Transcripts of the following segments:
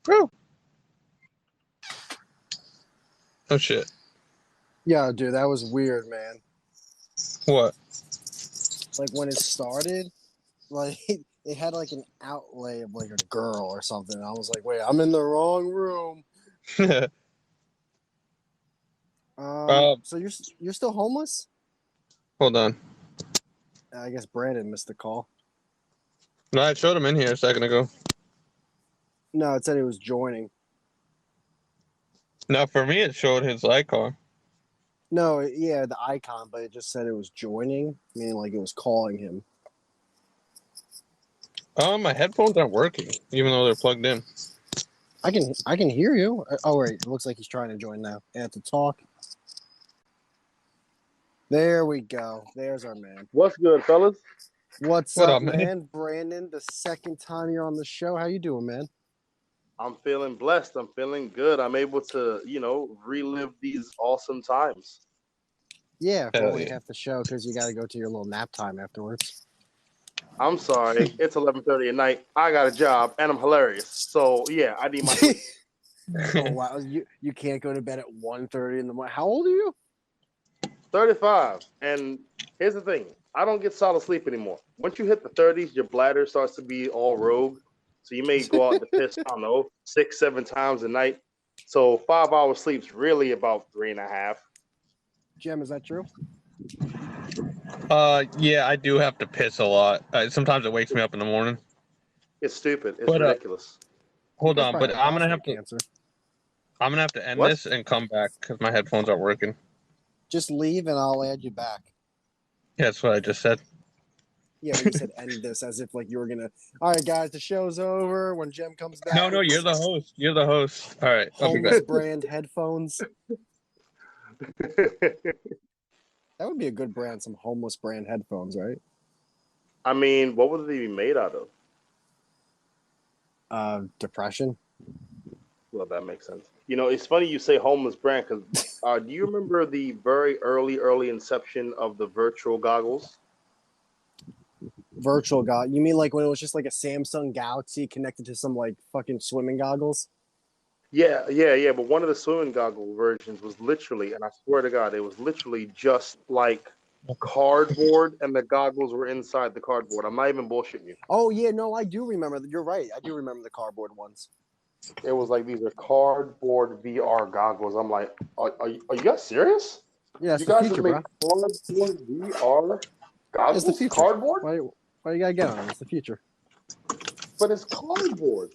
Bro. Oh shit. Yeah, dude, that was weird, man. What? Like when it started, like it had like an outlay of like a girl or something. I was like, wait, I'm in the wrong room. So you're still homeless? Hold on. I guess Brandon missed the call. No, I showed him in here a second ago. No, it said he was joining. No, for me it showed his icon. No, yeah, the icon, but it just said it was joining, meaning like it was calling him. My headphones aren't working, even though they're plugged in. I can hear you. Oh wait, it looks like he's trying to join now. I have to talk. There we go. There's our man. What's good, fellas? What's What up, up, man? man? Brandon, the second time you're on the show. How you doing, man? I'm feeling blessed. I'm feeling good. I'm able to, relive these awesome times. Yeah, for Hell only yeah. half the show because you got to go to your little nap time afterwards. I'm sorry. It's 11:30 at night. I got a job, and I'm hilarious. So, yeah, I need my sleep. Oh, wow. You can't go to bed at 1:30 in the morning. How old are you? 35. And here's the thing. I don't get solid sleep anymore. Once you hit the 30s, your bladder starts to be all rogue. So you may go out to piss, I don't know, 6-7 times a night. So 5 hours sleep's really about 3.5. Gem, is that true? Yeah, I do have to piss a lot. Sometimes it wakes me up in the morning. It's stupid. It's But, ridiculous. Hold That's on, probably but I'm gonna prostate have to. cancer. I'm gonna have to end What? this and come back because my headphones aren't working. Just leave and I'll add you back. Yeah, that's what I just said. Yeah, but you said end this as if like you were gonna. All right, guys, the show's over. When Gem comes back, No, you're the host. You're the host. All right, I'll be homeless back. brand headphones. That would be a good brand. Some homeless brand headphones, right? I mean, what would they be made out of? Depression. Well, that makes sense. It's funny you say homeless brand because do you remember the very early inception of the virtual goggles? Virtual you mean like when it was just like a Samsung Galaxy connected to some like fucking swimming goggles? Yeah. But one of the swimming goggle versions was literally, and I swear to God, it was literally just like cardboard, and the goggles were inside the cardboard. I'm not even bullshitting you. Oh yeah, no, I do remember. You're right. I do remember the cardboard ones. It was like these are cardboard VR goggles. I'm like, are you guys serious? Yeah, it's You the guys future, make bro. cardboard VR goggles? It's the future. Cardboard? Why you gotta get on it? It's the future. But it's cardboard.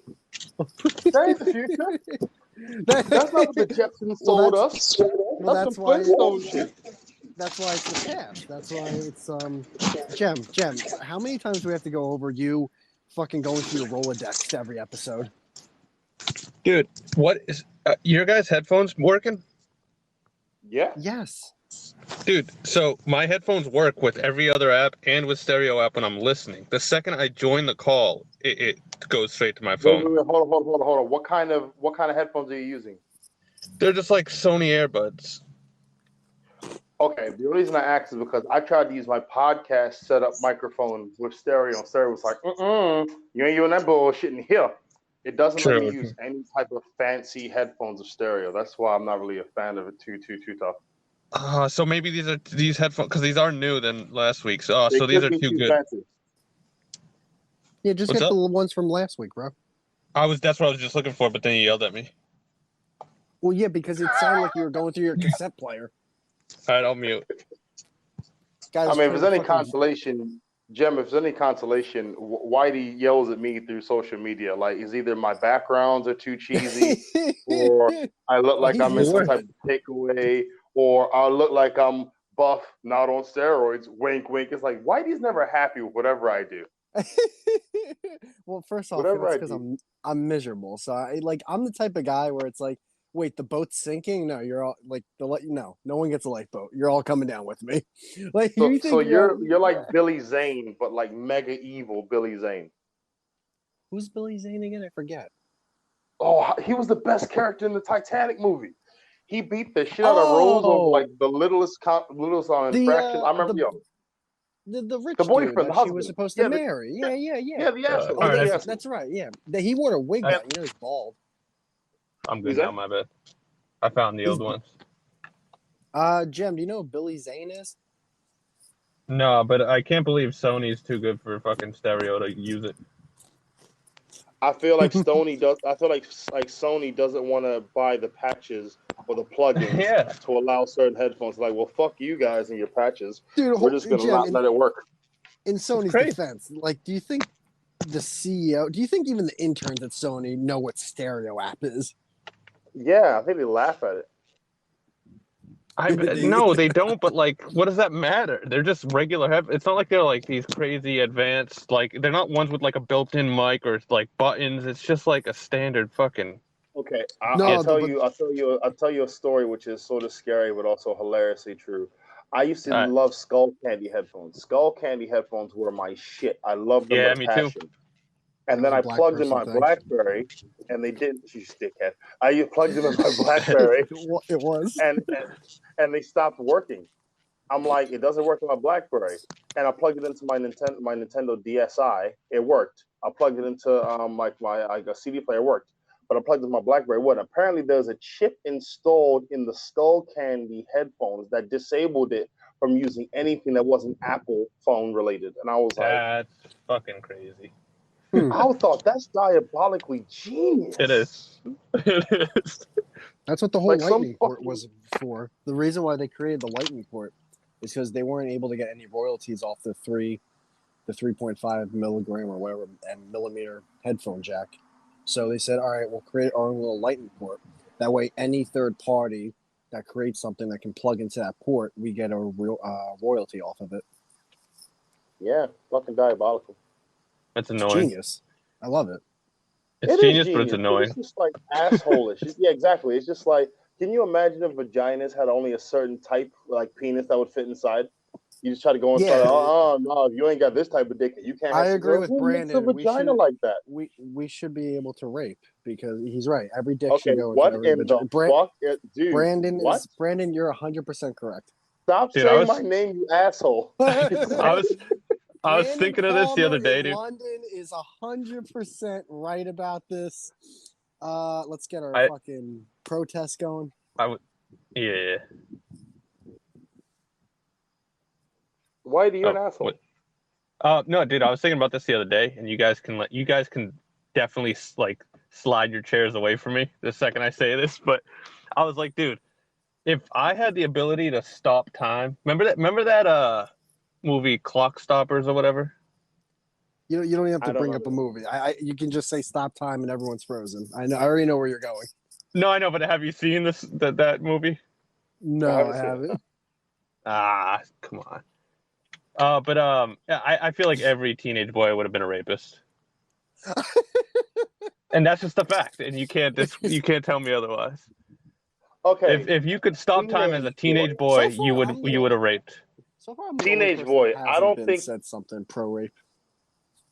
That ain't the future. That's not what the Jetsons told us. That's some Flintstone shit. That's why it's the past. That's why it's Gem. How many times do we have to go over you fucking going through your Rolodex every episode? Dude, what is your guys' headphones working? Yeah. Yes. Dude, so my headphones work with every other app and with stereo app when I'm listening. The second I join the call, it goes straight to my phone. Wait, hold on. What kind of headphones are you using? They're just like Sony earbuds. Okay, the reason I asked is because I tried to use my podcast setup microphone with stereo, and stereo was like, you ain't using that bullshit in here. It doesn't let me use any type of fancy headphones or stereo. That's why I'm not really a fan of it too tough. So maybe these headphones, because these are new than last week. So these are too good. Fancy. Yeah, just get the ones from last week, bro. That's what I was just looking for, but then you yelled at me. Well, yeah, because it sounded like you were going through your cassette player. All right, I'll mute. Guys, if there's any consolation, Gem, if there's any consolation, Whitey yells at me through social media. Like, it's either my backgrounds are too cheesy, or I look like I'm in some type of takeaway, or I look like I'm buff, not on steroids. Wink, wink. It's like Whitey's never happy with whatever I do. Well, first off, it's because I'm miserable. So I'm the type of guy where it's like, wait, the boat's sinking? No, you're all like no one gets a lifeboat. You're all coming down with me. Like so you're like Billy Zane, but like mega evil Billy Zane. Who's Billy Zane again? I forget. Oh, he was the best character in the Titanic movie. He beat the shit out of Rose over like the littlest on infraction. I remember the rich the boyfriend, dude the husband. She was supposed to marry. Yeah. Yeah, the asshole. That's right. Yeah, he wore a wig. He's bald. I'm good now, my bad. I found the old ones. Gem, do you know who Billy Zane is? No, but I can't believe Sony's too good for fucking stereo to use it. I feel like Sony doesn't want to buy the patches or the plugins to allow certain headphones. Like, well, fuck you guys and your patches. Dude, we're just gonna not let it work. In Sony's defense, like, do you think the CEO, do you think even the interns at Sony know what stereo app is? Yeah, I think they laugh at it. No, they don't. But like, what does that matter? They're just regular It's not like they're like these crazy advanced. Like, they're not ones with like a built-in mic or like buttons. It's just like a standard fucking. Okay, I'll tell you a story which is sort of scary but also hilariously true. I used to love Skull Candy headphones. Skull Candy headphones were my shit. I loved them with a passion. Too. And then I plugged in my BlackBerry, and they didn't. You dickhead! I plugged them in my BlackBerry. It was, and they stopped working. I'm like, it doesn't work on my BlackBerry, and I plugged it into my Nintendo DSi. It worked. I plugged it into my a CD player. It worked, but I plugged it in my BlackBerry. What? Apparently, there's a chip installed in the Skull Candy headphones that disabled it from using anything that wasn't Apple phone related. And I was that's fucking crazy. I thought that's diabolically genius. It is. It is. That's what the whole Lightning port was for. The reason why they created the Lightning port is because they weren't able to get any royalties off the 3.5 milligram or whatever and millimeter headphone jack. So they said, all right, we'll create our own little Lightning port. That way, any third party that creates something that can plug into that port, we get a royalty off of it. Yeah, fucking diabolical. That's annoying. It's genius. I love it. It's genius, but it's annoying. It's just like asshole-ish. Yeah, exactly. It's just like, can you imagine if vaginas had only a certain type, like penis that would fit inside? You just try to go inside. Oh no, if you ain't got this type of dick, you can't. I agree with Brandon. A vagina like that. We should be able to rape because he's right. Every dick should go. What in the fuck, dude? Brandon, you're 100% correct. Stop saying my name, you asshole. I was thinking of this the other day, dude. London is 100% right about this. Let's get our fucking protest going. Yeah. Why do you an asshole? No, dude. I was thinking about this the other day, and you guys can definitely like slide your chairs away from me the second I say this. But I was like, dude, if I had the ability to stop time, remember that movie Clock Stoppers or whatever? You don't even have to bring up a movie. You can just say stop time and everyone's frozen. I already know where you're going. No, I know, but have you seen that movie? No, I haven't. Come on. I feel like every teenage boy would have been a rapist. And that's just a fact, and you can't tell me otherwise. Okay. If you could stop time as a teenage boy, you would have raped. So far, teenage boy, I don't think said something pro rape.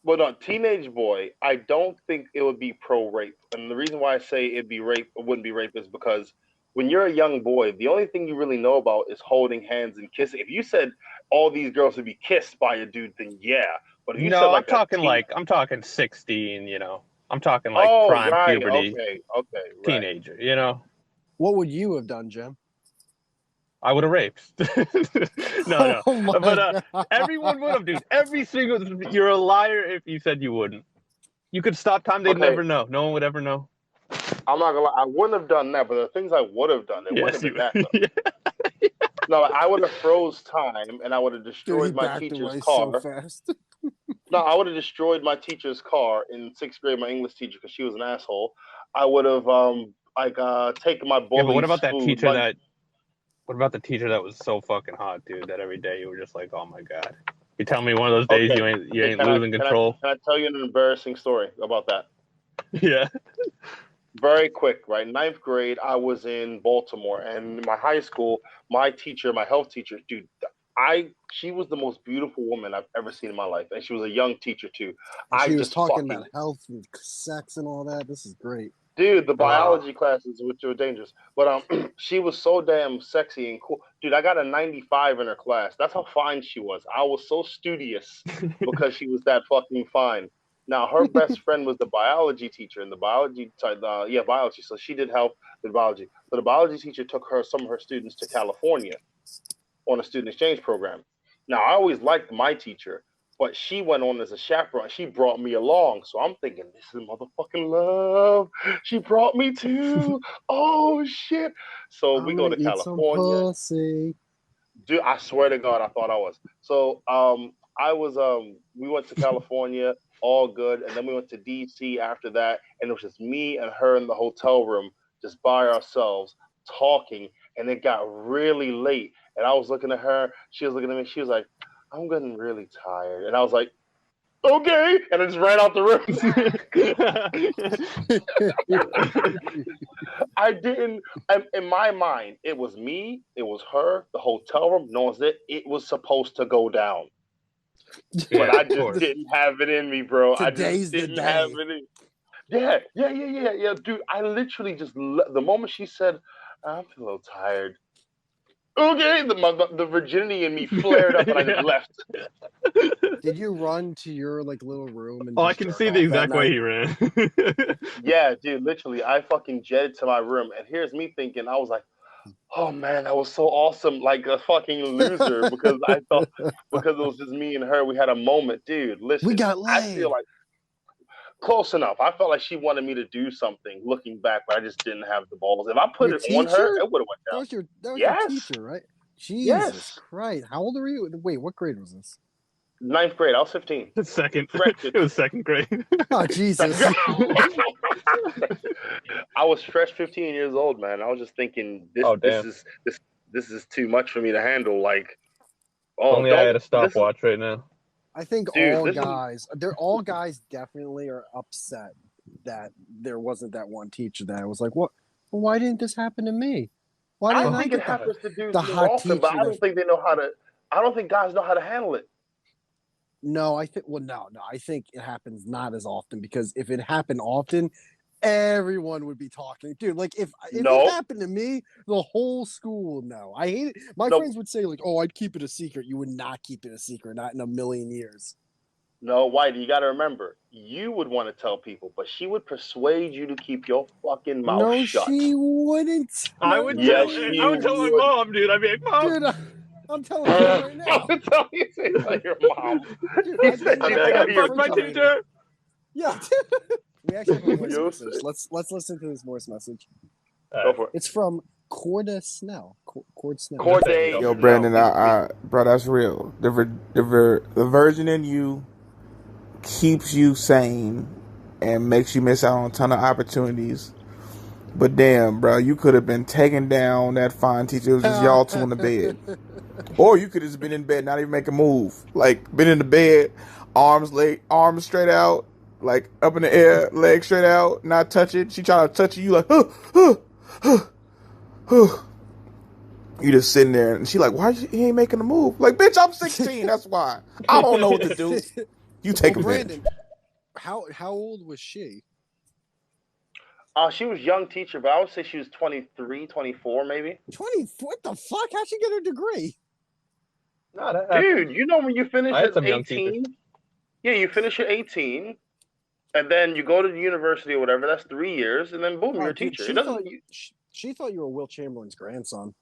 Well, no, teenage boy, I don't think it would be pro rape, and the reason why I say it'd be rape, it wouldn't be rape, is because when you're a young boy, the only thing you really know about is holding hands and kissing. If you said all these girls would be kissed by a dude, then yeah. But if you said like I'm talking 16, you know. I'm talking like prime puberty. Okay. Teenager, you know. What would you have done, Jim? I would have raped. No. But everyone would have, dude. You're a liar if you said you wouldn't. You could stop time, they'd never know. No one would ever know. I'm not gonna lie, I wouldn't have done that, but the things I would have done, wouldn't have been that. No, I would have froze time and I would have destroyed my teacher's car. So fast. No, I would have destroyed my teacher's car in 6th grade, my English teacher, because she was an asshole. I would have taken my bully's but what about that food, teacher what about the teacher that was so fucking hot, dude, that every day you were just like, oh my God. You tell me one of those days you ain't losing control. Can I tell you an embarrassing story about that? Yeah. Very quick, right? 9th grade, I was in Baltimore, and in my high school, my health teacher, dude, she was the most beautiful woman I've ever seen in my life, and she was a young teacher too. She was talking about health and sex and all that. This is great. Dude, the biology classes, which were dangerous. But she was so damn sexy and cool. Dude, I got a 95 in her class. That's how fine she was. I was so studious because she was that fucking fine. Now, her best friend was the biology teacher, and the biology, biology. So she did help with biology. So the biology teacher took some of her students to California on a student exchange program. Now, I always liked my teacher, but she went on as a chaperone. She brought me along. So I'm thinking, this is motherfucking love. She brought me too. Oh, shit. So we go to California. Some pussy. Dude, I swear to God, I thought I was. So we went to California, all good. And then we went to DC after that. And it was just me and her in the hotel room, just by ourselves, talking. And it got really late. And I was looking at her. She was looking at me. She was like, I'm getting really tired. And I was like, okay. And I just ran out the room. I didn't, in my mind, it was me, it was her, the hotel room, knows that it was supposed to go down. But I just didn't have it in me, bro. Today's I just didn't the day. have it in. Yeah. Dude, I literally just, the moment she said, I feel a little tired. Okay, the virginity in me flared up and I just left. Did you run to your little room? And I can see the exact way he ran. Yeah, dude, literally, I fucking jetted to my room, and here's me thinking, I was like, oh man, that was so awesome, like a fucking loser, because I thought, because it was just me and her, we had a moment, dude. Listen, we got laid. I feel like close enough. I felt like she wanted me to do something. Looking back, but I just didn't have the balls. If I put it on her, it would have went down. That was your teacher, right? Jesus Christ! How old are you? Wait, what grade was this? 9th grade. I was 15. Second. It was 2nd grade. Oh Jesus! I was fresh 15 years old, man. I was just thinking, this is too much for me to handle. Like, only I had a stopwatch right now. I think all guys definitely are upset that there wasn't that one teacher that was like, what? Well, why didn't this happen to me? Why didn't I think it happens to dudes more often, but I don't think they know how to. I don't think guys know how to handle it. No, I think. Well, no. I think it happens not as often, because if it happened often, everyone would be talking, dude. Like if it happened to me, the whole school would know. I hate it. My friends would say like, "Oh, I'd keep it a secret." You would not keep it a secret, not in a million years. No, Whitey, you got to remember, you would want to tell people, but she would persuade you to keep your fucking mouth shut. No, she wouldn't. I would tell my mom, dude. I'd be like, Mom. Dude, I'm telling you right now. I'm telling you, say like your mom. Dude, I fuck my teacher. Yeah. We actually have a voice message. Let's listen to this voice message. Go for it. It's from Corda Snell. Cord Snell. Corday. Yo, Brandon, bro, that's real. The virgin in you keeps you sane and makes you miss out on a ton of opportunities. But damn, bro, you could have been taking down that fine teacher. It was just y'all two in the bed. Or you could have just been in bed, not even make a move. Like, been in the bed, arms straight out, like up in the air, legs straight out, not touch it. She trying to touch you, like, You just sitting there, and she like, why he ain't making a move? Like, bitch, I'm 16, that's why. I don't know what to do. You take a Brandon, how old was she? She was young teacher, but I would say she was 23, 24 maybe. 24? What the fuck? How'd she get her degree? Dude, you know when you finish at 18? Yeah, you finish at 18, and then you go to the university or whatever. That's 3 years, and then boom, you're a teacher. She thought you were Will Chamberlain's grandson.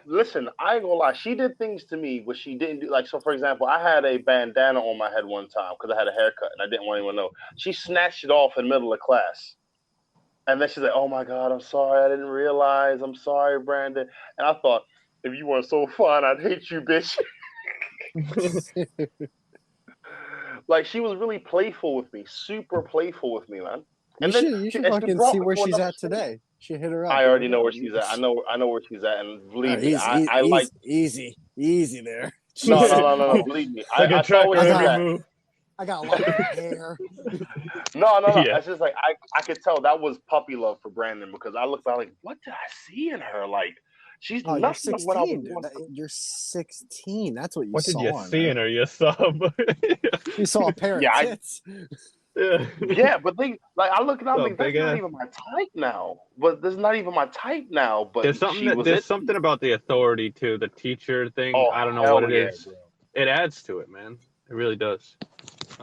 Listen, I ain't gonna lie. She did things to me which she didn't do. Like, so for example, I had a bandana on my head one time because I had a haircut and I didn't want anyone to know. She snatched it off in the middle of class. And then she's like, oh my God, I'm sorry. I didn't realize. I'm sorry, Brandon. And I thought, if you weren't so fun, I'd hate you, bitch. Like, she was really playful with me. Super playful with me, man. And you should fucking see where she's at today. She hit her up. I already know where she's at. I know where she's at, and believe me, I like easy there. No. Believe me, I saw where she's at. I got a lot of hair. No. Yeah. It's just like I could tell that was puppy love for Brandon because I looked back like, what did I see in her? Like, she's you're 16. You're 16. That's what you saw. What did you see in her? You saw. You saw a pair of tits. Yeah, but I look at them like that's not even my type now. But there's not even my type now. But there's something about the authority too, the teacher thing. I don't know what it is. Bro. It adds to it, man. It really does.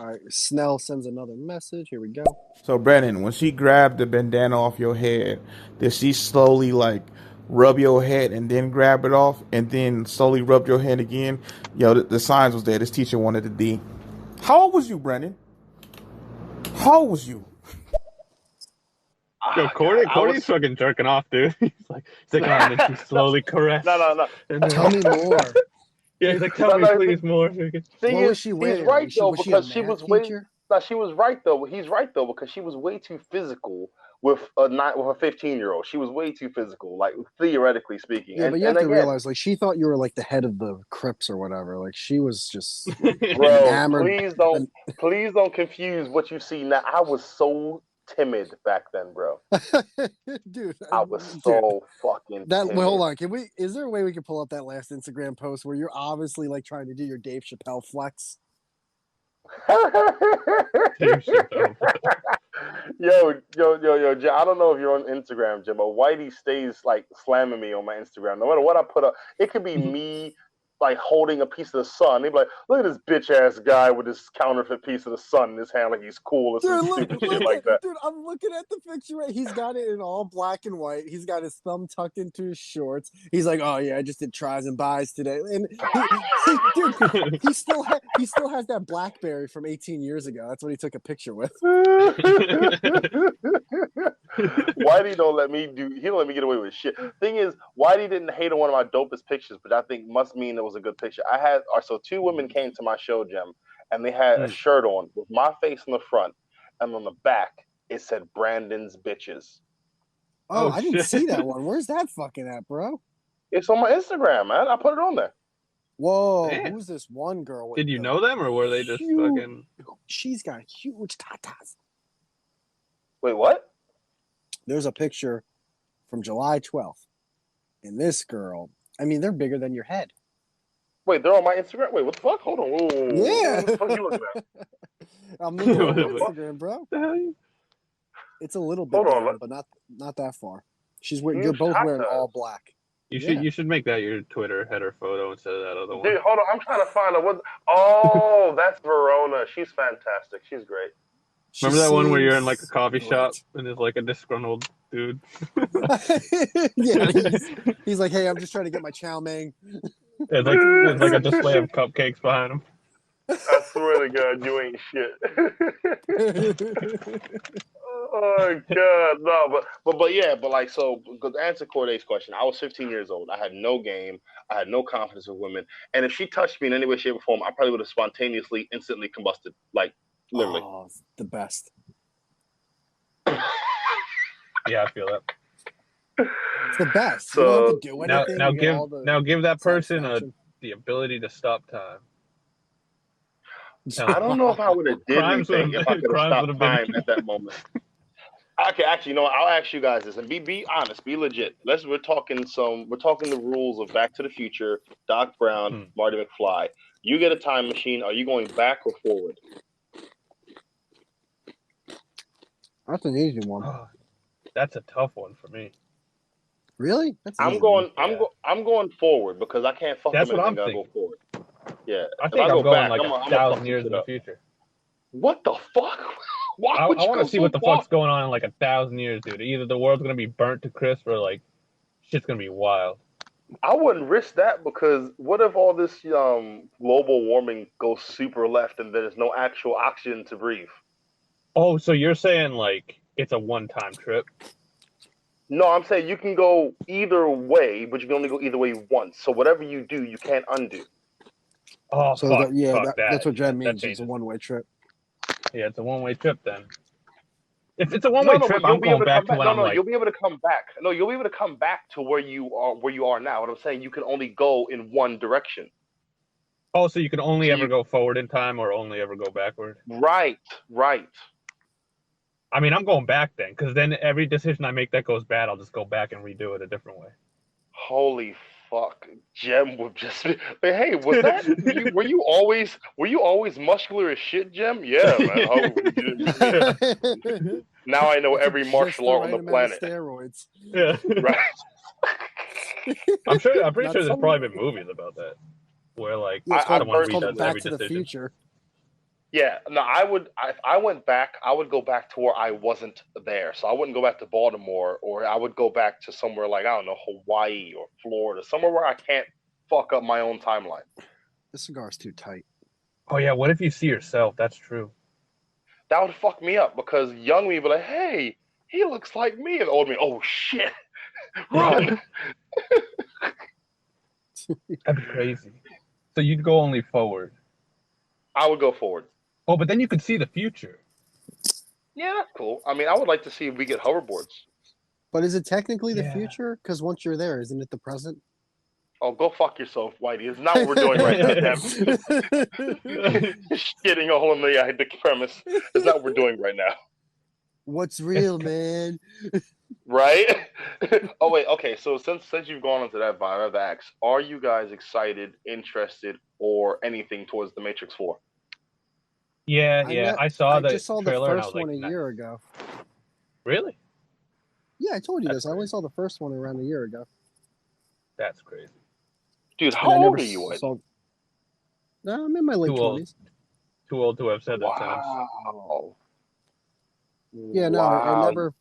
All right, Snell sends another message. Here we go. So, Brennan, when she grabbed the bandana off your head, did she slowly like rub your head and then grab it off, and then slowly rub your head again? Yo, the signs was there. This teacher wanted the D. How old was you, Brennan? How old was you? Yo, Cordy's fucking jerking off, dude. He's like, and then she slowly caressed. No. Tell me more. Yeah, he's like, tell me please more. What was she wearing? He's right though, because she was way. No, she was right though. He's right though, because she was way too physical with a 15-year-old. She was way too physical, like theoretically speaking. Yeah, but you have to realize, like, she thought you were like the head of the Crips or whatever. Like, she was just bro. Please don't confuse what you see now. I was so timid back then, bro. Dude, I was so fucking timid. Wait, hold on. Is there a way we can pull up that last Instagram post where you're obviously like trying to do your Dave Chappelle flex? Dave Chappelle. Yo, Jim, I don't know if you're on Instagram, Jim, but Whitey stays like slamming me on my Instagram. No matter what I put up, it could be me like holding a piece of the sun. They'd be like, look at this bitch ass guy with this counterfeit piece of the sun in his hand, like he's cool or some stupid shit like that. Dude, I'm looking at the picture. Right, he's got it in all black and white. He's got his thumb tucked into his shorts. He's like, oh yeah, I just did tries and buys today. And dude, he still has that BlackBerry from 18 years ago. That's what he took a picture with. Whitey don't let me get away with shit. Thing is, Whitey didn't hate on one of my dopest pictures, but I think must mean it was a good picture. So two women came to my show, Jim, and they had a shirt on with my face on the front, and on the back it said Brandon's Bitches. Oh, I didn't see that one. Where's that fucking at, bro? It's on my Instagram, man. I put it on there. Whoa, who's this one girl? Did you know them, or were they just fucking? She's got huge tatas. Wait, what? There's a picture from July 12th. And this girl, I mean, they're bigger than your head. Wait, they're on my Instagram? Wait, what the fuck? Hold on. Whoa. Yeah. What the fuck are you looking at? I'm looking at Instagram, bro. It's a little bit down, but not that far. You're both wearing all black. You should make that your Twitter header photo instead of that other one. Dude, hold on. I'm trying to find out Oh, that's Verona. She's fantastic. She's great. Remember that one where you're in like a coffee shop and there's like a disgruntled dude? Yeah, he's like, hey, I'm just trying to get my chow mein. There's like a display of cupcakes behind him. I swear to God, you ain't shit. Oh God, no, but like, so to answer Corday's question, I was 15 years old. I had no game. I had no confidence with women, and if she touched me in any way, shape, or form, I probably would have spontaneously, instantly combusted, like literally. Oh, it's the best. Yeah, I feel that. It's the best. So, you don't have to do anything. Now give that person the ability to stop time. I don't know if I would have did anything if I could have stopped time at that moment. Okay, actually, you know what? I'll ask you guys this, and be honest, be legit. We're talking the rules of Back to the Future, Doc Brown, Marty McFly. You get a time machine. Are you going back or forward? That's an easy one. That's a tough one for me. Really? I'm going forward because I can't fuck That's them what and I'm then go forward. Yeah, I think I'm going back, like 1,000 years in the future. What the fuck? I want to see what the fuck's going on in like 1,000 years, dude. Either the world's gonna be burnt to crisp or like shit's gonna be wild. I wouldn't risk that because what if all this global warming goes super left and there's no actual oxygen to breathe? Oh, so you're saying like it's a one-time trip? No, I'm saying you can go either way, but you can only go either way once. So whatever you do, you can't undo. Oh, so fuck, that's what Jen means. It's a one-way trip. Yeah, it's a one-way trip then. If it's a one-way trip, I'm going back to when I'm like... you'll be able to come back. No, you'll be able to come back to where you are now. What I'm saying, you can only go in one direction. Oh, so you can only ever go forward in time or only ever go backward? Right. I mean, I'm going back then, because then every decision I make that goes bad, I'll just go back and redo it a different way. Holy fuck, Gem would just be. Hey, was that? were you always muscular as shit, Gem? Yeah, man. Now I know every martial art on the planet. Steroids. Yeah. Right. I'm pretty sure there's probably been movies about that, where like someone redoes Back every to the decision. Future. Yeah, no, I would. If I went back, I would go back to where I wasn't there. So I wouldn't go back to Baltimore, or I would go back to somewhere like, I don't know, Hawaii or Florida, somewhere where I can't fuck up my own timeline. This cigar's too tight. Oh yeah, what if you see yourself? That's true. That would fuck me up because young me would be like, hey, he looks like me, and old me, oh shit, run. That'd be crazy. So you'd go only forward. I would go forward. Oh, but then you could see the future. Yeah, that's cool. I mean, I would like to see if we get hoverboards. But is it technically the future? Because once you're there, isn't it the present? Oh, go fuck yourself, Whitey. It's not what we're doing right now, damn. Shitting all in the premise. It's not what we're doing right now. What's real, man? Right? Oh, wait. Okay, so since you've gone into that vibe, I've asked, are you guys excited, interested, or anything towards The Matrix 4? Yeah. I saw just saw the trailer first one a year ago. Really? Yeah, I told you this. I only saw the first one around a year ago. That's crazy. Dude, how old are you? No, I'm in my late 20s. Too old to have said that sentence. Wow. Yeah, no, I never.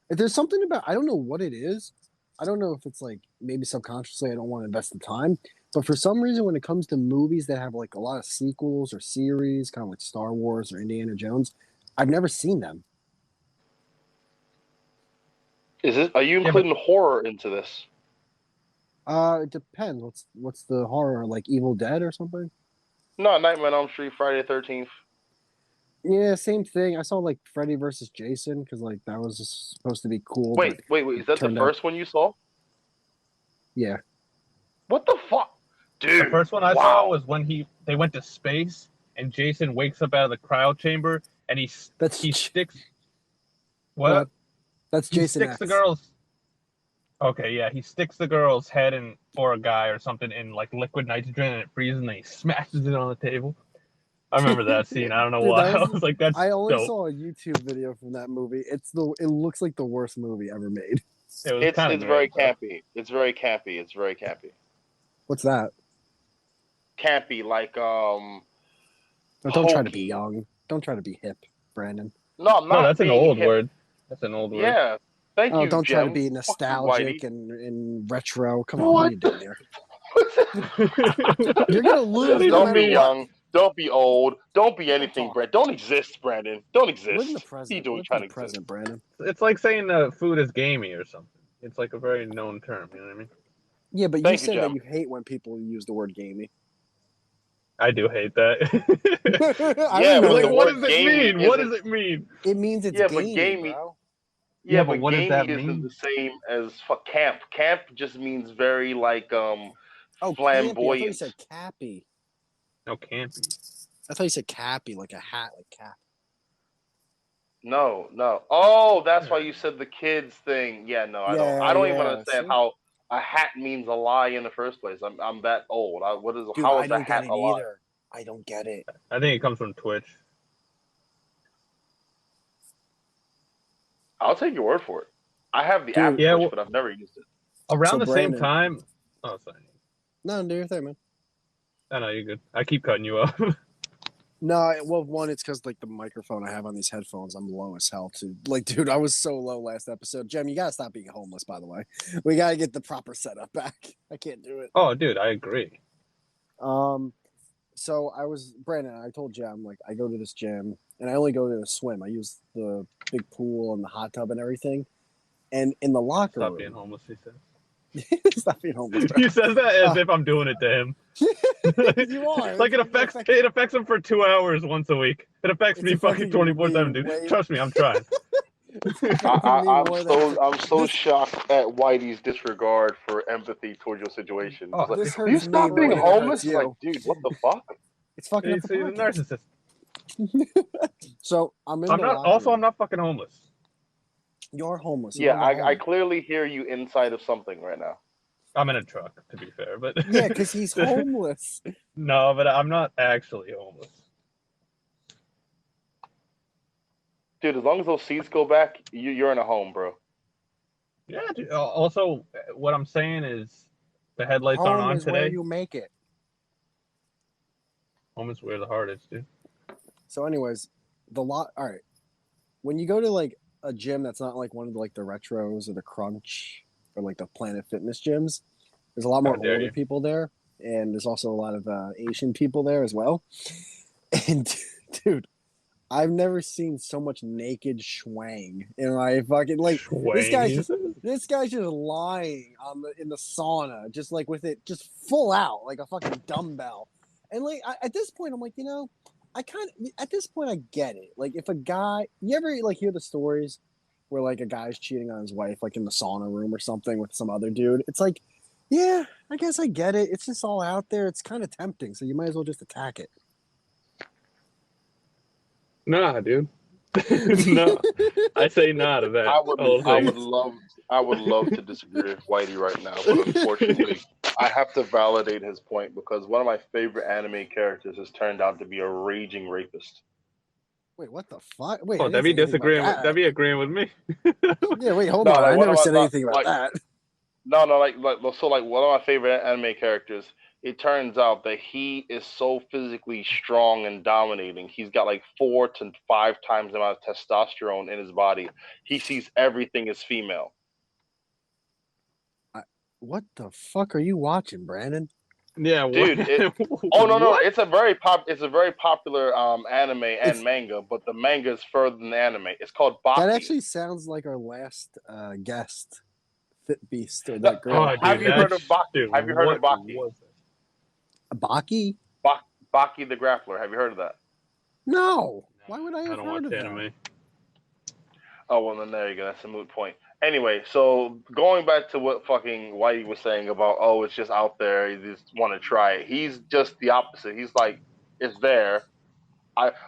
There's something about, I don't know what it is. I don't know if it's like maybe subconsciously I don't want to invest the time, but for some reason when it comes to movies that have like a lot of sequels or series, kind of like Star Wars or Indiana Jones, I've never seen them. Are you including horror into this? It depends. What's the horror, like Evil Dead or something? No, Nightmare on Elm Street, Friday the 13th. Yeah, same thing. I saw like Freddy versus Jason because like that was just supposed to be cool. Wait. Is that the first one you saw? Yeah. What the fuck, dude? The first one I saw was when they went to space and Jason wakes up out of the cryo chamber and he sticks. What? That's Jason. He sticks the girl's. Okay, yeah, he sticks the girl's head or a guy or something in like liquid nitrogen and it freezes and then he smashes it on the table. I remember that scene. I don't know why. I was like, that's. I only dope. saw a YouTube video from that movie. It looks like the worst movie ever made. It's very campy. It's very campy. It's very campy. What's that? Campy, like don't try to be young. Don't try to be hip, Brandon. No, I'm not. No, that's an old hip. word. That's an old word. Yeah. Thank you. Don't Gem. try to be nostalgic and retro. Come on, what are you doing here? You're gonna lose. Don't be young. Don't be old. Don't be anything, Brett. Don't exist, Brandon. Don't exist. Live in the present. What are you doing trying to exist, Brandon? It's like saying food is gamey or something. It's like a very known term. You know what I mean? Yeah, but you said that you hate when people use the word gamey. I do hate that. Yeah, but like, what does it mean? What does it mean? It means it's gamey, bro. Yeah, but what does that mean? Isn't the same as camp. Camp just means very like flamboyant. Campy. I thought you said cappy. No, campy. I thought you said cappy, like a hat, like cap. No. Oh, that's why you said the kids thing. Yeah, no, I don't. I don't even understand how a hat means a lie in the first place. I'm that old. How is a hat a lie? I don't get it. I think it comes from Twitch. I'll take your word for it. I have the app Twitch, but I've never used it. Around the same time. Oh, sorry. No, do your thing, man. No, you're good. I keep cutting you off. No, well, one, it's because like the microphone I have on these headphones, I'm low as hell too. Like, dude, I was so low last episode. Jem, you gotta stop being homeless. By the way, we gotta get the proper setup back. I can't do it. Oh, dude, I agree. So Brandon. I told Jem like I go to this gym and I only go to swim. I use the big pool and the hot tub and everything. And in the locker room, stop being homeless. He says. Stop being homeless. Bro. He says that as if I'm doing it to him. You are. Like it affects him for 2 hours once a week. It affects me fucking 24/7, dude. Trust me, I'm trying. I'm so shocked at Whitey's disregard for empathy towards your situation. Oh, like, this you stop being homeless? Like, dude, what the fuck? It's fucking He's a narcissist. So I'm not fucking homeless. You're homeless. Yeah, I clearly hear you inside of something right now. I'm in a truck, to be fair, but yeah, because he's homeless. No, but I'm not actually homeless. Dude, as long as those seats go back, you're in a home, bro. Yeah, dude. Also, what I'm saying is the headlights aren't on today. Where you make it. Home is where the heart is, dude. So, anyways, all right. When you go to like a gym that's not like one of the, like the retros or the Crunch or like the Planet Fitness gyms, there's a lot more older people there, and there's also a lot of Asian people there as well. And dude, I've never seen so much naked schwang in my fucking like. This guy's just lying in the sauna, just like with it just full out like a fucking dumbbell. And like at this point, I'm like, at this point I get it. Like if a guy, you ever like hear the stories where like a guy's cheating on his wife like in the sauna room or something with some other dude? It's like, yeah, I guess I get it. It's just all out there. It's kind of tempting, so you might as well just attack it. Nah, dude. No, I say nah to that. I would love to disagree with Whitey right now, but unfortunately, I have to validate his point because one of my favorite anime characters has turned out to be a raging rapist. Wait, what the fuck? Wait, Debbie agreeing with me. Yeah, wait, hold on. I never said anything about that. No, like one of my favorite anime characters. It turns out that he is so physically strong and dominating. He's got like 4 to 5 times the amount of testosterone in his body. He sees everything as female. What the fuck are you watching, Brandon? Yeah, dude. No. It's a very popular anime and manga, but the manga is further than the anime. It's called Baki. That actually sounds like our last guest, Fit Beast, or that girl. Have you heard of Baki? Have you heard of Baki? Baki? Baki the Grappler. Have you heard of that? No. Why would I have heard of that? Anime. Oh, well, then there you go. That's a moot point. Anyway, so going back to what fucking Whitey was saying about, it's just out there, you just want to try it. He's just the opposite. He's like, it's there.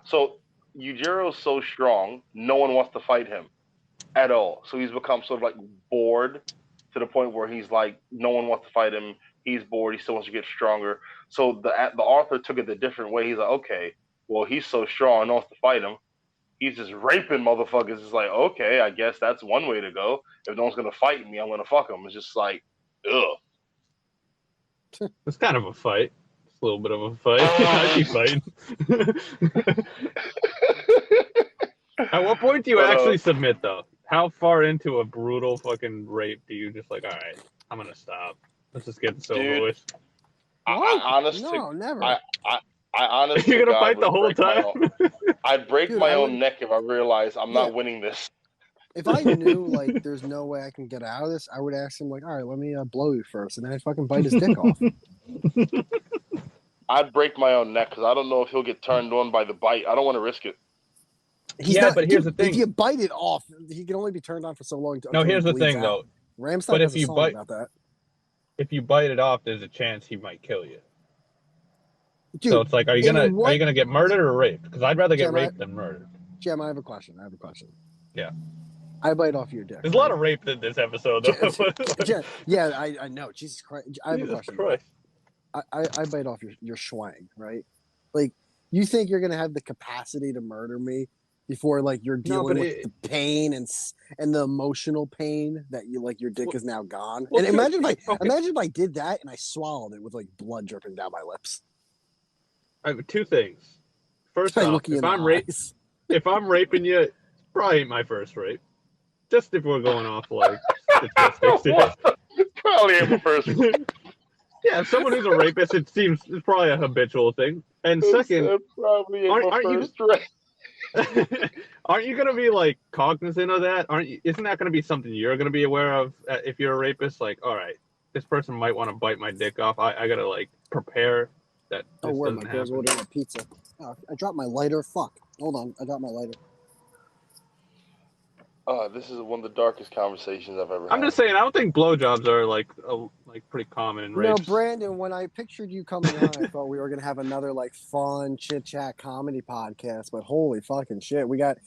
So Yujiro's so strong, no one wants to fight him at all. So he's become sort of like bored to the point where he's like, no one wants to fight him. He's bored. He still wants to get stronger. So the author took it the different way. He's like, okay, well, he's so strong, no one wants to fight him. He's just raping motherfuckers. It's like, okay, I guess that's one way to go. If no one's gonna fight me, I'm gonna fuck him. It's just like, ugh. It's kind of a fight. It's a little bit of a fight. I'd be fighting. At what point do you actually submit, though? How far into a brutal fucking rape do you just like, all right, I'm gonna stop. Let's just get this over with. Never. I honestly, you're gonna fight the whole time. I'd break my own neck if I realized I'm not winning this. If I knew like there's no way I can get out of this, I would ask him like, all right, let me blow you first, and then I'd fucking bite his dick off. I'd break my own neck because I don't know if he'll get turned on by the bite. I don't want to risk it. But here's the thing: if you bite it off, he can only be turned on for so long. No, here's the thing, though. Ramstein has a song about that. If you bite it off, there's a chance he might kill you. Dude, so it's like, are you gonna get murdered or raped? Because I'd rather get raped than murdered. Gem, I have a question. Yeah. I bite off your dick. There's a lot of rape in this episode, though. Yeah, I know. Jesus Christ. I have a question. Christ. I bite off your schwang, right? Like, you think you're gonna have the capacity to murder me before like you're dealing with the pain and the emotional pain that you like your dick is now gone? And imagine if I did that and I swallowed it with like blood dripping down my lips. I have 2 things. First off, if I'm raping you, it's probably ain't my first rape. Just if we're going off like statistics. It's probably ain't my first rape. Yeah, if someone who's a rapist, it's probably a habitual thing. And second, probably ain't my first rape. Aren't you gonna be like cognizant of that? Isn't that gonna be something you're gonna be aware of if you're a rapist? Like, all right, this person might want to bite my dick off. I gotta like prepare that. Where my girl's ordering a pizza. Oh, I dropped my lighter. Fuck. Hold on, I dropped my lighter. This is one of the darkest conversations I've ever had. I'm just saying, I don't think blowjobs are like pretty common in rapes. No, Brandon, when I pictured you coming on, I thought we were gonna have another like fun chit chat comedy podcast. But holy fucking shit, we got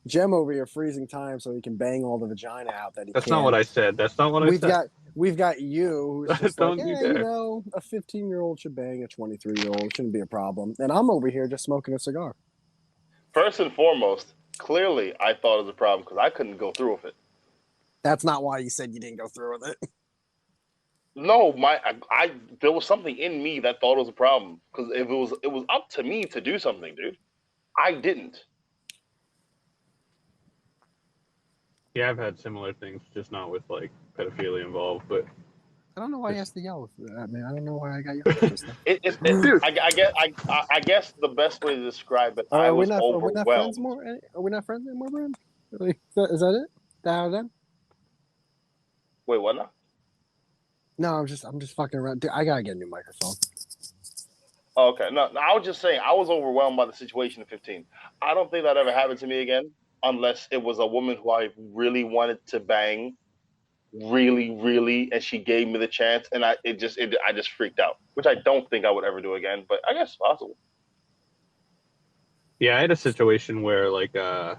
Gem over here freezing time so he can bang all the vagina out that he That's can. Not what I said. That's not what I said. We've got you, who's just Don't like, you dare. a 15-year-old should bang a 23-year-old. Shouldn't be a problem. And I'm over here just smoking a cigar. First and foremost, clearly I thought it was a problem because I couldn't go through with it. That's not why you said you didn't go through with it. No, there was something in me that thought it was a problem because if it was up to me to do something, dude. I didn't. Yeah, I've had similar things, just not with like pedophilia involved. But I don't know why you has to yell for that, man. I don't know why I got yelled just now. Dude. I guess the best way to describe it, I was Are we not friends overwhelmed. more? Are we not friends anymore, Brian? Is that it? That then? Wait, what now? No, I'm just fucking around. Dude, I gotta get a new microphone. Oh, okay, no, I was just saying I was overwhelmed by the situation at 15. I don't think that ever happened to me again, unless it was a woman who I really wanted to bang, really, and she gave me the chance, and I just freaked out, which I don't think I would ever do again. But I guess it's possible. Yeah, I had a situation where like I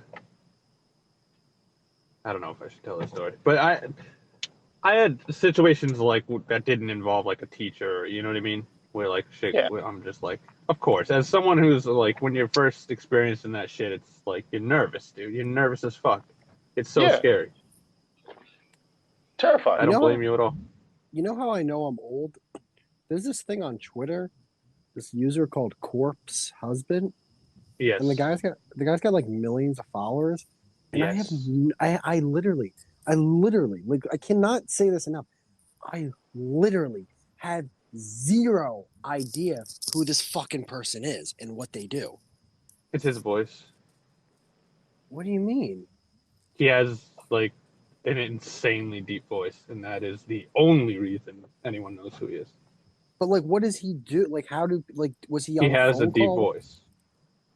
don't know if I should tell this story, but I had situations like that didn't involve like a teacher, you know what I mean? Where like shit, Yeah. where I'm just like, of course, as someone who's like, when you're first experiencing that shit, it's like you're nervous, dude. You're nervous as fuck. It's so scary. Terrifying. I don't blame you at all. You know how I know I'm old? There's this thing on Twitter, this user called Corpse Husband. Yes. And the guy's got like millions of followers. And yes. I literally, like, I cannot say this enough. I literally have zero idea who this fucking person is and what they do. It's his voice. What do you mean? He has like an insanely deep voice, and that is the only reason anyone knows who he is. But like, what does he do? Like, was he on He has a deep voice.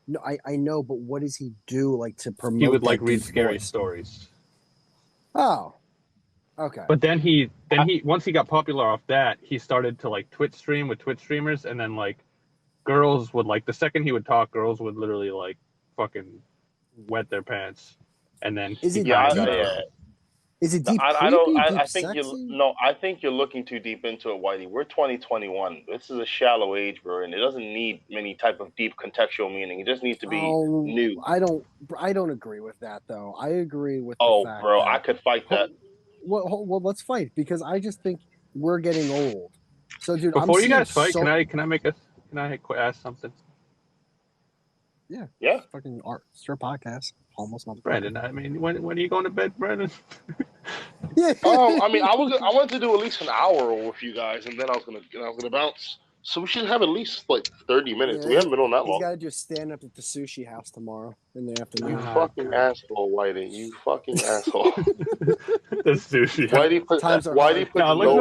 No, I know, but what does he do like to promote? He would like read scary stories. Oh. Okay. But then he once he got popular off that, he started to like Twitch stream with Twitch streamers, and then like girls would like the second he would talk, girls would literally like fucking wet their pants, and then is it Is it deep? I think you're looking too deep into it, Whitey. We're 2021. This is a shallow age we're in. It doesn't need any type of deep contextual meaning. It just needs to be new. I don't agree with that though. I agree with the fact bro, I could fight that. Well, let's fight because I just think we're getting old. So, dude, before you guys fight, can I ask something? Yeah. Fucking art. It's your podcast. Almost not. Brandon, I mean, when are you going to bed, Brandon? Yeah. I mean, I wanted to do at least an hour with you guys, and then I was gonna bounce. So we should have at least like 30 minutes. We haven't been on that long. You gotta do stand up at the sushi house tomorrow in the afternoon. You fucking asshole, Whitey. You fucking asshole. The sushi. Whitey put no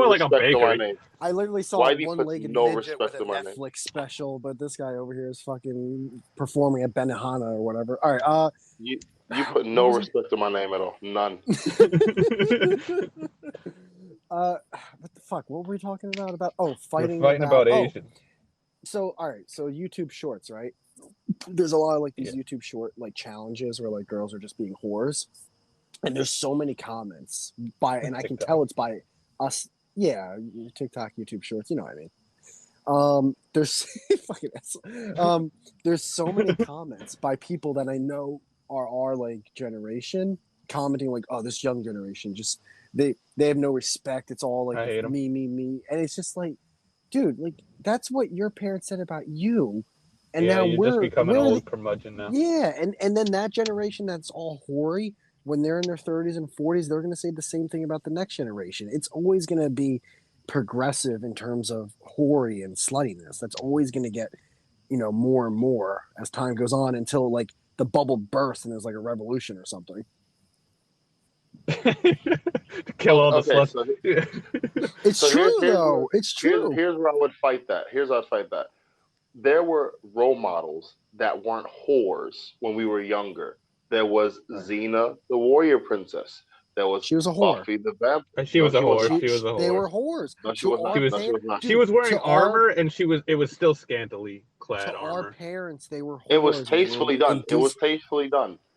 respect on my name. I literally saw a one-legged midget with a Netflix special, but this guy over here is fucking performing at Benihana or whatever. All right, you put no respect on my name at all. None. What the fuck? What were we talking about? Fighting about Asians. So all right, so YouTube Shorts, right? There's a lot of like these YouTube short like challenges where like girls are just being whores, and there's so many comments and I can tell it's by us. Yeah, TikTok, YouTube Shorts, you know what I mean. There's fucking there's so many comments by people that I know are our like generation commenting like, oh, this young generation just they have no respect. It's all like me, and it's just like, dude, like that's what your parents said about you, and now we're just becoming an old curmudgeon now. Yeah, and then that generation that's all hoary, when they're in their 30s and 40s, they're going to say the same thing about the next generation. It's always going to be progressive in terms of hoary and sluttiness. That's always going to get, more and more as time goes on until like the bubble bursts and there's like a revolution or something. To kill all the sluts. It's true, though. It's true. Here's where I would fight that. There were role models that weren't whores when we were younger. There was Xena, the warrior princess. She was a whore. Buffy the vampire. She was a whore. They were whores. No, she was not. She was wearing armor, and it was still scantily clad armor. Our parents, they were whores. It was tastefully done.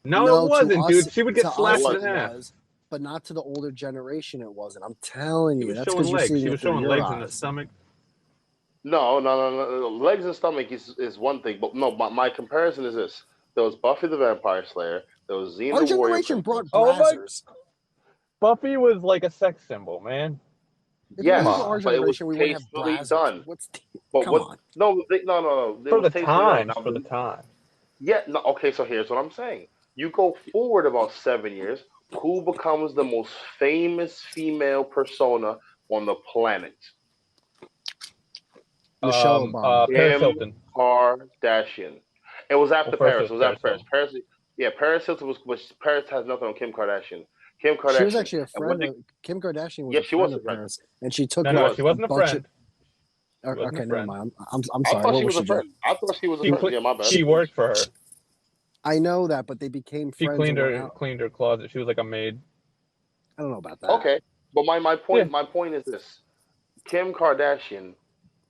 No, it wasn't, dude. She would get slashed in half. But not to the older generation, it wasn't. I'm telling you, that's because you're seeing She was showing legs in the stomach. No. Legs and stomach is one thing, but no. My comparison is this: there was Buffy the Vampire Slayer. There was Xena. Our generation brought brazzers. Buffy was like a sex symbol, man. Yes, our generation, we wouldn't have brazzers. Done. Come on. No. For the time. Yeah, no, okay, so here's what I'm saying. You go forward about 7 years, who becomes the most famous female persona on the planet? Michelle Obama. Paris Kim Hilton. Kardashian. It was Well, after first it Paris. was It was Paris after Paris. Hilton. Yeah, Paris Hilton was Paris has nothing on Kim Kardashian. Kim She was Kardashian. actually a And when friend of Kim Kardashian was yeah, a she was friend a of friend. Paris, and she took No, She no, was. she wasn't a friend. She wasn't Okay, a never friend. mind. I'm I sorry. thought What she was was a she doing? friend. I thought she was a She friend. Yeah, my bad. she worked for her. I know that, but they became She friends and went out. cleaned her closet. She was like a maid. I don't know about that. Okay, but my Yeah. point is this: Kim Kardashian,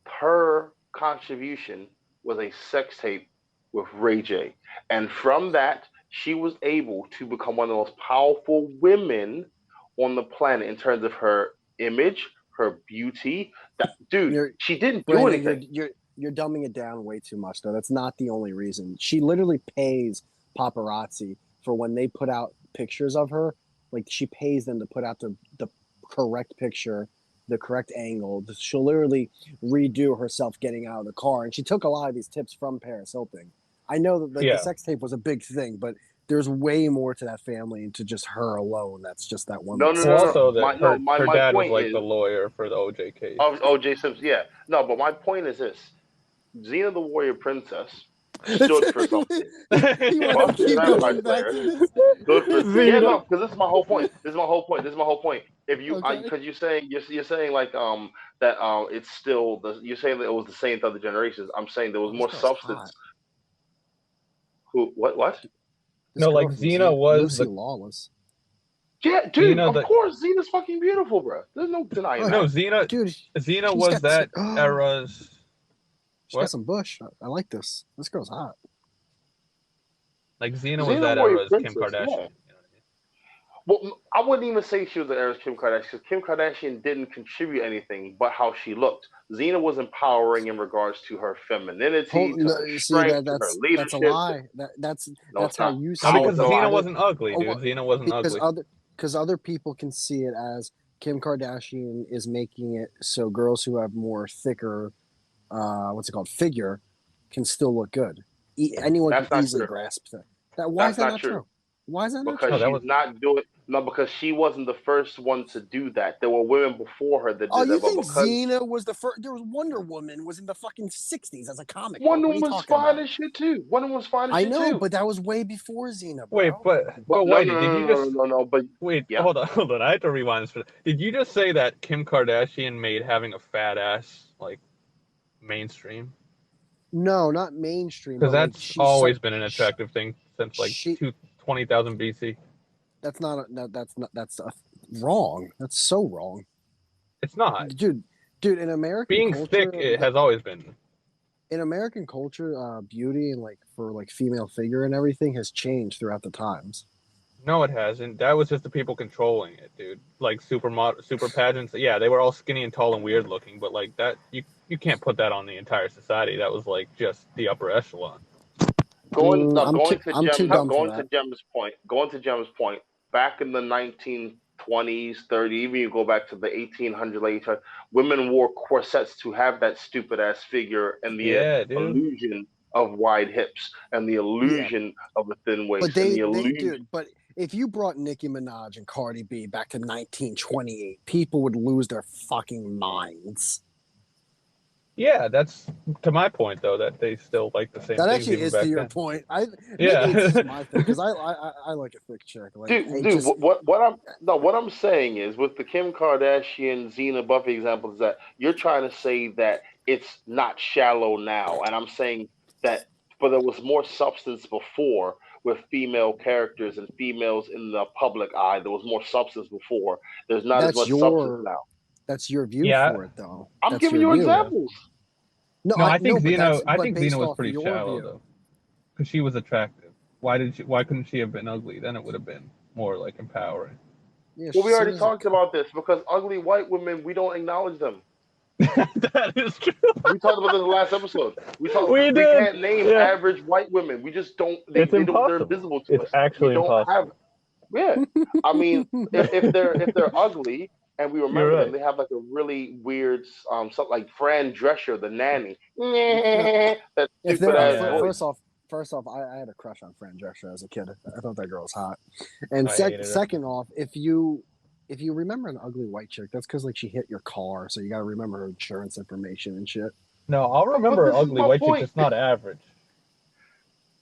her contribution was a sex tape with Ray J, and from that she was able to become one of the most powerful women on the planet in terms of her image, her beauty. That dude, You're she didn't do Brandon, anything. you're dumbing it down way too much though. That's not the only reason. She literally pays paparazzi for when they put out pictures of her. Like she pays them to put out the correct picture, the correct angle. She'll literally redo herself getting out of the car, and she took a lot of these tips from Paris Hilton. I know that like the sex tape was a big thing, but there's way more to that family and to just her alone. That's just that one. No, no, Well, no, no. also that her My dad was point like is the lawyer for the OJ case. of O.J. Simpson. Yeah, no, but my point is this: Xena the Warrior Princess stood for something. You want to Buffy the keep Vampire going back Slayer to this? stood for yeah, Xena. no, because this is my whole point. This is my whole point. This is my whole point. If you, Okay. because you're saying like that it's still you're saying that it was the same to other generations. I'm saying there was more This girl's substance. hot. Who? What? This No, girl like from Xena was Lucy the Lawless. Yeah, dude. Xena Of the course, Xena's fucking beautiful, bro. There's no denying Oh, no that. Xena. Dude, Xena she's was got that some, era's. she's got What? some bush. I like this. This girl's hot. Like Xena was Xena that Warrior era's Kim Princess, Kardashian. yeah. Well, I wouldn't even say she was the heir of Kim Kardashian because Kim Kardashian didn't contribute anything but how she looked. Xena was empowering in regards to her femininity, to her See strength, to her that's a leadership. lie. No, That's it's how not. you No, see How it. is because it a Though lie? Xena other wasn't ugly, dude. Xena wasn't ugly. because other people can see it as Kim Kardashian is making it so girls who have more thicker, what's it called, figure, can still look good. Anyone can That's not easily true. grasp that. Why is That's that not not true. true? Why is that not Because true? No, that she's was not doing no, because she wasn't the first one to do that. There were women before her that Oh, did you that, but think because Xena was the first? There was Wonder Woman was in the fucking 60s as a comic book. Wonder What are you Woman's talking fine about? as shit too. Wonder Woman's fine as I shit know, too. but that was way before Xena, wait, bro. but No, Whitey, no, did no, you no, no, just no, no. But wait? yeah, Hold on. I have to rewind this. Did you just say that Kim Kardashian made having a fat ass like mainstream? No, not mainstream, Because but like that's always been an attractive thing since like she 20,000 BC. that's wrong. That's so wrong, It's not. dude. In American Being thick, culture, it has always been. beauty and like for like female figure and everything has changed throughout the times. No, it hasn't. That was just the people controlling it, dude. Like super pageants. Yeah, they were all skinny and tall and weird looking, but like that, you can't put that on the entire society. That was like just the upper echelon. I'm too dumb for Going to that. Gem's point. Back in the 1920s, 30s, even you go back to the 1800s, late 1800s, women wore corsets to have that stupid ass figure and the Yeah, dude. illusion of wide hips and the Yeah, illusion of a thin waist but and the illusion. but if you brought Nicki Minaj and Cardi B back to 1928, people would lose their fucking minds. Yeah, that's to my point though that they still like the same That things actually even is back to your then. point. Yeah. Maybe it's just my thing because I like a thick chick. Like, Dude, what I'm saying is with the Kim Kardashian, Xena, Buffy examples, is that you're trying to say that it's not shallow now, and I'm saying that, but there was more substance before with female characters and females in the public eye. There was more substance before. There's not as that's much substance your now. that's your view Yeah. for it, though. I'm That's giving your you view. Yeah. examples. No, No, I think but Xena. I think based Xena was off pretty your shallow view. though, because she was attractive. Why couldn't she have been ugly? Then it would have been more like empowering. Yeah, Well, we already Cena's talked about this because ugly white women, we don't acknowledge them. That is true. We talked about this in the last episode. We We did. can't name Yeah. average white women. We just don't. It's They don't. They're impossible. invisible to It's us. We actually don't have. impossible. Yeah, I mean, if they're ugly and we You're remember them, right. they have like a really weird something like Fran Drescher, the nanny. no, That if stupid they're ass Yeah. voice. first off, I had a crush on Fran Drescher as a kid. I thought that girl was hot. And second off, if you remember an ugly white chick, that's because like she hit your car, so you got to remember her insurance information and shit. No, I'll remember an ugly white chick that's not average.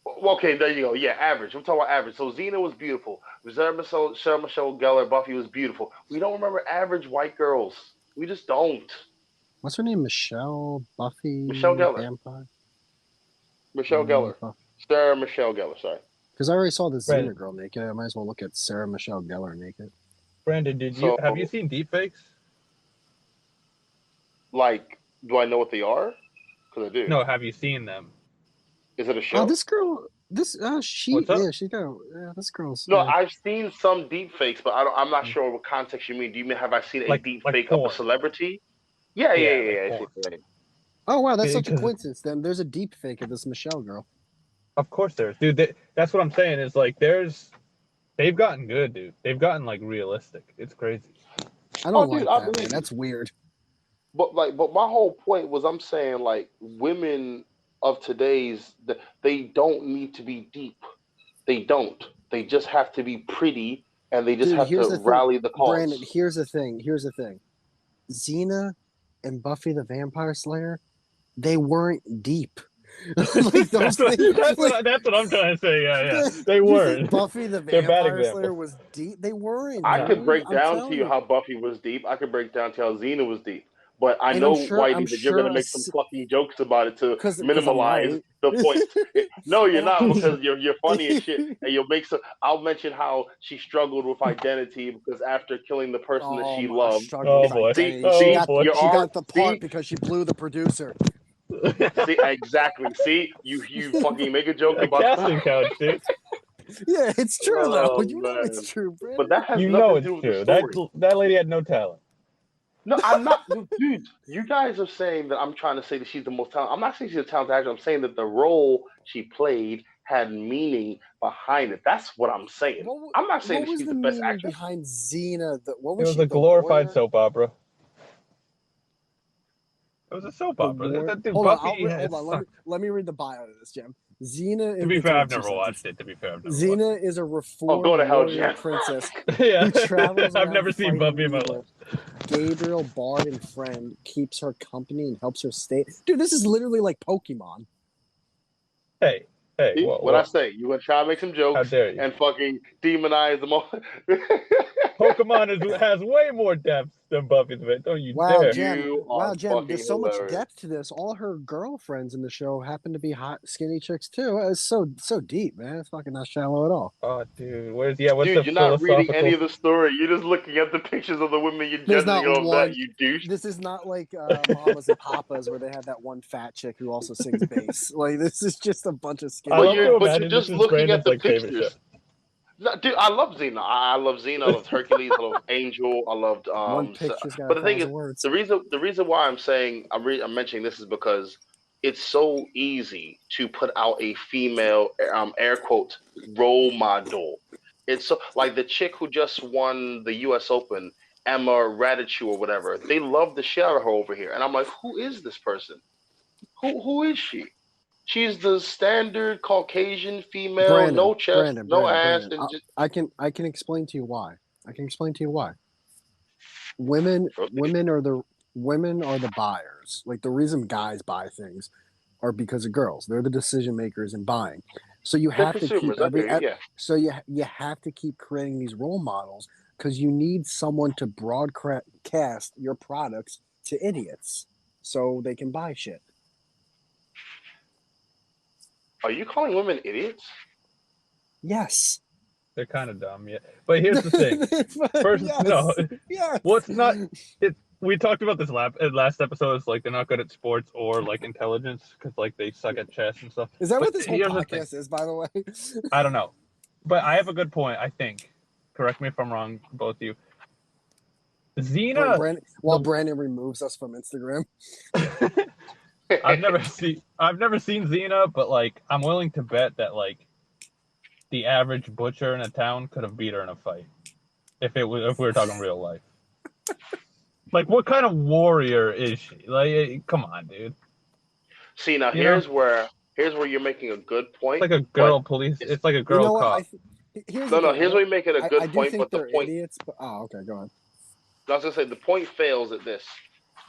Well, okay, there you go. Yeah, average. I'm talking about average. So Xena was beautiful. Sarah Michelle Gellar, Buffy was beautiful. We don't remember average white girls. We just don't. What's her name? Michelle Buffy? Michelle Gellar. Vampire? Michelle Gellar. Sarah Michelle Gellar, sorry. Because I already saw the Xena girl naked. I might as well look at Sarah Michelle Gellar naked. Brandon, have you seen deepfakes? Like, do I know what they are? Because I do. No, have you seen them? Is it a show? Oh, this girl, this girl's. No, I've seen some deep fakes, but I'm not sure what context you mean. Do you mean have I seen a deep fake of a celebrity? Yeah. Oh wow, that's such a coincidence. Then there's a deep fake of this Michelle girl. Of course there's, dude. That's what I'm saying. Is like they've gotten good, dude. They've gotten like realistic. It's crazy. I don't like that, man. That's weird. But my whole point was, I'm saying like women of today's, they don't need to be deep. They don't. They just have to be pretty, and they just have to rally the cause. Brandon, here's the thing. Xena and Buffy the Vampire Slayer, they weren't deep. Like that's what I'm trying to say. Yeah. They weren't. Buffy the Vampire Slayer was deep. They weren't. I could break down to you how Buffy was deep. I could break down to how Xena was deep. But I know, Whitey, that you're going to make some fucking jokes about it to minimize the point. No, you're not, because you're funny as shit. And you'll make some. I'll mention how she struggled with identity because after killing the person that she loved. She got the part because she blew the producer. See, exactly. See, you fucking make a joke about casting couch, dude. Yeah, it's true though. You know it's true, Brandon. But that has nothing to do with the story. That lady had no talent. No, I'm not, dude. You guys are saying that I'm trying to say that she's the most talented. I'm not saying she's a talented actor. I'm saying that the role she played had meaning behind it. That's what I'm saying. I'm not saying that she's the best actress. Behind Xena, it was a glorified soap opera. It was a soap opera. Hold on. Let me read the bio of this, Gem. Xena. To be fair, I've never watched it. Xena is a reformed princess who travels. I've never seen Buffy in my life. Gabriel, Bard, and Friend keeps her company and helps her stay. Dude, this is literally like Pokemon. Hey. What I say? You gonna try to make some jokes and fucking demonize them all? Pokemon has way more depth than Buffy's. Don't you dare! Jem, there's so much depth to this. All her girlfriends in the show happen to be hot, skinny chicks too. It's so deep, man. It's fucking not shallow at all. Oh, dude, what's you're not reading any of the story. You're just looking at the pictures of the women you're judging on that, you douche. This is not like Mamas and Papas where they have that one fat chick who also sings bass. Like this is just a bunch of skinny. But you're just looking at the pictures. No, dude, I love Xena. I loved Hercules. I loved Angel. I loved. But the thing is, the reason why I'm mentioning this is because it's so easy to put out a female, air quote, role model. It's so like the chick who just won the U.S. Open, Emma Raducanu or whatever. They love the shit out of her over here, and I'm like, who is this person? Who is she? She's the standard Caucasian female, no chest, no ass. And I can explain to you why. Women are the buyers. Like the reason guys buy things are because of girls. They're the decision makers in buying. So you have to you have to keep creating these role models because you need someone to broadcast your products to idiots so they can buy shit. Are you calling women idiots? Yes. They're kind of dumb, yeah. But here's the thing. First, what's not? We talked about this last episode. It's like they're not good at sports or like intelligence because like they suck at chess and stuff. Is that what this whole podcast is, by the way? I don't know, but I have a good point. I think. Correct me if I'm wrong, both of you. Xena. Brandon removes us from Instagram. I've never seen Xena, but like I'm willing to bet that like the average butcher in a town could have beat her in a fight if we were talking real life. Like, what kind of warrior is she? Like, come on, dude. See, now here's where here's where you're making a good point. It's like a girl police. It's like a girl cop. Here's where you're making a good point, but the point. Idiots, but okay, go on. I was gonna say the point fails at this.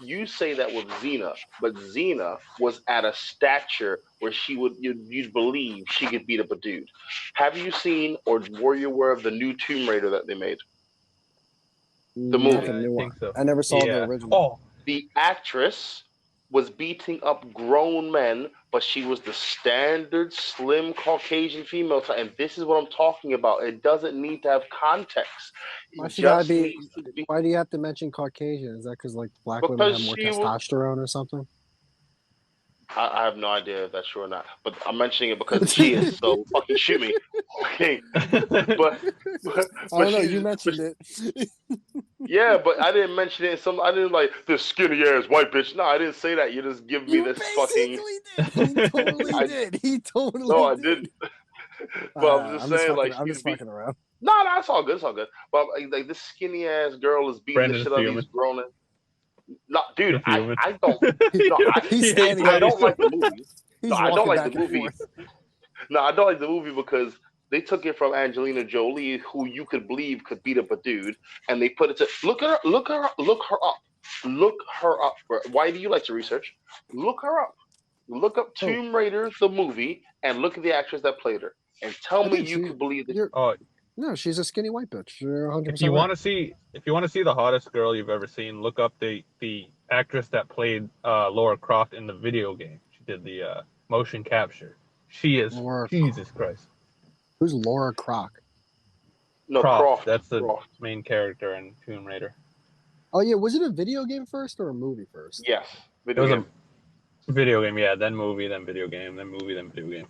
You say that with Xena, but Xena was at a stature where you'd believe she could beat up a dude. Have you seen or were you aware of the new Tomb Raider that they made? The movie. I think so. I never saw the original. Oh, the actress was beating up grown men, but she was the standard slim Caucasian female. And this is what I'm talking about. It doesn't need to have context. Why do you have to mention Caucasian? Is that because like black women have more testosterone or something? I have no idea if that's true or not, but I'm mentioning it because she is. So fucking shoot me. Okay, but I don't know. You mentioned it. Yeah, but I didn't mention it. I didn't like this skinny ass white bitch. No, I didn't say that. You just give me this fucking. He totally did. He totally. No, I didn't. But I'm just saying, like, I'm just fucking around. No, it's all good. It's all good. But like this skinny ass girl is beating the shit out of these grown men. No, dude, I don't. No, I don't like the movie. No, I don't like the movie. No, I don't like the movie because they took it from Angelina Jolie, who you could believe could beat up a dude, and they put it to look her up. Why do you like to research? Look her up. Look up Tomb Raider the movie and look at the actress that played her, and tell me you could believe that. No, she's a skinny white bitch. You're 100% if you want to see the hottest girl you've ever seen, look up the actress that played Lara Croft in the video game. She did the motion capture. She is Jesus Christ. Who's Lara Croft? No, Croft. That's the main character in Tomb Raider. Oh yeah, was it a video game first or a movie first? Yes, video game. Video game, yeah. Then movie, then video game, then movie, then video game.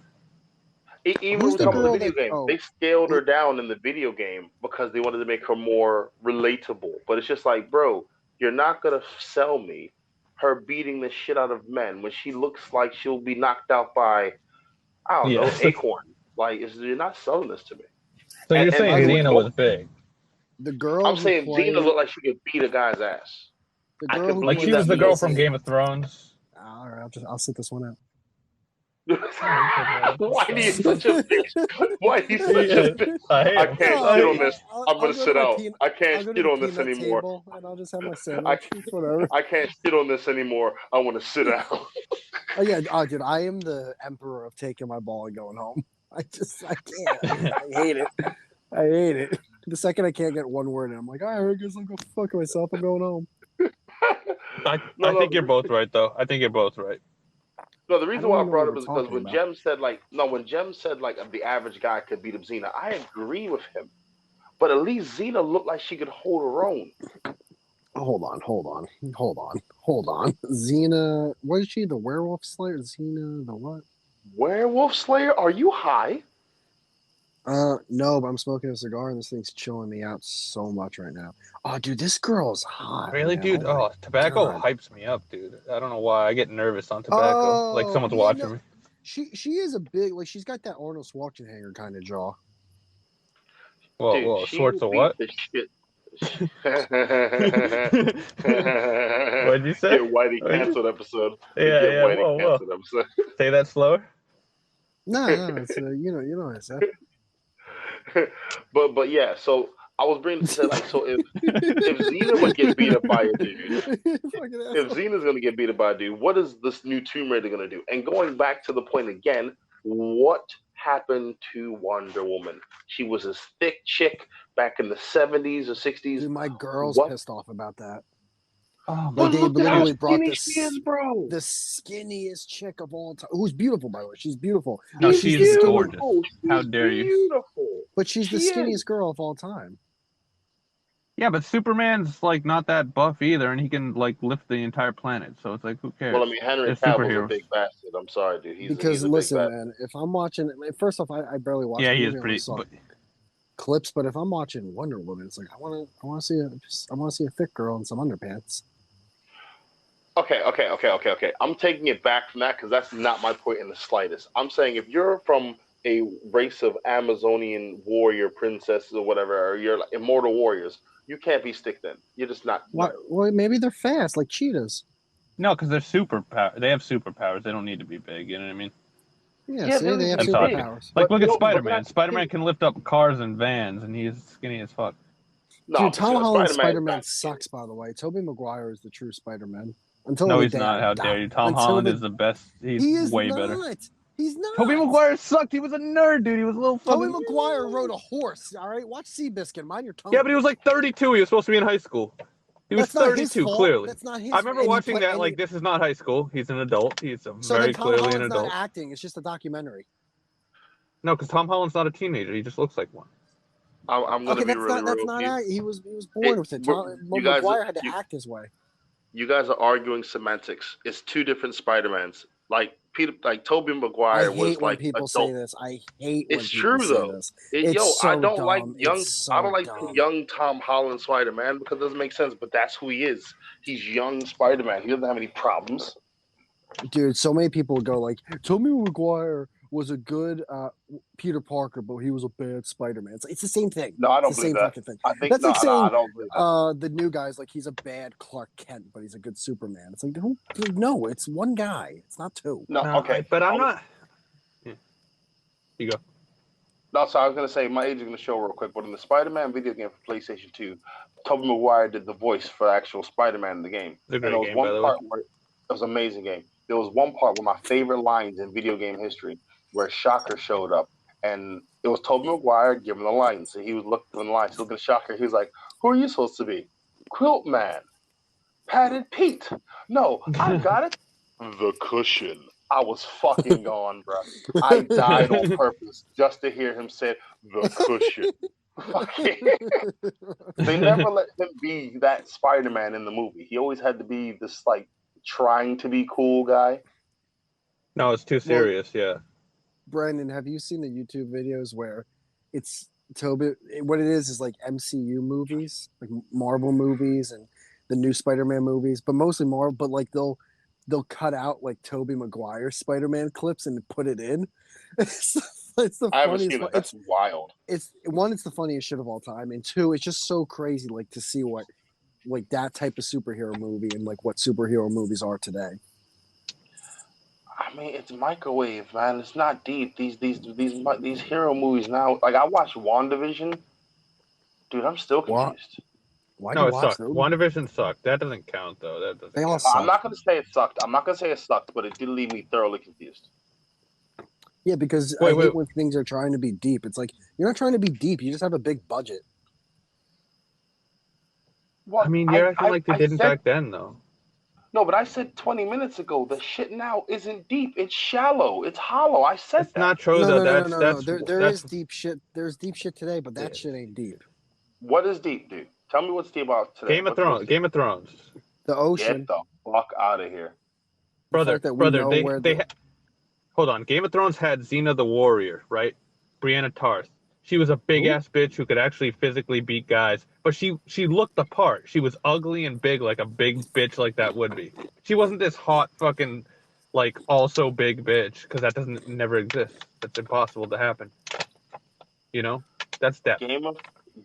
Even with the video game, they scaled her down in the video game because they wanted to make her more relatable. But it's just like, bro, you're not gonna sell me her beating the shit out of men when she looks like she'll be knocked out by, I don't know, acorn. Like, you're not selling this to me. So you're saying Xena was big? The girl. I'm saying Xena looked like she could beat a guy's ass. Like she was the girl from Game of Thrones. All right, I'll sit this one out. Why are you such a bitch? Why are you such a bitch? I can't shit on this. I'm gonna sit out. I can't shit on this anymore. And I'll just have my sandwich. Whatever. I can't shit on this anymore. I want to sit out. Oh yeah, dude. I am the emperor of taking my ball and going home. I can't. I hate it. The second I can't get one word in, I'm like, all right, I guess I'll go fuck myself. I'm going home. I think you're both right, though. I think you're both right. No, the reason why I brought it up is because when Gem said the average guy could beat up Xena, I agree with him. But at least Xena looked like she could hold her own. Hold on. Xena, what is she? The werewolf slayer? Xena, the what? Werewolf slayer? Are you high? No, but I'm smoking a cigar and this thing's chilling me out so much right now. Oh, dude, this girl's hot. Really, man. dude? Oh, tobacco hypes me up, dude. I don't know why. I get nervous on tobacco. Like someone's watching me. She is a big, like, she's got that Arnold Schwarzenegger kind of jaw. Whoa, Schwartz of what? What'd you say? Get Whitey canceled episode. Yeah, whoa. Episode. Say that slower. No, it's you know what I said. but yeah, so I was bringing to say, like, so if Xena would get beat up by a dude, if Xena's gonna get beat up by a dude, what is this new Tomb Raider gonna do? And going back to the point again, what happened to Wonder Woman? She was this thick chick back in the 70s or 60s. Dude, my girl's pissed off about that. Oh, but they literally brought the skinniest chick of all time, who's beautiful, by the way. She's beautiful. No, she's gorgeous. How dare you? Beautiful. But she's the skinniest girl of all time. Yeah, but Superman's like not that buff either, and he can like lift the entire planet. So it's like, who cares? Well, I mean, Henry Cavill's a big bastard. I'm sorry, dude. Because listen, man, if I'm watching, first off, I barely watch. Yeah, he is pretty. Clips, but if I'm watching Wonder Woman, it's like I want to see a thick girl in some underpants. Okay. I'm taking it back from that because that's not my point in the slightest. I'm saying if you're from a race of Amazonian warrior princesses or whatever, or you're like immortal warriors, you can't be stick thin. You're just not. What? Well, maybe they're fast like cheetahs. No, because they're superpower. They have superpowers. They don't need to be big. You know what I mean? Yeah, see, they have I'm superpowers. Like, look at Spider-Man. Spider-Man can lift up cars and vans, and he's skinny as fuck. No, dude, Tom Holland's Spider-Man sucks, by the way. Tobey Maguire is the true Spider-Man. Until no, the he's day not. I How die. dare you? Tom Until Holland the... is the best. He's He is way not. better. He's not. Tobey Maguire sucked. He was a nerd, dude. He was a little fucking... Tobey Maguire rode a horse, all right? Watch Seabiscuit. Mind your tongue. Yeah, but he was like 32. He was supposed to be in high school. He was 32, clearly. That's not his I remember watching that, like, this is not high school. He's an adult. He's very clearly an adult. Not acting. It's just a documentary. No, because Tom Holland's not a teenager. He just looks like one. I'm going to be really real. He was born with it. Maguire had to act his way. You guys are arguing semantics. It's two different Spider-Mans. Like Tobey Maguire was like people adult. say this. I hate when people say this. I don't like young Tom Holland Spider-Man because it doesn't make sense. But that's who he is. He's young Spider-Man. He doesn't have any problems. Dude, so many people go like, Tobey Maguire was a good Peter Parker, but he was a bad Spider-Man. It's the same thing. No, I don't believe that. Fucking thing. I think that's like saying I don't believe that. The new guy's like he's a bad Clark Kent, but he's a good Superman. It's like no, it's one guy. It's not two. No, okay, but I'm not. Yeah. You go. No, so I was gonna say my age is gonna show real quick, but in the Spider-Man video game for PlayStation 2, Tobey Maguire did the voice for the actual Spider-Man in the game. It's a great game, by the way. Where it was an amazing game. There was one part where my favorite lines in video game history, where Shocker showed up, and it was Tobey Maguire giving the lines. So he was looking the lines, looking at Shocker. He was like, "Who are you supposed to be? Quilt Man, Padded Pete? No, I got it. The Cushion." I was fucking gone, bro. I died on purpose just to hear him say the Cushion. They never let him be that Spider-Man in the movie. He always had to be this like trying to be cool guy. No, it's too serious. Yeah. Brandon, have you seen the YouTube videos where it's Tobey? What it is like MCU movies, like Marvel movies and the new Spider-Man movies, but mostly Marvel. But like they'll cut out like Tobey Maguire Spider-Man clips and put it in. It's the funniest. That's wild. It's the funniest shit of all time, and two, it's just so crazy like to see what like that type of superhero movie and like what superhero movies are today. I mean, it's microwave, man. It's not deep. These hero movies now. Like I watched WandaVision, dude. I'm still confused. Why no, it sucked. WandaVision sucked. That doesn't count, though. That doesn't. They all suck. I'm not gonna say it sucked. But it did leave me thoroughly confused. Yeah, because I hate when things are trying to be deep. It's like you're not trying to be deep. You just have a big budget. Well, I mean, you're acting like they didn't back then, though. No, but I said 20 minutes ago, the shit now isn't deep. It's shallow. It's hollow. I said it's that. Not true, though. No. There is deep shit. There's deep shit today, but that shit ain't deep. What is deep, dude? Tell me what's deep about today. Game of Thrones. The ocean. Get the fuck out of here. Brother, hold on. Game of Thrones had Xena the Warrior, right? Brienne Tarth. She was a big-ass bitch who could actually physically beat guys. But she looked the part. She was ugly and big like a big bitch like that would be. She wasn't this hot fucking, like, also big bitch. Because that never exist. That's impossible to happen. You know? That's depth.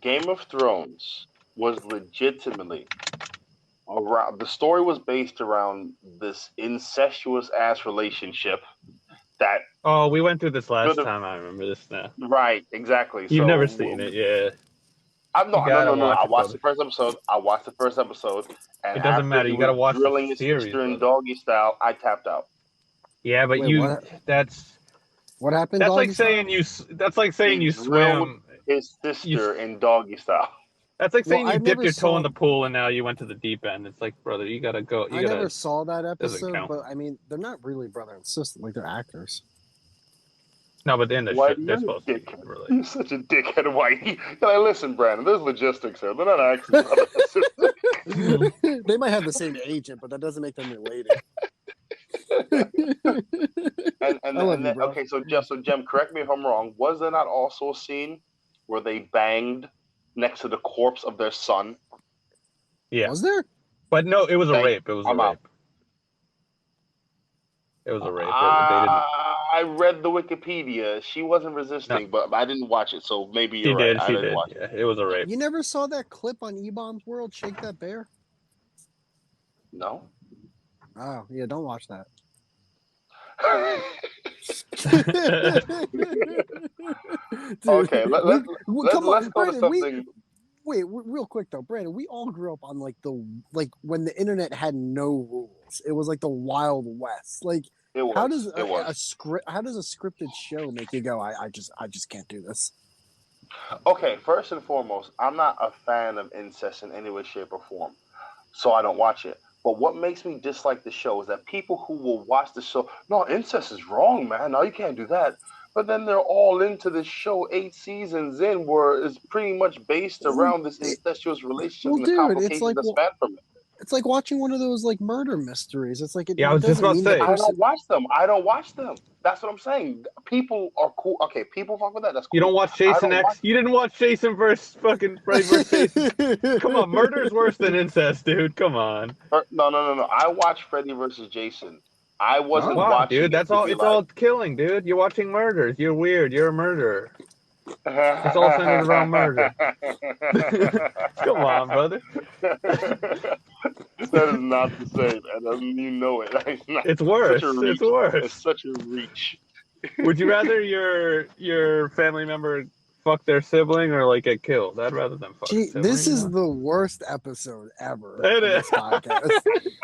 Game of Thrones was legitimately around. The story was based around this incestuous-ass relationship that... Oh, we went through this last time. I remember this now. Right, exactly. You've never seen it, yeah. No. I watched the first episode. And it doesn't matter. You gotta watch the series. In doggy style, I tapped out. Yeah, but that's what happened. That's like saying you. That's like saying you swam his sister in doggy style. That's like saying you dipped your toe in the pool and now you went to the deep end. It's like, brother, you gotta go. I never saw that episode, but I mean, they're not really brother and sister. Like they're actors. No, but in the shit, they're supposed to be related. You're such a dickhead, Whitey. Listen, Brandon, there's logistics here. They're not actually brother and sister. They might have the same agent, but that doesn't make them related. Okay, so Gem, correct me if I'm wrong. Was there not also a scene where they banged next to the corpse of their son? Yeah. Was there? But no, it was a rape. It was a rape. It was a rape. I read the Wikipedia. She wasn't resisting, but I didn't watch it, so maybe you're right. She did. Yeah, it was a rape. You never saw that clip on E-Bomb's World, Shake That Bear? No. Oh, yeah, don't watch that. Okay, let's go to Brandon, something. Wait, real quick though, Brandon. We all grew up on like when the internet had no rules. It was like the Wild West. Like, It was. how does It was. a script? How does a scripted show make you go? I just can't do this. Okay, first and foremost, I'm not a fan of incest in any way, shape, or form, so I don't watch it. But what makes me dislike the show is that people who will watch the show, no, incest is wrong, man. No, you can't do that. But then they're all into this show 8 seasons in, where it's pretty much based around this incestuous relationship Well, and the dude, it's complications like that span from it. it's like watching one of those like murder mysteries. It's like Yeah, I it was just doesn't about to mean the say. I person. don't watch them. I don't watch them. That's what I'm saying. People are cool. Okay, people fuck with that. That's cool. You don't watch I Jason don't X? watch. You didn't watch Jason versus fucking Freddy versus Jason? Come on, murder's worse than incest, dude. Come on. No. I watched Freddy versus Jason. I wasn't Why, watching dude? it That's to all. be It's like. all killing, dude. You're watching murders. You're weird. You're a murderer. It's all centered around murder. Come on, brother. That is not the same, and you know it. It's Such a worse. It's reach. It's worse. such a reach. Would you rather your family member fuck their sibling or like get killed? I'd rather them fuck a Gee, sibling. this is the worst episode ever It of is. this podcast.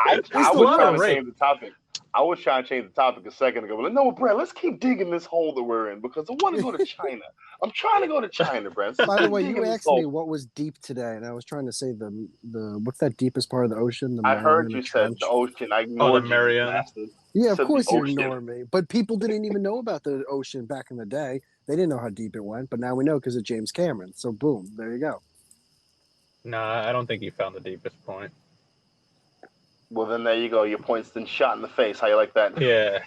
I a was lot trying of to rape. change the topic. I was trying to change the topic a second ago, but no, Brad, let's keep digging this hole that we're in because I want to go to China. I'm trying to go to China, Brad. So By the way, dig you in this asked me hole. what was deep today, and I was trying to say the what's that deepest part of the ocean? The I heard Mariana you said Trench. the ocean. I Oh, the ignored you, Mariana. bastard. Yeah, You of said course the you ocean. ignore me. But people didn't even know about the ocean back in the day. They didn't know how deep it went, but now we know because of James Cameron. So boom, there you go. Nah, I don't think you found the deepest point. Well, then there you go. Your point's been shot in the face. How you like that? Yeah.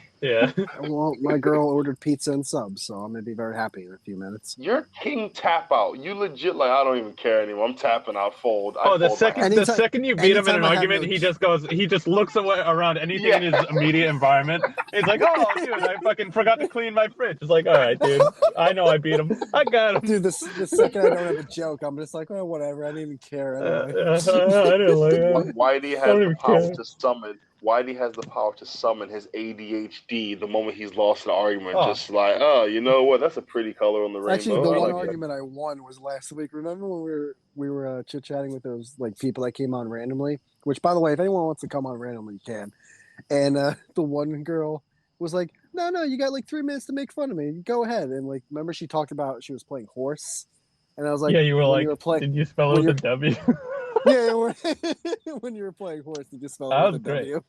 Well, my girl ordered pizza and subs, so I'm gonna be very happy in a few minutes. You're king tap out. You legit like I don't even care anymore. I'm tapping out. Fold. Oh, the fold my second hands. the second you beat him in anytime an I have argument, no- he just looks away around anything in his immediate environment. He's like, oh, dude, I fucking forgot to clean my fridge. It's like, all right, dude, I know I beat him. I got him. Dude, the second I don't have a joke, I'm just like, oh, whatever. I didn't even care anyway. I didn't like it. Whitey has the power to summon. Whitey has the power to summon his ADHD the moment he's lost an argument. Oh. Just like, oh, you know what? That's a pretty color on the rainbow. Actually, the I one like argument I won was last week. Remember when we were chit chatting with those like people that came on randomly? Which, by the way, if anyone wants to come on randomly, you can. And the one girl was like, "No, you got like 3 minutes to make fun of me. Go ahead." And like, remember she talked about she was playing horse, and I was like, yeah, you were like, did you spell it with a W? Yeah, when you were playing horse, did you spell it with a W?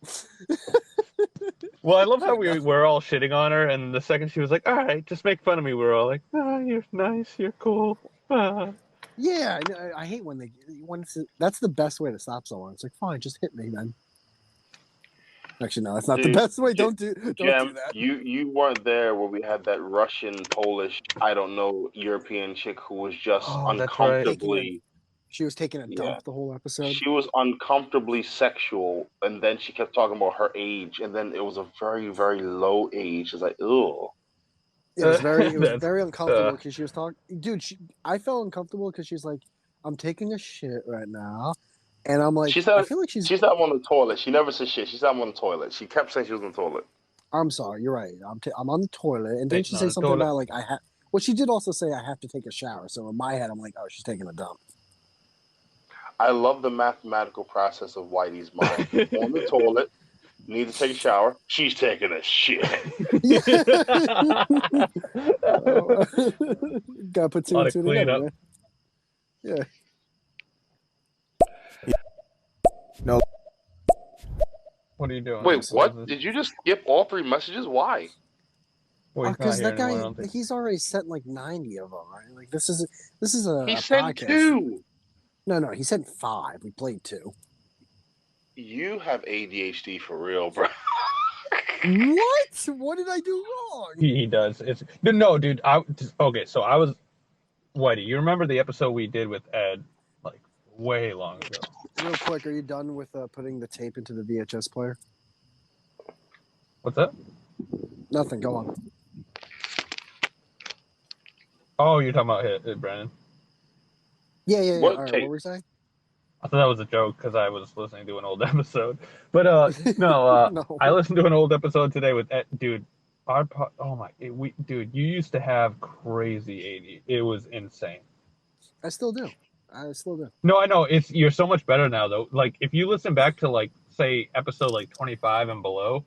Well, I love how we're all shitting on her, and the second she was like, all right, just make fun of me, we're all like, you're nice, you're cool. Yeah, I hate when that's the best way to stop someone. It's like, fine, just hit me, then. Actually, no, that's not the best way. Don't do that. You weren't there where we had that Russian, Polish, I don't know, European chick who was just uncomfortably. She was taking a dump the whole episode. She was uncomfortably sexual, and then she kept talking about her age, and then it was a very, very low age. It's like, ugh. It was very uncomfortable because she was talking. Dude, I felt uncomfortable because she's like, I'm taking a shit right now. And I'm like, I feel like she's not on the toilet. She never said shit. She's not on the toilet. She kept saying she was on the toilet. I'm sorry, you're right. I'm on the toilet. And then she say something about like, well, she did also say I have to take a shower. So in my head, I'm like, oh, she's taking a dump. I love the mathematical process of Whitey's mind. On the toilet, need to take a shower. She's taking a shit. Gotta put two and two together. Man. Yeah. No. What are you doing? Wait, what? Did you just skip all 3 messages? Why? Because that guy, he's already sent like 90 of them, right? Like this is a he sent podcast. 2. No, he sent 5. We played 2. You have ADHD for real, bro. What? What did I do wrong? He does. No, dude. Okay, so I was Whitey. You remember the episode we did with Ed, like way long ago? Real quick, are you done with putting the tape into the VHS player? What's that? Nothing. Go on. Oh, you're talking about it, Brandon. Yeah. What were we saying? I thought that was a joke because I was listening to an old episode. But no, No. I listened to an old episode today with Ed. Dude, Oh my, dude, you used to have crazy 80. It was insane. I still do. No, I know you're so much better now though. Like if you listen back to like say episode like 25 and below,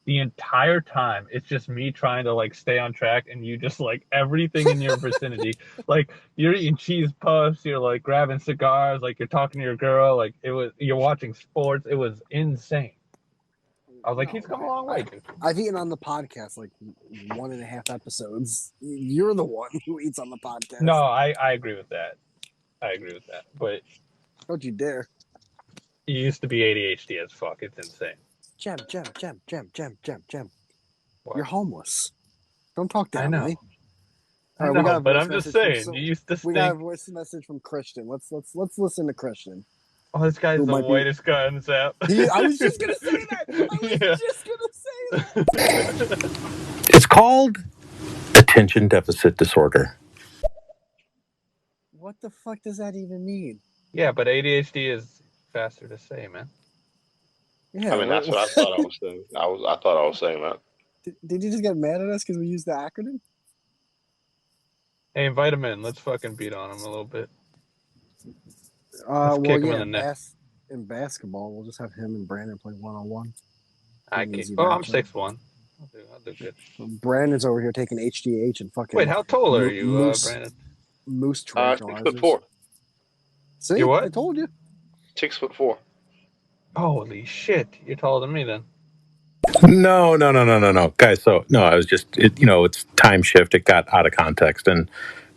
the entire time it's just me trying to like stay on track and you just like everything in your vicinity. Like you're eating cheese puffs, you're like grabbing cigars, like you're talking to your girl, like you're watching sports. It was insane. I was like, he's come a long way, dude. I've eaten on the podcast like 1.5 episodes. You're the one who eats on the podcast. No, I agree with that. But don't you dare. You used to be ADHD as fuck. It's insane. Gem. What? You're homeless. Don't talk down to me. I know, but I'm just saying. You used to we got a voice message from Christian. Let's listen to Christian. Oh, this guy's the whitest guy on this app. I was just gonna say that. It's called attention deficit disorder. What the fuck does that even mean? Yeah, but ADHD is faster to say, man. Yeah, I mean, that's what I thought I was saying. I thought I was saying that. Did you just get mad at us because we used the acronym? Hey, invite him in. Let's fucking beat on him a little bit. Kick him in the neck. In basketball, we'll just have him and Brandon play 1-on-1. I'm 6'1". I'll do good. Brandon's over here taking HGH and fucking. Wait, how tall are you, Brandon? Moose tranquilizers. 6'4". See, you what? I told you. 6'4". Holy shit! You're taller than me then. No, guys. So no, I was just it's time shift. It got out of context, and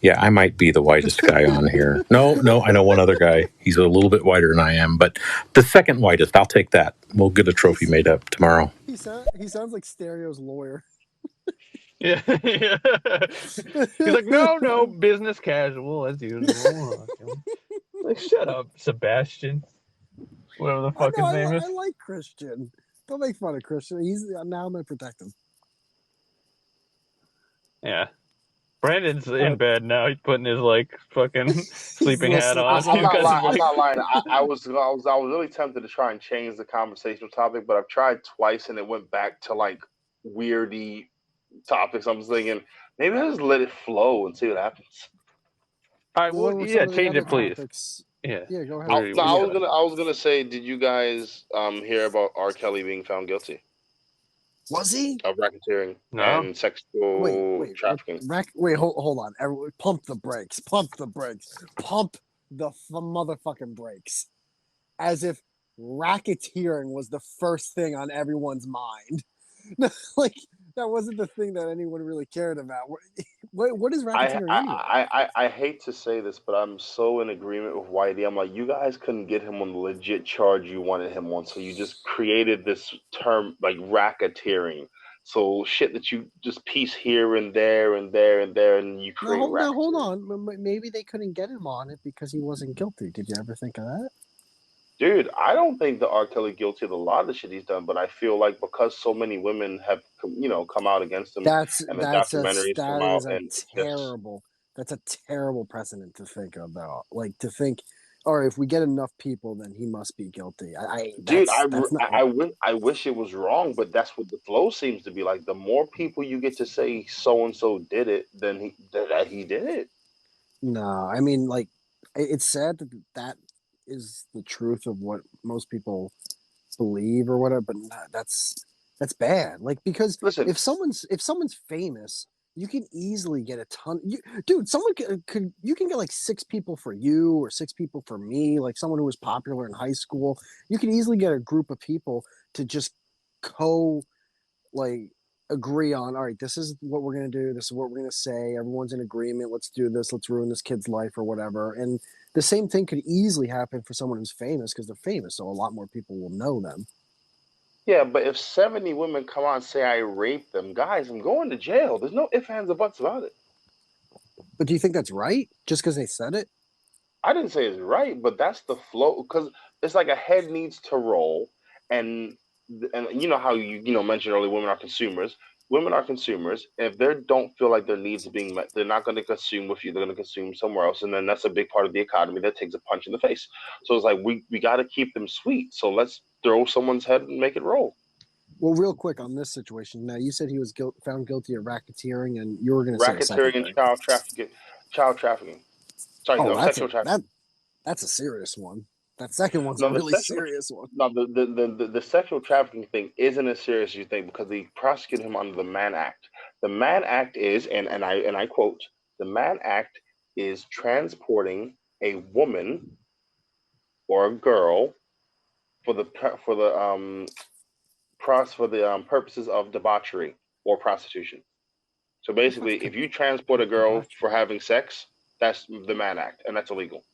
yeah, I might be the whitest guy on here. No, I know one other guy. He's a little bit whiter than I am, but the second whitest, I'll take that. We'll get a trophy made up tomorrow. He sounds like Stereo's lawyer. Yeah. He's like, no, business casual as usual. Like, shut up, Sebastian. Whatever the fuck his name is. I like Christian. Don't make fun of Christian. Now I'm gonna protect him. Yeah. Brandon's in bed now. He's putting his like fucking sleeping hat on. I'm not lying. I was really tempted to try and change the conversational topic, but I've tried twice and it went back to like weirdy topics. I'm just thinking maybe I just let it flow and see what happens. All right. Well, change it, please. Topics? Yeah. Go ahead. I was gonna say, did you guys hear about R. Kelly being found guilty? Was he? Of racketeering and sexual trafficking. Hold on. Everyone, pump the brakes. Pump the motherfucking brakes. As if racketeering was the first thing on everyone's mind. Like, that wasn't the thing that anyone really cared about. What is racketeering anyway? I hate to say this, but I'm so in agreement with Whitey. I'm like, you guys couldn't get him on the legit charge you wanted him on, so you just created this term like racketeering. So shit that you just piece here and there and there and there, and you create. Now hold on. Maybe they couldn't get him on it because he wasn't guilty. Did you ever think of that? Dude, I don't think that R. Kelly guilty of a lot of the shit he's done, but I feel like because so many women have, come out against him, that's a terrible precedent to think about. Like to think, or if we get enough people, then he must be guilty. I wish it was wrong, but that's what the flow seems to be like. The more people you get to say so and so did it, then he did it. No, I mean, like, it's sad that is the truth of what most people believe or whatever, but that's bad. Like, because listen, if someone's famous, you can easily get a ton. Someone you can get like 6 people for you or 6 people for me. Like someone who was popular in high school, you can easily get a group of people to just agree on, all right, this is what we're going to do. This is what we're going to say. Everyone's in agreement. Let's do this. Let's ruin this kid's life or whatever. And the same thing could easily happen for someone who's famous because they're famous. So a lot more people will know them. Yeah, but if 70 women come out and say I raped them, guys, I'm going to jail. There's no ifs, ands, or buts about it. But do you think that's right? Just because they said it? I didn't say it's right, but that's the flow. Because it's like a head needs to roll. And you know how you mentioned earlier, women are consumers. Women are consumers. If they don't feel like their needs are being met, they're not going to consume with you. They're going to consume somewhere else. And then that's a big part of the economy that takes a punch in the face. So it's like, we got to keep them sweet. So let's throw someone's head and make it roll. Well, real quick on this situation. Now, you said he was found guilty of racketeering, and you were going to say a second Racketeering and thing. child trafficking. Sorry, Oh, sexual trafficking. That's a serious one. That second one's No, a really serious one. No, the sexual trafficking thing isn't as serious as you think because they prosecuted him under the Mann Act. The Mann Act is, and I quote, the Mann Act is transporting a woman or a girl for the purposes of debauchery or prostitution. So basically, if you transport a girl for having sex, that's the Mann Act, and that's illegal.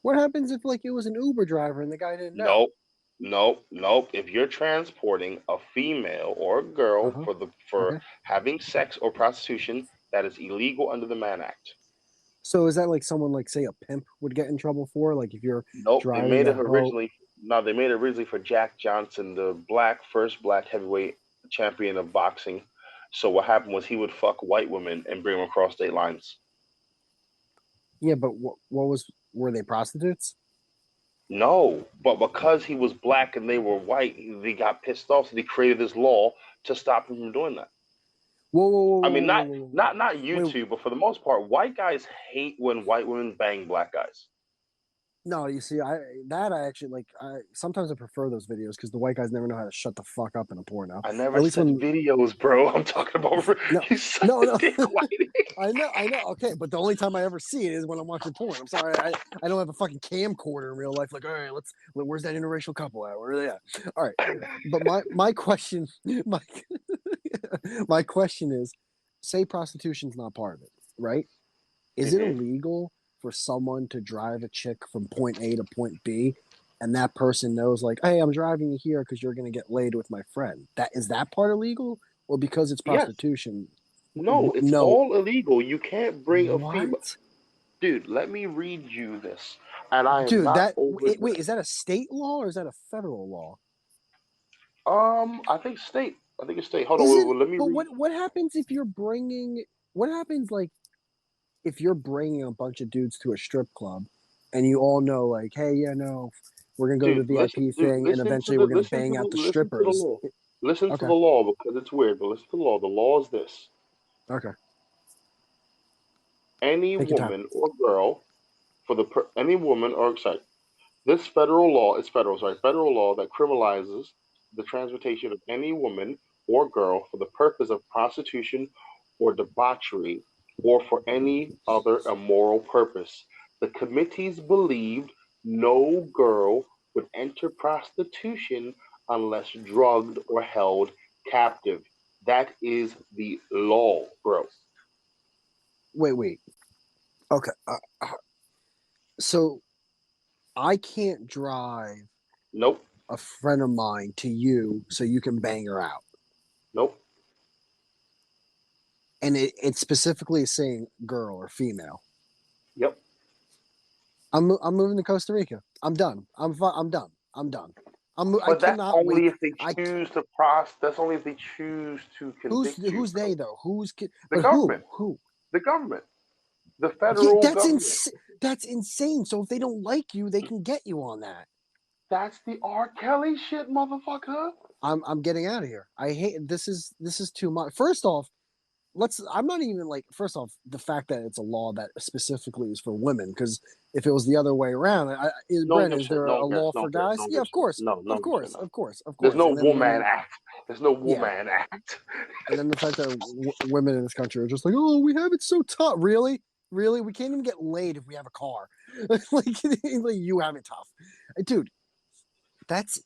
What happens if it was an Uber driver and the guy didn't know? Nope. If you're transporting a female or a girl for having sex or prostitution, that is illegal under the Mann Act. So is that like someone say a pimp would get in trouble for? Like if you're driving they made it originally for Jack Johnson, the first black heavyweight champion of boxing. So what happened was he would fuck white women and bring them across state lines. Yeah, but were they prostitutes? No, but because he was black and they were white, they got pissed off, so they created this law to stop him from doing that. Whoa! I mean, not YouTube, but for the most part, white guys hate when white women bang black guys. No, you see, I actually like. Sometimes I prefer those videos because the white guys never know how to shut the fuck up in a porno. I never said videos, bro. I'm talking about no. I know. Okay, but the only time I ever see it is when I'm watching porn. I'm sorry, I don't have a fucking camcorder in real life. Like, all right, where's that interracial couple at? Where are they at? All right, but my question, my question is, say prostitution's not part of it, right? Is it illegal for someone to drive a chick from point A to point B, and that person knows, like, hey, I'm driving you here because you're going to get laid with my friend? Is that part illegal, or because it's prostitution? Yes. No, it's all illegal. You can't bring a female. Dude, let me read you this. And I am not wait, is that a state law or is that a federal law? I think state. I think it's state. Hold on, let me read. But what happens if you're bringing? What happens if you're bringing a bunch of dudes to a strip club, and you all know, like, hey, we're gonna go to the VIP thing, and eventually we're gonna bang out the strippers. Listen to the law because it's weird, but listen to the law. The law is this. Okay. Any woman or girl this federal law is federal law that criminalizes the transportation of any woman or girl for the purpose of prostitution or debauchery or for any other immoral purpose. The committees believed no girl would enter prostitution unless drugged or held captive. That is the law, bro. Wait. Okay. So I can't drive a friend of mine to you so you can bang her out. Nope. And it specifically is saying girl or female. Yep. I'm moving to Costa Rica. I'm done. I'm done. But that's only if they choose to That's only if they choose to convict you. Who's they though? The government? Who? The government. The federal government. That's insane. So if they don't like you, they can get you on that. That's the R. Kelly shit, motherfucker. I'm getting out of here. I hate this is too much. First off, I'm not even first off, the fact that it's a law that specifically is for women, because if it was the other way around, is there a law for guys? Yeah, of course. Of course. There's no woman act. There's no woman act. And then the fact that women in this country are just like, oh, we have it so tough. Really? We can't even get laid if we have a car. like you have it tough. Dude, that's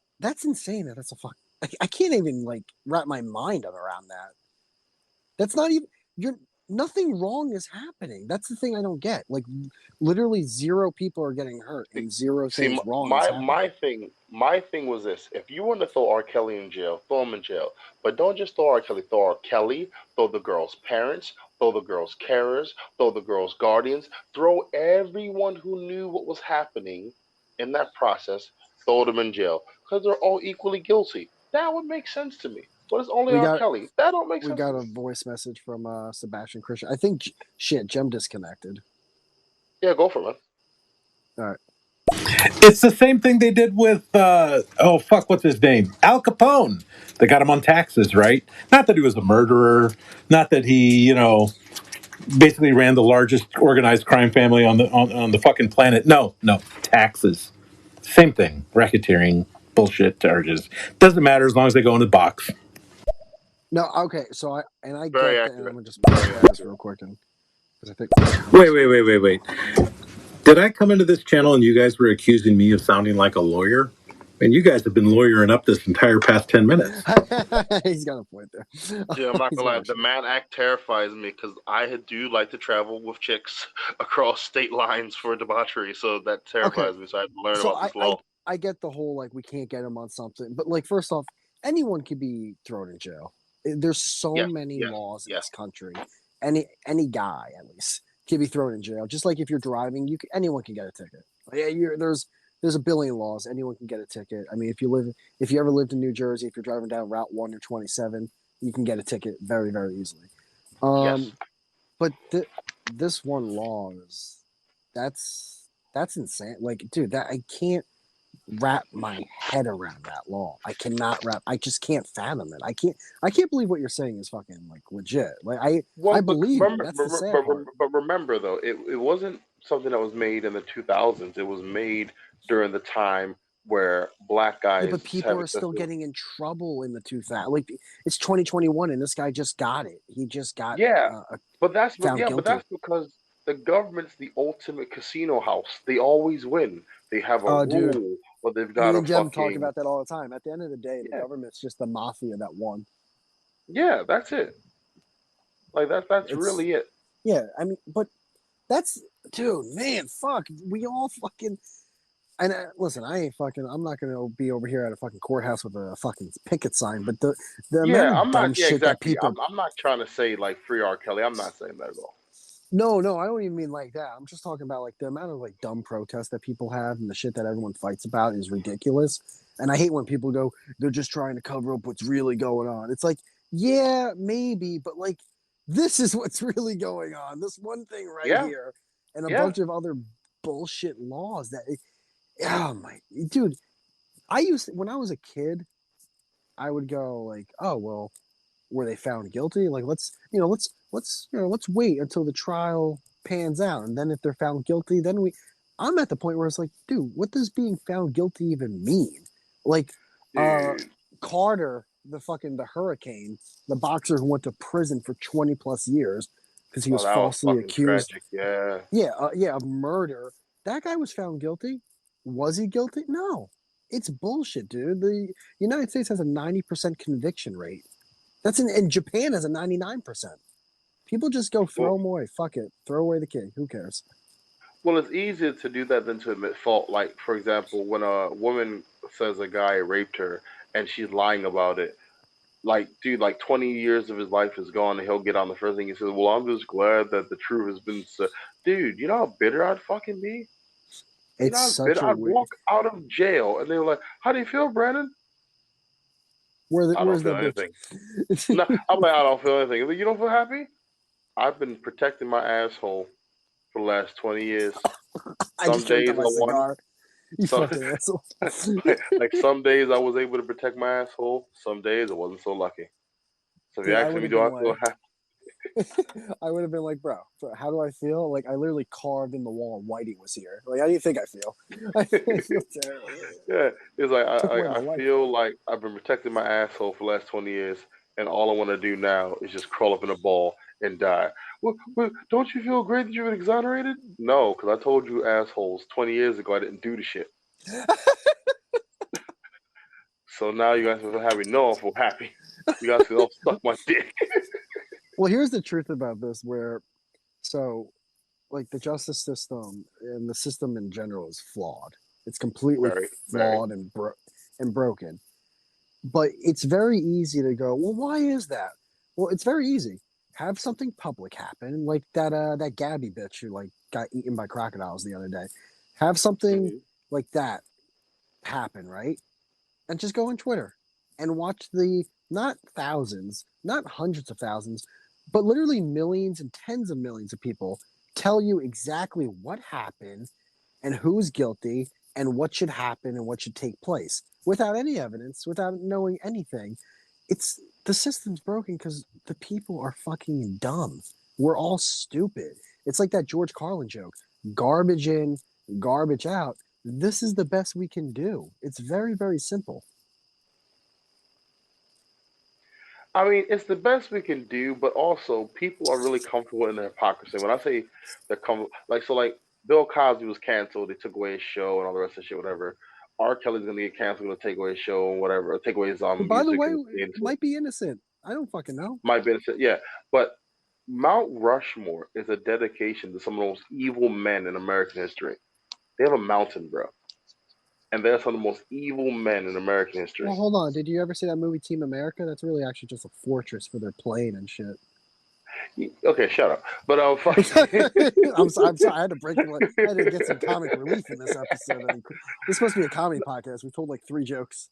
insane. That's a fuck. I can't even wrap my mind around that. That's not even nothing wrong is happening. That's the thing I don't get. Literally 0 people are getting hurt and 0 things wrong. My thing was this: if you want to throw R. Kelly in jail, throw him in jail. But don't just throw R. Kelly. Throw R. Kelly. Throw the girl's parents. Throw the girl's carers. Throw the girl's guardians. Throw everyone who knew what was happening in that process. Throw them in jail because they're all equally guilty. That would make sense to me. But it's only R. Kelly. That don't make sense. We got a voice message from Sebastian Christian. I think Gem disconnected. Yeah, go for it, man. All right. It's the same thing they did with what's his name? Al Capone. They got him on taxes, right? Not that he was a murderer, not that he, basically ran the largest organized crime family on the fucking planet. No, taxes. Same thing. Racketeering, bullshit charges. Doesn't matter as long as they go in the box. No, okay. So I Very get that, accurate. and I'm gonna just pause this real quick, and because I think. Wait. Did I come into this channel and you guys were accusing me of sounding like a lawyer? And you guys have been lawyering up this entire past 10 minutes. He's got a point there. Yeah, I'm not gonna lie. The man act terrifies me because I do like to travel with chicks across state lines for debauchery, so that terrifies me. So I have to learn about this law. I get the whole like we can't get him on something, but like first off, anyone could be thrown in jail. There's so many laws in this country. Any guy at least can be thrown in jail. Just like if you're driving, anyone can get a ticket. There's a billion laws. Anyone can get a ticket. I mean, if you ever lived in New Jersey, if you're driving down Route 1 or 27, you can get a ticket very, very easily. But this one law that's insane. Like, dude, that I can't wrap my head around that law. I just can't fathom it. I can't believe what you're saying is fucking like legit. Like I believe that's the sad part. But remember though, it wasn't something that was made in the 2000s. It was made during the time where black guys. Yeah, but people are still getting in trouble in the 2000s. Like it's 2021, and this guy just got it. He just got but that's guilty. But that's because the government's the ultimate casino house. They always win. They have a rule, but they've got Me and Gem talk about that all the time. At the end of the day, the government's just the mafia that won. Yeah, that's it. Like that's really it. Yeah, I mean, but that's dude, man, fuck. We all fucking. And listen, I'm not gonna be over here at a fucking courthouse with a fucking picket sign. But the amount of dumb shit that people. I'm not trying to say like free R. Kelly. I'm not saying that at all. No, I don't even mean like that. I'm just talking about like the amount of like dumb protests that people have and the shit that everyone fights about is ridiculous. And I hate when people go, they're just trying to cover up what's really going on. It's like, yeah, maybe, but like this is what's really going on. This one thing here, and a bunch of other bullshit laws that. Oh my dude! When I was a kid, I would go like, oh well, were they found guilty? Like let's wait until the trial pans out, and then if they're found guilty, then I'm at the point where it's like, dude, what does being found guilty even mean? Like, Carter, the hurricane, the boxer who went to prison for 20 plus years because he was falsely accused. Tragic. Of murder. That guy was found guilty. Was he guilty? No. It's bullshit, dude. The United States has a 90% conviction rate. And Japan has a 99%. People just go throw them away. Fuck it. Throw away the kid. Who cares? Well, it's easier to do that than to admit fault. Like, for example, when a woman says a guy raped her and she's lying about it, like, dude, like 20 years of his life is gone and he'll get on the first thing he says, well, I'm just glad that the truth has been said. Dude, you know how bitter I'd fucking be? It's such a I'd walk out of jail and they were like, how do you feel, Brandon? Where's the anything. No, I'm like, I don't feel anything. Like, you don't feel happy? I've been protecting my asshole for the last 20 years. Some days I won. Like some days I was able to protect my asshole. Some days I wasn't so lucky. So if you ask me, do I feel happy? I would have been like, bro, how do I feel? Like, I literally carved in the wall and Whitey was here. Like, how do you think I feel? I feel terrible. Yeah, it's like, I feel like I've been protecting my asshole for the last 20 years, and all I want to do now is just crawl up in a ball and die. Well, don't you feel great that you've been exonerated? No, because I told you assholes 20 years ago I didn't do the shit. So now you guys feel happy. No, I feel happy. You guys can all suck my dick. Well, here's the truth about this, like the justice system and the system in general is flawed. It's completely flawed and broken. But it's very easy to go, well, why is that? Well, it's very easy. Have something public happen, like that Gabby bitch who like got eaten by crocodiles the other day. Have something like that happen, right? And just go on Twitter and watch not thousands, not hundreds of thousands, but literally millions and tens of millions of people tell you exactly what happened and who's guilty and what should happen and what should take place without any evidence, without knowing anything. It's the system's broken because the people are fucking dumb. We're all stupid. It's like that George Carlin joke: garbage in, garbage out. This is the best we can do. It's very, very simple. I mean, it's the best we can do, but also people are really comfortable in their hypocrisy. When I say they're comfortable, like Bill Cosby was canceled, they took away his show and all the rest of the shit, whatever. R. Kelly's gonna get canceled, gonna take away his show and whatever, or take away his But by the music way, and it might be innocent. I don't fucking know. might be innocent, yeah. But Mount Rushmore is a dedication to some of the most evil men in American history. They have a mountain, bro. And they're some of the most evil men in American history. Well, hold on. Did you ever see that movie Team America? That's really actually just a fortress for their plane and shit. Okay, shut up. But I'm sorry. I had to break. I had to get some comic relief in this episode. This is supposed to be a comedy podcast. We told like 3 jokes.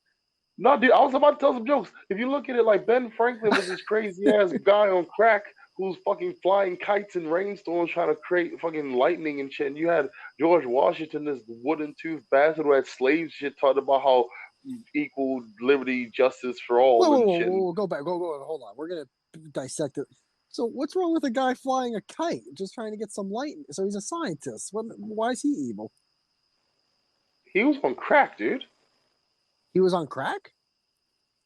No, dude, I was about to tell some jokes. If you look at it, like Ben Franklin was this crazy ass guy on crack who's fucking flying kites in rainstorms trying to create fucking lightning and shit. And you had George Washington, this wooden tooth bastard who had slaves shit, talking about how equal liberty, justice for all. Whoa, go back. Go. Hold on. We're gonna dissect it. So what's wrong with a guy flying a kite, just trying to get some light? So he's a scientist. Why is he evil? He was on crack, dude. He was on crack?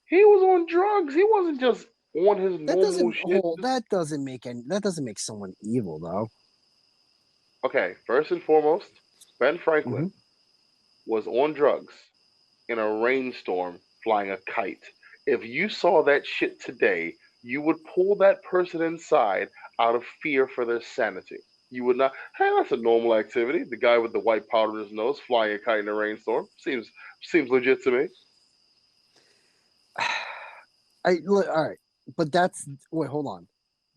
He was on drugs. He wasn't just on his normal shit. That doesn't make someone evil, though. Okay, first and foremost, Ben Franklin was on drugs in a rainstorm flying a kite. If you saw that shit today, you would pull that person inside out of fear for their sanity. You would not. Hey, that's a normal activity. The guy with the white powder in his nose flying a kite in a rainstorm seems legit to me. All right, but hold on.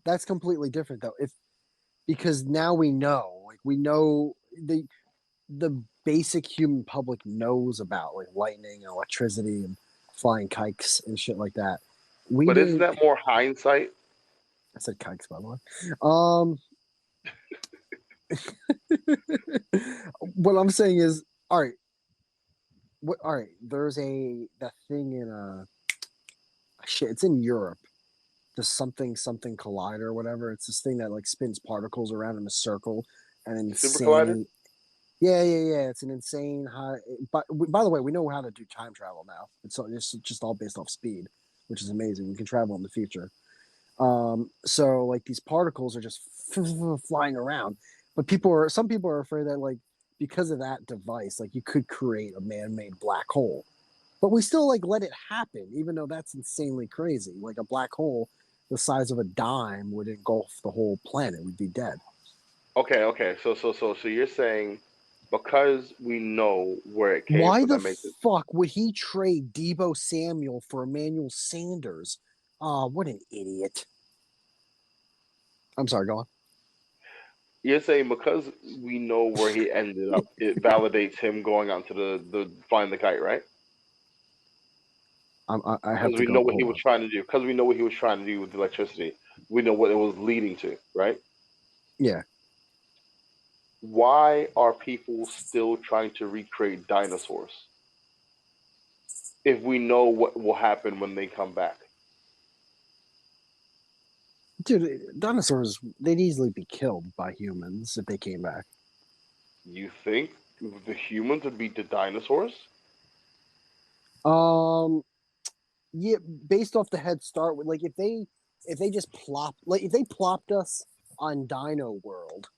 That's completely different though. Because now we know the basic human public knows about like lightning, electricity, and flying kites and shit like that. But isn't that more hindsight? I said kikes, by the way. What I'm saying is, all right. There's that thing in it's in Europe. The something collider or whatever. It's this thing that like spins particles around in a circle and Super collider? Yeah. It's an insane high. But by the way, we know how to do time travel now. It's just all based off speed, which is amazing. We can travel in the future. So like these particles are just flying around, but some people are afraid that like because of that device, like you could create a man-made black hole, but we still like let it happen, even though that's insanely crazy. Like a black hole the size of a dime would engulf the whole planet. We'd be dead. Okay. So you're saying because we know where it came why from, the fuck would he trade Deebo Samuel for Emmanuel Sanders? Oh, what an idiot. I'm sorry, go on. You're saying because we know where he ended up, it validates him going on to the flying the kite, right? I have to we know what he was trying to do. Because we know what he was trying to do with electricity. We know what it was leading to, right? Yeah. Why are people still trying to recreate dinosaurs if we know what will happen when they come back? Dude, dinosaurs, they'd easily be killed by humans if they came back. You think the humans would beat the dinosaurs? Yeah, based off the head start, like if they just if they plopped us on Dino World,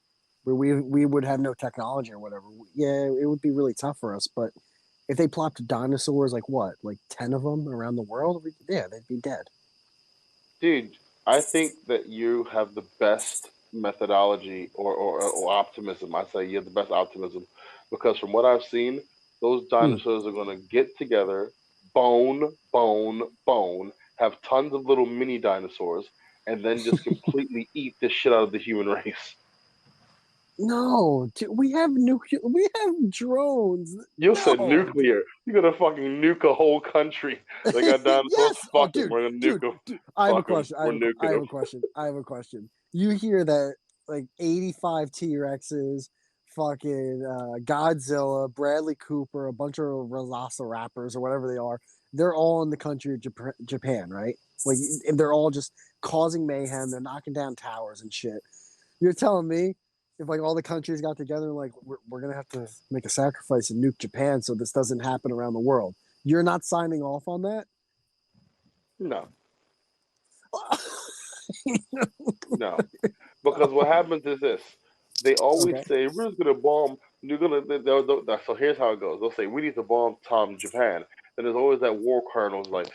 where we would have no technology or whatever, yeah, it would be really tough for us. But if they plopped dinosaurs, like 10 of them around the world, they'd be dead. Dude, I think that you have the best methodology or optimism. I say you have the best optimism because from what I've seen, those dinosaurs are going to get together, bone, have tons of little mini dinosaurs, and then just completely eat the shit out of the human race. No, dude, we have drones. You said nuclear. You're gonna fucking nuke a whole country. They got dinosaurs. Yes. Fuck it, we're gonna nuke them. I have a question. You hear that like 85 T-Rexes, fucking Godzilla, Bradley Cooper, a bunch of Velociraptors or whatever they are. They're all in the country of Japan, right? Like, they're all just causing mayhem. They're knocking down towers and shit. You're telling me if like all the countries got together, like we're gonna have to make a sacrifice and nuke Japan so this doesn't happen around the world. You're not signing off on that? No. No. Because what happens is this. They always say, we're just going to bomb. So here's how it goes. They'll say, we need to bomb Japan. And there's always that war colonel's like,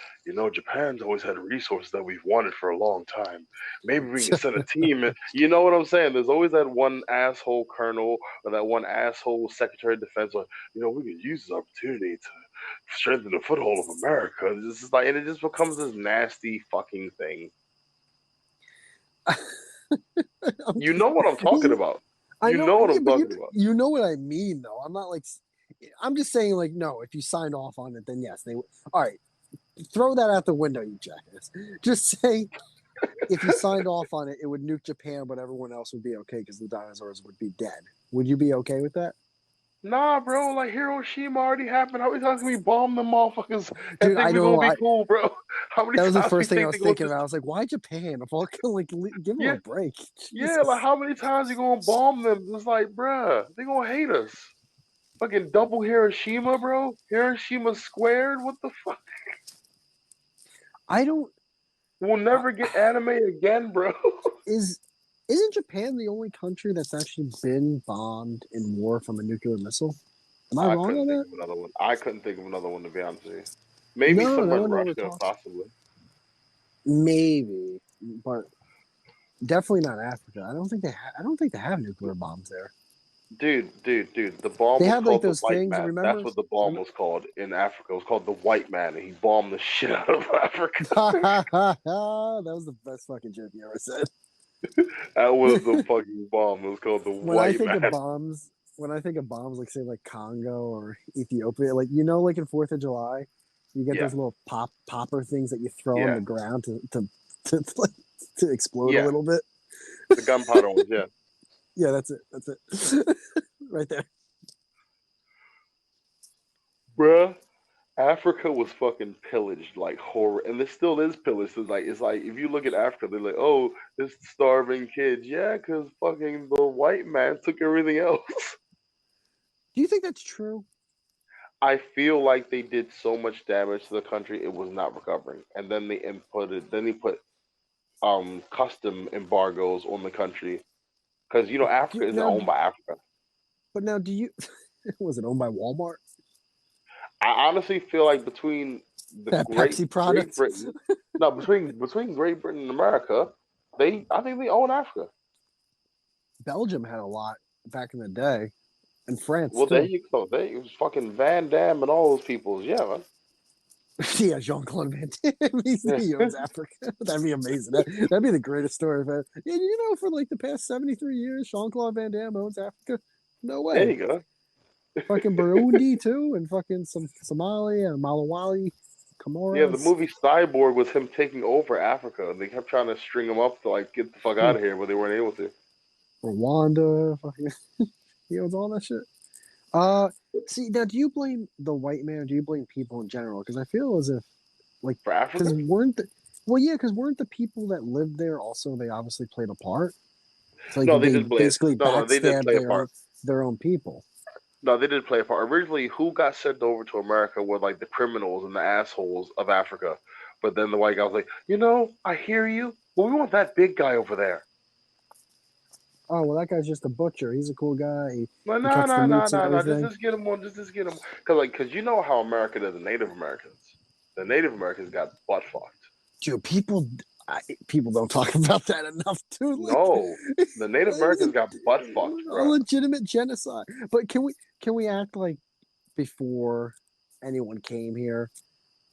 Japan's always had resources that we've wanted for a long time. Maybe we can send a team. And you know what I'm saying? There's always that one asshole colonel or that one asshole secretary of defense. Like, we can use this opportunity to strengthen the foothold of America. It's just like, and it just becomes this nasty fucking thing. You know what I'm talking about. You know what I'm talking about. You know what I mean, though. I'm not like. I'm just saying, like, no. If you signed off on it, then yes, they would. All right, throw that out the window, you jackass. Just say, if you signed off on it, it would nuke Japan, but everyone else would be okay because the dinosaurs would be dead. Would you be okay with that? Nah, bro. Like Hiroshima already happened. How many times can we bomb them motherfuckers? Dude, I know. Gonna be cool, bro. How many? That was the first thing I was thinking about. I was like, why Japan? If all like, give them a break. Jesus. Yeah, like how many times you gonna bomb them? It's like, bruh, they gonna hate us. Fucking double Hiroshima, bro. Hiroshima squared. What the fuck? I don't. We'll never get anime again, bro. Isn't Japan the only country that's actually been bombed in war from a nuclear missile? Am I wrong on that? I couldn't think of another one, to be honest with you. Maybe somewhere in Russia, possibly. Maybe, but definitely not Africa. I don't think they have nuclear bombs there. Dude, the bomb they was have, called like, those the White things, Man. remember? That's what the bomb was called in Africa. It was called the White Man, and he bombed the shit out of Africa. That was the best fucking joke you ever said. That was the fucking bomb. It was called the White Man. When I think of bombs, like say like Congo or Ethiopia, like like in 4th of July, you get those little popper things that you throw on the ground to explode a little bit. The gunpowder ones, yeah. Yeah, that's it. Right there. Bruh, Africa was fucking pillaged like horror, and this still is pillaged. It's like if you look at Africa, they're like, oh, this starving kids. Yeah, because fucking the white man took everything else. Do you think that's true? I feel like they did so much damage to the country, it was not recovering. And then they put custom embargoes on the country. Because, Africa isn't owned by Africa. But now, was it owned by Walmart? I honestly feel like between Pepsi products? Great Britain, no, between Great Britain and America, I think they own Africa. Belgium had a lot back in the day, and France. Well, there you go. It was fucking Van Damme and all those peoples. Yeah, man. Yeah, Jean-Claude Van Damme. He owns Africa. That'd be amazing. That'd be the greatest story ever. Yeah, for like the past 73 years, Jean-Claude Van Damme owns Africa. No way. There you go. Fucking Burundi too, and fucking some Somalia and Malawali, Comoros. Yeah, the movie Cyborg was him taking over Africa. They kept trying to string him up to like get the fuck out of here, but they weren't able to. Rwanda, fucking, he owns all that shit. See, now, do you blame the white man or do you blame people in general? Because I feel as if, like, for Africa, because weren't the people that lived there also, they obviously played a part? So, like, no, they did basically backstab their own people. No, they did play a part. Originally, who got sent over to America were like the criminals and the assholes of Africa. But then the white guy was like, I hear you. Well, we want that big guy over there. Oh, well, that guy's just a butcher. He's a cool guy. No. Just get him on. Just get him. Because you know how America does the Native Americans. The Native Americans got butt fucked. Dude, people don't talk about that enough, dude. No, the Native Americans got butt fucked, bro. A legitimate genocide. But can we act like before anyone came here,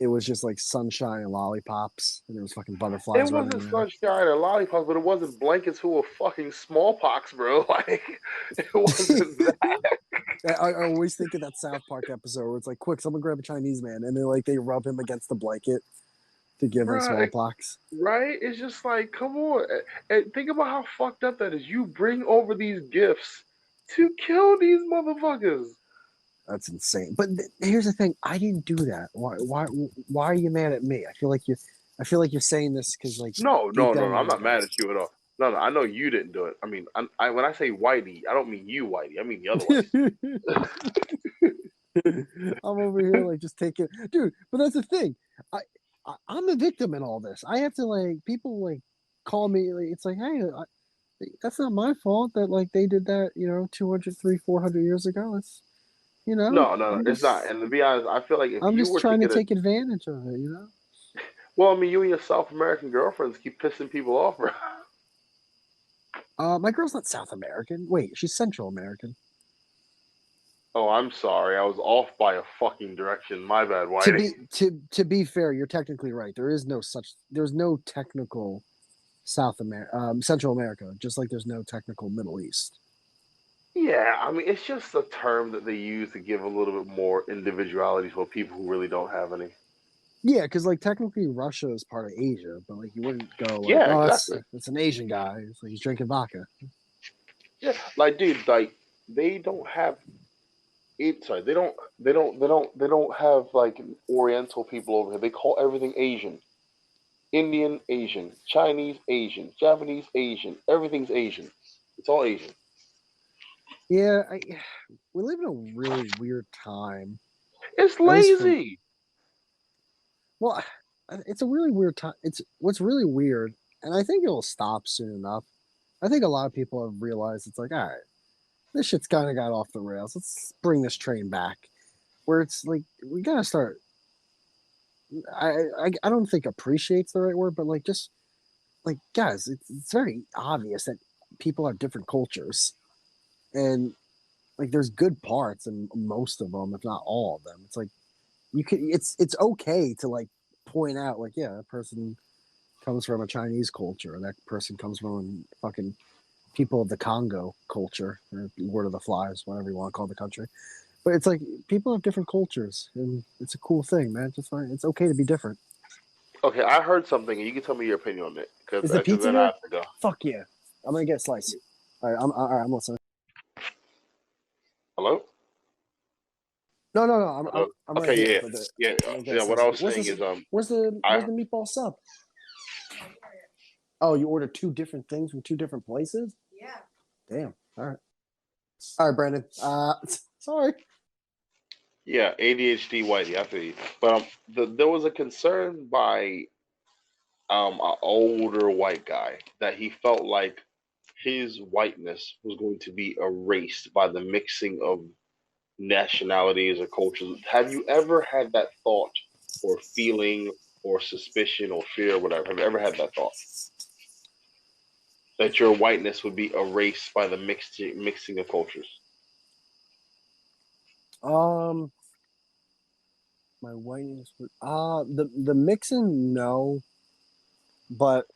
it was just like sunshine and lollipops, and there was fucking butterflies. It wasn't sunshine and lollipops, but it wasn't blankets full of fucking smallpox, bro. Like, it wasn't that. I always think of that South Park episode where it's like, quick, someone grab a Chinese man, and they rub him against the blanket to give him smallpox. Right? It's just like, come on. And think about how fucked up that is. You bring over these gifts to kill these motherfuckers. That's insane. But here's the thing: I didn't do that. Why are you mad at me? I feel like you're saying this because like no. I'm not mad at you at all. No, I know you didn't do it. I mean, when I say Whitey, I don't mean you, Whitey. I mean the other Whitey. I'm over here like just taking, dude. But that's the thing. I'm a victim in all this. I have to like people like call me. Like, it's like, hey, that's not my fault that like they did that. 200, 300, 400 years ago. It's No, it's not. And to be honest, I feel like if I'm you just were trying to take advantage of it. Well, I mean, you and your South American girlfriends keep pissing people off, bro. My girl's not South American. Wait, she's Central American. Oh, I'm sorry. I was off by a fucking direction. My bad, Whitey. To be fair, you're technically right. There's no technical Central America, just like there's no technical Middle East. Yeah, I mean, it's just a term that they use to give a little bit more individuality for people who really don't have any. Yeah, because like technically Russia is part of Asia, but like you wouldn't go like, yeah, oh, exactly. that's an Asian guy. It's like he's drinking vodka. Yeah, like dude, like they don't have it. Sorry, they don't have like Oriental people over here. They call everything Asian. Indian Asian, Chinese Asian, Japanese Asian, everything's Asian. It's all Asian. Yeah, we live in a really weird time. It's lazy. Well, it's a really weird time. It's what's really weird, and I think it'll stop soon enough. I think a lot of people have realized it's like, all right, this shit's kind of got off the rails. Let's bring this train back. Where it's like we gotta start. I don't think appreciate's the right word, but like just like guys, it's very obvious that people have different cultures, and like there's good parts in most of them, if not all of them. It's like it's okay to like point out like, yeah, that person comes from a Chinese culture, or that person comes from fucking people of the Congo culture, or Lord of the Flies, whatever you want to call the country. But it's like people have different cultures, and it's a cool thing, man. Just fine. It's okay to be different. Okay, I heard something, and you can tell me your opinion on it. Is the pizza then I have to go. Fuck yeah! I'm gonna get a slice. All right, I'm listening. Hello? No. I'm okay, right here. Yeah. What I was saying is, where's the meatball sub? Oh, you ordered two different things from two different places? Yeah. Damn. All right, Brandon. Sorry. Yeah, ADHD Whitey, I feel you. But there was a concern by an older white guy that he felt like his whiteness was going to be erased by the mixing of nationalities or cultures. Have you ever had that thought or feeling or suspicion or fear or whatever? Have you ever had that thought? That your whiteness would be erased by the mixing of cultures? My whiteness would the mixing, no. But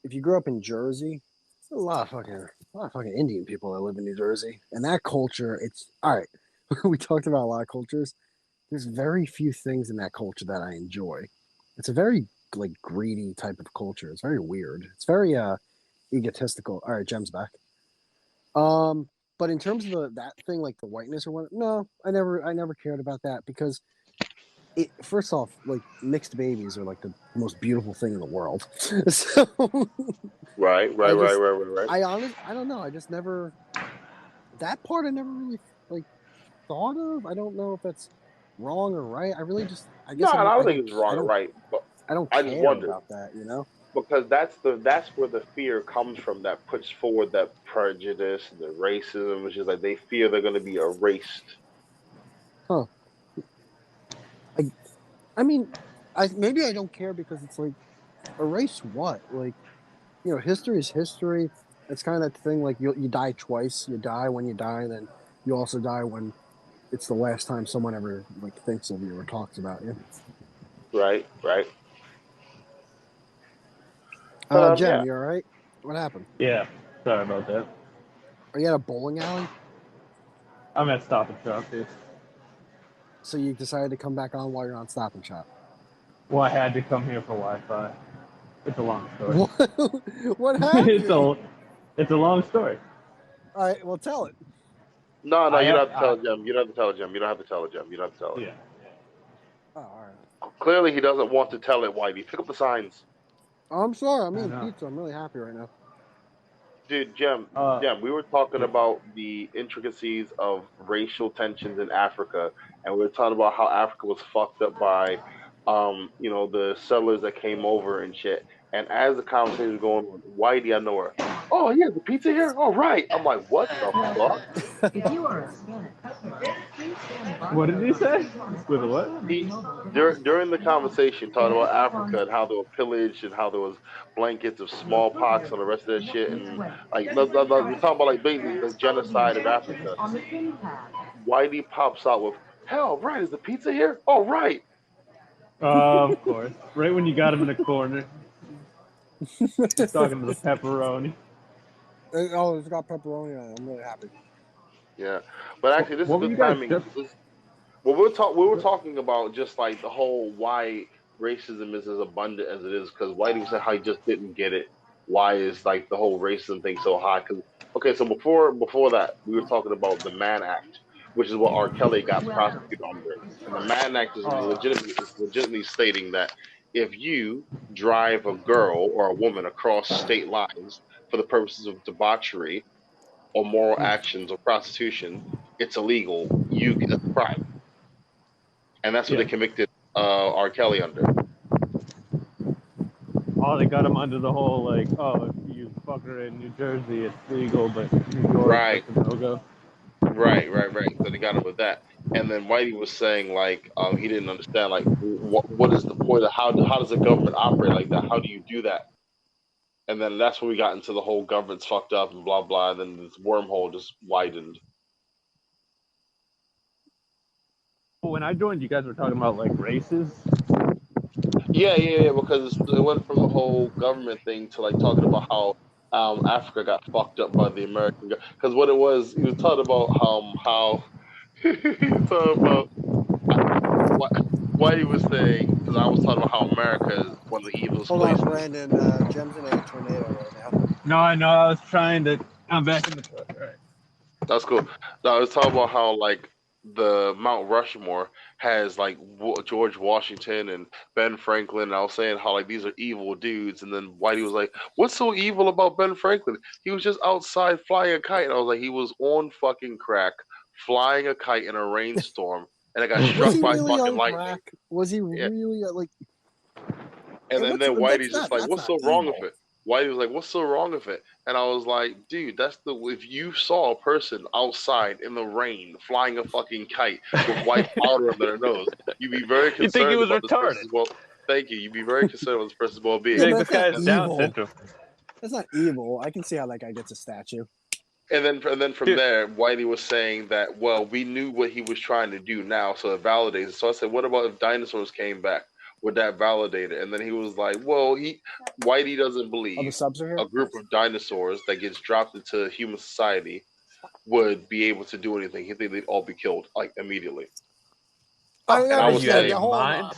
if you grew up in Jersey, there's a lot of fucking Indian people that live in New Jersey. And that culture, it's all right. We talked about a lot of cultures. There's very few things in that culture that I enjoy. It's a very like greedy type of culture. It's very weird. It's very egotistical. All right, Gem's back. But in terms of that thing, like the whiteness or what, no, I never cared about that because first off, like mixed babies are like the most beautiful thing in the world. So right. I don't know. I just never that part I never really like thought of. I don't know if that's wrong or right. I really just I guess I don't think it's wrong or right, but I don't care about that, because that's where the fear comes from that puts forward that prejudice, the racism, which is like they fear they're going to be erased. Huh. I mean, maybe I don't care because it's like erase what? Like, history is history. It's kind of that thing like you die twice. You die when you die, and then you also die when it's the last time someone ever like thinks of you or talks about you. Right. Jem, you all right? What happened? Yeah, sorry about that. Are you at a bowling alley? I'm at Stop and Shop, dude. So you decided to come back on while you're on Stop and Shop? Well, I had to come here for Wi-Fi. It's a long story. What happened? It's a long story. All right, well, tell it. No, you don't have to tell it, Gem. You don't have to tell it, Gem. You don't have to tell it, Gem. You don't have to tell it. Yeah. Oh, all right. Clearly, he doesn't want to tell it, Whitey. Pick up the signs. Oh, I'm sorry. I'm eating pizza. I'm really happy right now. Dude, Gem, we were talking about the intricacies of racial tensions in Africa, and we were talking about how Africa was fucked up by, the settlers that came over and shit. And as the conversation was going on, Whitey, I know her. Oh, yeah, the pizza here? All right. I'm like, what the fuck? If you are a Hispanic customer, please stand by. What did he say? With what? During the conversation, talking about Africa and how they were pillaged and how there was blankets of smallpox and the rest of that shit, and like we're talking about like basically the genocide of Africa. Whitey pops out with, "Hell, right? Is the pizza here? Oh, right." Of course. Right when you got him in a corner. He's talking to the pepperoni. Oh, it's got pepperoni on it. I'm really happy. Yeah, but actually, this is good timing. We were talking about just like the whole why racism is as abundant as it is, because Whitey said how he just didn't get it. Why is like the whole racism thing so high? So before that, we were talking about the Mann Act, which is what R. Kelly got prosecuted under. And the Mann Act is legitimately stating that if you drive a girl or a woman across state lines for the purposes of debauchery or moral actions or prostitution, it's illegal. It's a crime. And that's what they convicted R. Kelly under. Oh, they got him under the whole, like, oh, if you fuck her in New Jersey, it's legal, but New York, it's a no-go. Right. So they got him with that. And then Whitey was saying, like, he didn't understand, like, what is the point of how does the government operate like that? How do you do that? And then that's when we got into the whole government's fucked up and blah, blah, and then this wormhole just widened. When I joined, you guys were talking about, like, races? Yeah, because it went from the whole government thing to, like, talking about how Africa got fucked up by the American government. Because what it was, he was talking about how he was talking about what he was saying, because I was talking about how America is one of the evilest places. Hold on, Brandon. Gem's in a tornado right now. No, I know. I was trying to... I'm back in the truck. All right. That's cool. No, I was talking about how, like, the Mount Rushmore has, like, George Washington and Ben Franklin, and I was saying how, like, these are evil dudes, and then Whitey was like, what's so evil about Ben Franklin? He was just outside flying a kite. And I was like, he was on fucking crack, flying a kite in a rainstorm, and it got struck by fucking lightning. Crack? Was he really, like... And then Whitey's just like, what's so wrong with it? Whitey was like, what's so wrong with it? And I was like, dude, if you saw a person outside in the rain flying a fucking kite with white powder under their nose, you'd be very concerned. You think he was about retarded? Thank you. You'd be very concerned about this person's well-being. Yeah, this guy has Down syndrome. That's not evil. I can see how that guy gets a statue. And then from there, Whitey was saying that, well, we knew what he was trying to do now, so it validates it. So I said, what about if dinosaurs came back? Would that validate it? And then he was like, well, Whitey doesn't believe a group of dinosaurs that gets dropped into human society would be able to do anything. He think they'd all be killed, like, immediately. I was saying, hold on.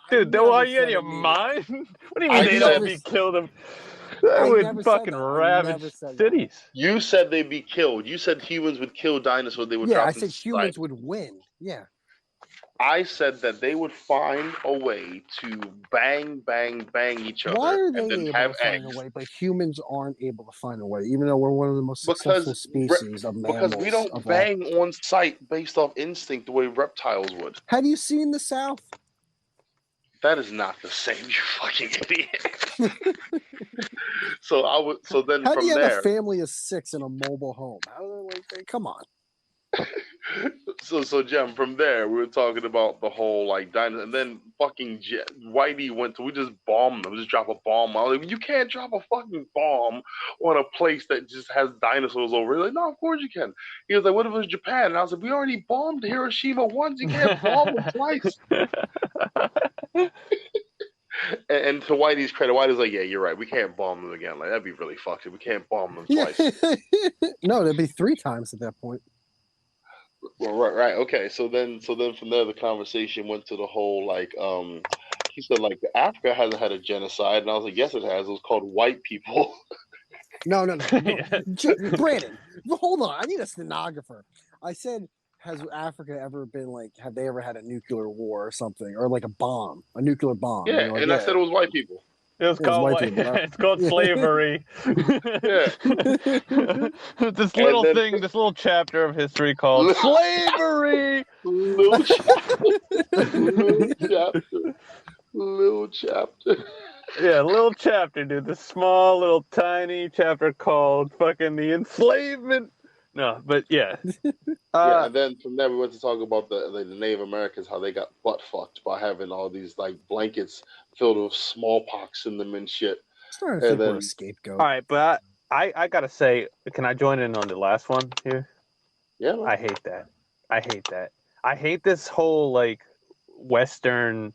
Dude, are you out of your mind? What do you mean they'd be killed? That would fucking ravage cities. You said they'd be killed. You said humans would kill dinosaurs. They would drop into society. Yeah, I said humans would win. Yeah. I said that they would find a way to bang each other. Why are they and then able have to find eggs. a way, but humans aren't able to find a way, even though we're one of the most successful species of mammals? Because we don't bang on sight based off instinct the way reptiles would. Have you seen the South? That is not the same, you fucking idiot. So then How from do you there, have a family of 6 in a mobile home? Come on. So Gem, from there we were talking about the whole like dinosaur, and then fucking Whitey we just bombed them, just drop a bomb. I was like, you can't drop a fucking bomb on a place that just has dinosaurs over it. Like, no, of course you can. He was like, what if it was Japan? And I was like, we already bombed Hiroshima once. You can't bomb them twice. And to Whitey's credit, Whitey's like, yeah, you're right. We can't bomb them again. Like, that'd be really fucked. We can't bomb them twice. No, there'd be 3 times at that point. Well, right. Okay, so then from there, the conversation went to the whole like, he said like Africa hasn't had a genocide, and I was like, yes, it has. It was called white people. No. Brandon, hold on. I need a stenographer. I said, has Africa ever been like, have they ever had a nuclear war or something? Or like a nuclear bomb? Yeah, and I said it was white people. It's called it's called slavery. Yeah. This little chapter of history called slavery. Little chapter. Yeah, little chapter, dude. This small, little, tiny chapter called fucking the enslavement. No, but yeah. Yeah, and then from there we went to talk about the Native Americans, how they got butt fucked by having all these like blankets filled with smallpox in them and shit. I think we're a scapegoat. All right, but I gotta say, can I join in on the last one here? Yeah, man. I hate that. I hate this whole like Western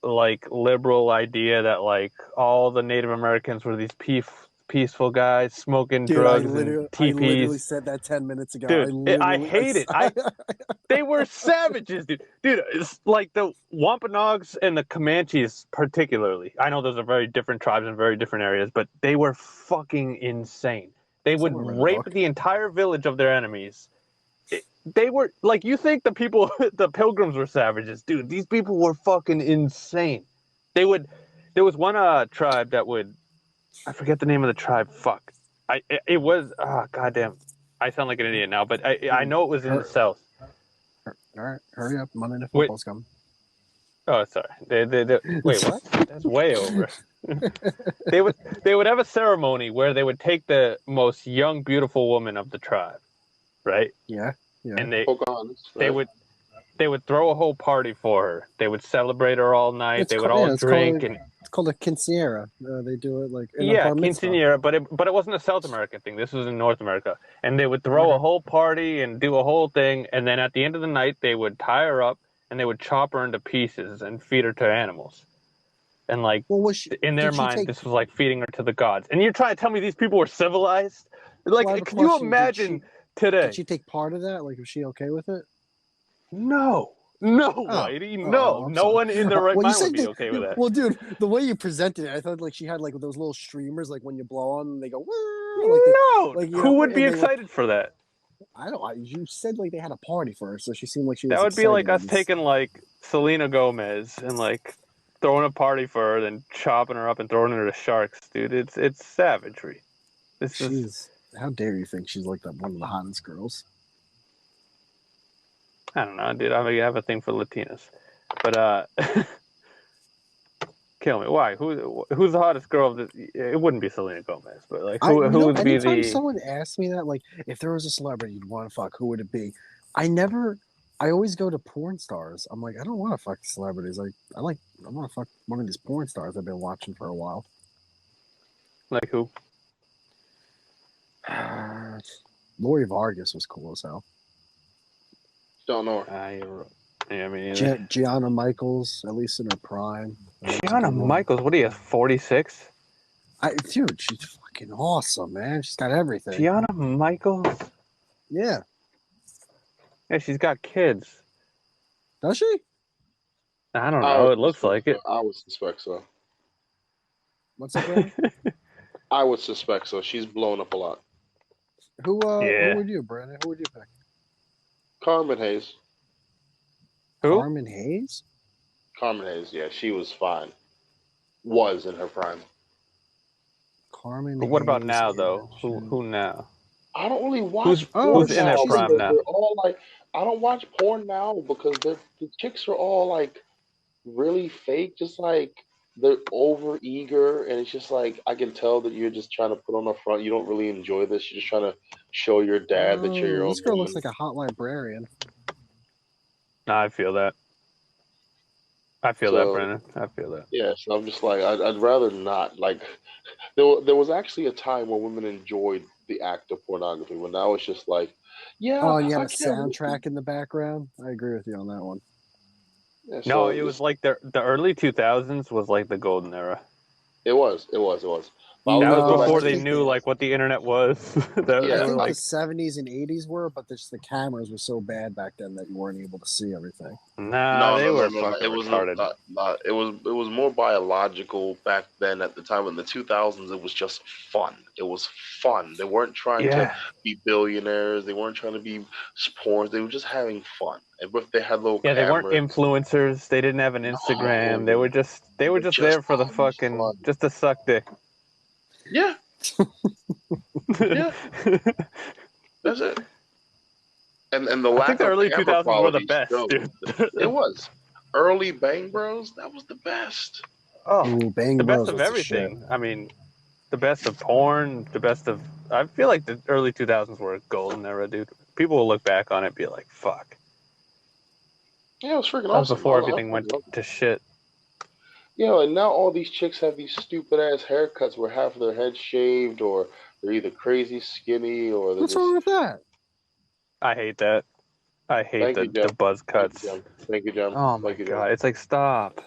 like liberal idea that like all the Native Americans were these peaceful guys smoking drugs and teepees. I literally said that 10 minutes ago. Dude, I hate it. They were savages, dude. Dude, it's like the Wampanoags and the Comanches particularly. I know those are very different tribes in very different areas, but they were fucking insane. They would rape the entire village of their enemies. They were, like, you think the Pilgrims were savages. Dude, these people were fucking insane. There was one tribe that would, I forget the name of the tribe. Fuck. It was goddamn. I sound like an idiot now, but I know it was in the south. All right, hurry up. Monday Night Football's coming. Oh, sorry. Wait, what? That's way over. They would have a ceremony where they would take the most young, beautiful woman of the tribe, right? Yeah. And they would throw a whole party for her. They would celebrate her all night. They would all drink It's called a quinceañera. They do it like quinceañera, but it wasn't a South American thing. This was in North America, and they would throw a whole party and do a whole thing, and then at the end of the night, they would tie her up and they would chop her into pieces and feed her to animals. And like in their mind, this was like feeding her to the gods. And you're trying to tell me these people were civilized? Like, can you imagine today? Did she take part of that? Like, was she okay with it? No, Whitey, no. No one in their right mind would be okay with that. Well, dude, the way you presented it, I thought like she had like those little streamers, like when you blow on them, they go. Who would be excited for that? I don't. You said like they had a party for her, so she seemed like she was. That would be like us taking like Selena Gomez and like throwing a party for her, then chopping her up and throwing her to sharks, dude. It's savagery. How dare you think she's like one of the hottest girls? I don't know, dude. I have a thing for Latinas, but kill me. Why? Who's the hottest girl? It wouldn't be Selena Gomez, but like who would be the? Anytime someone asks me that, like, if there was a celebrity you'd want to fuck, who would it be? I always go to porn stars. I'm like, I don't want to fuck celebrities. I want to fuck one of these porn stars I've been watching for a while. Like who? Lori Vargas was cool as hell. Don't know her. Yeah, I mean, Gianna Michaels, at least in her prime. Gianna Michaels, what are you, 46? Dude, she's fucking awesome, man. She's got everything. Gianna Michaels? Yeah. Yeah, she's got kids. Does she? I don't know. It looks like it. I would suspect so. What's up, Brandon? I would suspect so. She's blown up a lot. Who would you, Brandon? Who would you pick? Carmen Hayes. Who? Carmen Hayes? Carmen Hayes, yeah. She was fine. Was in her prime. Carmen But what about Hayes now, though? Who now? I don't really watch who's in their prime now? They're all like, I don't watch porn now because the chicks are all like really fake, just like they're over eager, and it's just like I can tell that you're just trying to put on the front. You don't really enjoy this. You're just trying to show your dad that you're your own. This girl woman. looks like a hot librarian. No, I feel that. I feel that, Brandon. I feel that. Yeah, so I'm just like, I'd rather not. Like, there was actually a time when women enjoyed the act of pornography, when now it's just like, yeah. Oh, and you had a soundtrack in the background? I agree with you on that one. Yeah, so no, it was like the early 2000s was like the golden era. It was. That was No, before I they think knew they- like what the internet was. I They were think like, the 70s and 80s were, but the cameras were so bad back then that you weren't able to see everything. nah, they were fucking It was retarded. it was more biological back then. At the time in the 2000s, it was just fun. It was fun. They weren't trying to be billionaires. They weren't trying to be sports. They were just having fun. And if they had little Yeah, they weren't cameras, influencers. They didn't have an Instagram. They were just there for the fucking fun. just to suck dick. Yeah. Yeah. That's it. And the I lack think the of early camera 2000s were the quality best, showed. dude. It was. Early Bang Bros, that was the best. Oh, Ooh, Bang the Bros best of was the shit. everything. I mean, the best of porn, the best of. I feel like the early 2000s were a golden era, dude. People will look back on it and be like, "Fuck." Yeah, it was freaking That was awesome. before everything went to shit. Yeah, and now all these chicks have these stupid ass haircuts where half of their head's shaved, or they're either crazy skinny, or they're What's just. wrong with that? I hate that. I hate Thank you, the buzz cuts. Thank you, Jim. Oh my Thank you, god! It's like stop.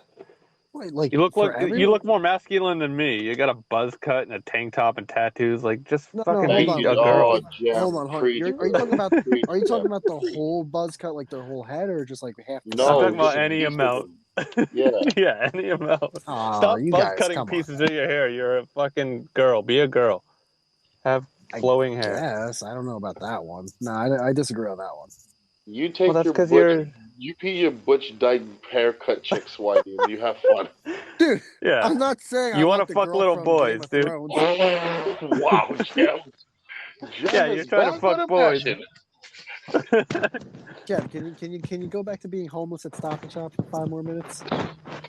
Wait, like You look for like you look more masculine than me. You got a buzz cut and a tank top and tattoos. Like just fucking hold be on. a girl. Oh, Jim, Hold on. Are you talking about? Are you talking about the whole buzz cut, like their whole head, or just like half? The No, I'm talking just about a any piece of amount. Yeah. Yeah, any amount. Aw, Stop you buzz guys, cutting come on. pieces of your hair. You're a fucking girl. Be a girl. Have flowing hair. Yes, I don't know about that one. No, I disagree on that one. You take Well, that's your 'cause butch, you're- you pee your butch dyke haircut chicks, Whitey, and you have fun. Dude, Yeah. I'm not saying You want wanna the fuck girl little from boys, Game of dude. Thrones. Wow, Jim. Yeah, you're trying to fuck boys. Jeff, can you go back to being homeless at Stop and Shop for 5 more minutes?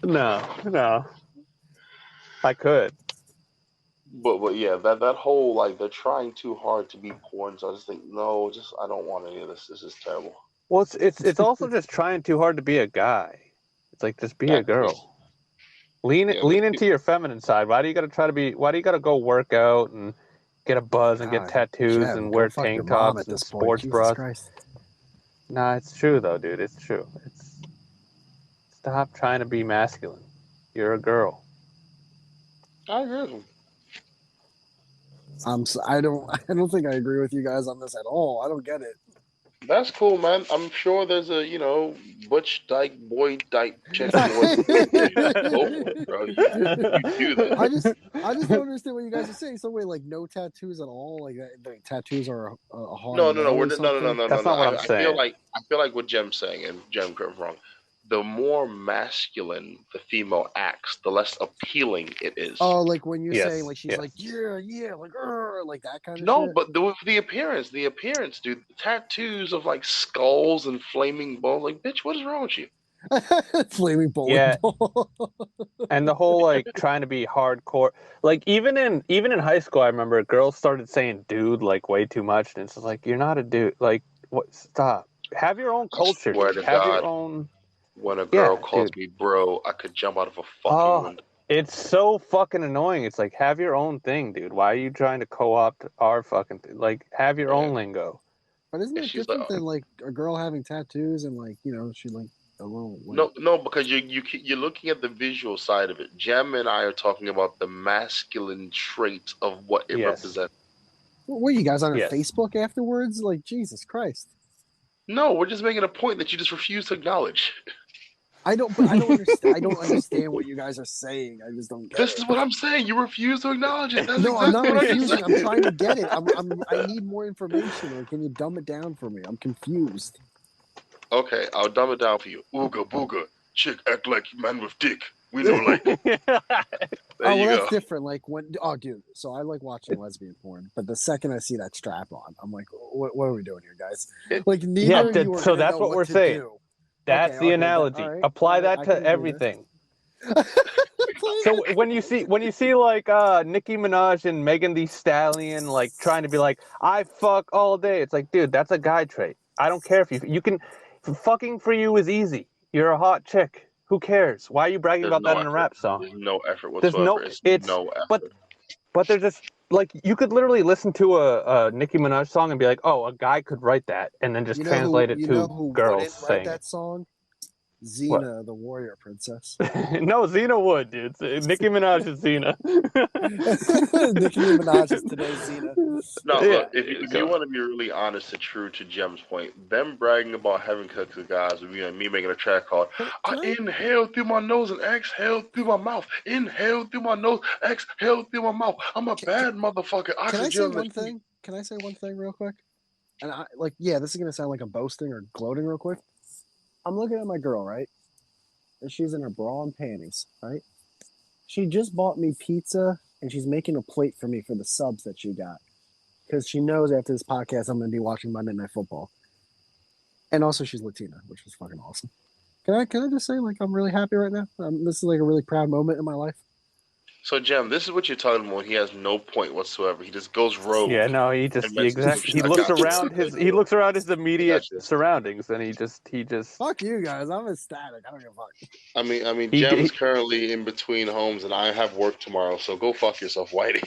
No. I could. But yeah, that whole like they're trying too hard to be porn. So I just think no, I don't want any of this. This is terrible. Well, it's also just trying too hard to be a guy. It's like just be a girl. Lean into your feminine side. Why do you got to try to be? Why do you got to go work out and get a buzz and get tattoos Jeff, and go wear fuck your tank mom tops at and this sports point. bras? Jesus Christ. Nah, it's true though, dude. It's true. Stop trying to be masculine. You're a girl. I agree with him. I don't think I agree with you guys on this at all. I don't get it. That's cool, man. I'm sure there's a butch dyke boy dyke chick who wants to go for it, bro. You do that. I just don't understand what you guys are saying. So wait, like no tattoos at all? Like the tattoos are a hard No. That's not what I'm saying. I feel like what Jem's saying, and Jem correct me wrong. The more masculine the female acts, the less appealing it is. Oh, like when you're Yes, saying like she's yes. like like that kind of No, shit? but the appearance, dude. The tattoos of like skulls and flaming balls. Like, bitch, what is wrong with you? Flaming bowling Yeah. ball. And the whole like trying to be hardcore, like even in high school, I remember girls started saying "dude" like way too much, and it's just like you're not a dude. Like, what? Stop. Have your own culture. Swear to Have God. your own. When a girl Yeah, calls dude. me bro, I could jump out of a fucking window. It's so fucking annoying. It's like have your own thing, dude. Why are you trying to co-opt our fucking thing? Like have your own lingo. But isn't it she's different like, than like a girl having tattoos and like she like a little like... No, because you're looking at the visual side of it. Jem and I are talking about the masculine traits of what it represents. What you guys on Facebook afterwards? Like Jesus Christ! No, we're just making a point that you just refuse to acknowledge. I don't understand. I don't understand what you guys are saying. I just don't get This it. is what I'm saying. You refuse to acknowledge it. That's No, I'm not what refusing. I'm trying to get it. I need more information. Or can you dumb it down for me? I'm confused. Okay, I'll dumb it down for you. Ooga booga, chick act like man with dick. We know like. There you go. That's different. Like dude. So I like watching lesbian porn, but the second I see that strap on, I'm like, what are we doing here, guys? Like neither of you are so that's know what we're to saying. do. That's the analogy. Apply that to everything. So when you see like Nicki Minaj and Megan Thee Stallion like trying to be like I fuck all day, it's like dude, that's a guy trait. I don't care if you can. Fucking for you is easy. You're a hot chick. Who cares? Why are you bragging about that in a rap song? There's no effort whatsoever. It's no effort. But they're just like you could literally listen to a Nicki Minaj song and be like, oh, a guy could write that, and then just translate it to girls saying that song. Xena, the warrior princess. No, Xena would, dude. Nicki Minaj is Xena. Nicki Minaj is today's Xena. No, look, if you want to be really honest and true to Jem's point, them bragging about having sex with guys would be me making a track called I inhale through my nose and exhale through my mouth. Inhale through my nose, exhale through my mouth. I'm a bad motherfucker. Can I say one thing? Can I say one thing real quick? And this is gonna sound like I'm boasting or gloating real quick. I'm looking at my girl, right? And she's in her bra and panties, right? She just bought me pizza, and she's making a plate for me for the subs that she got. Because she knows after this podcast I'm going to be watching Monday Night Football. And also she's Latina, which is fucking awesome. Can I just say, like, I'm really happy right now? This is, like, a really proud moment in my life. So, Gem, this is what you're talking about. He has no point whatsoever. He just goes rogue. Yeah, no, he just he looks around his immediate surroundings, and he just. Fuck you guys! I'm ecstatic. I don't give a fuck. I mean, Gem is currently in between homes, and I have work tomorrow. So go fuck yourself, Whitey.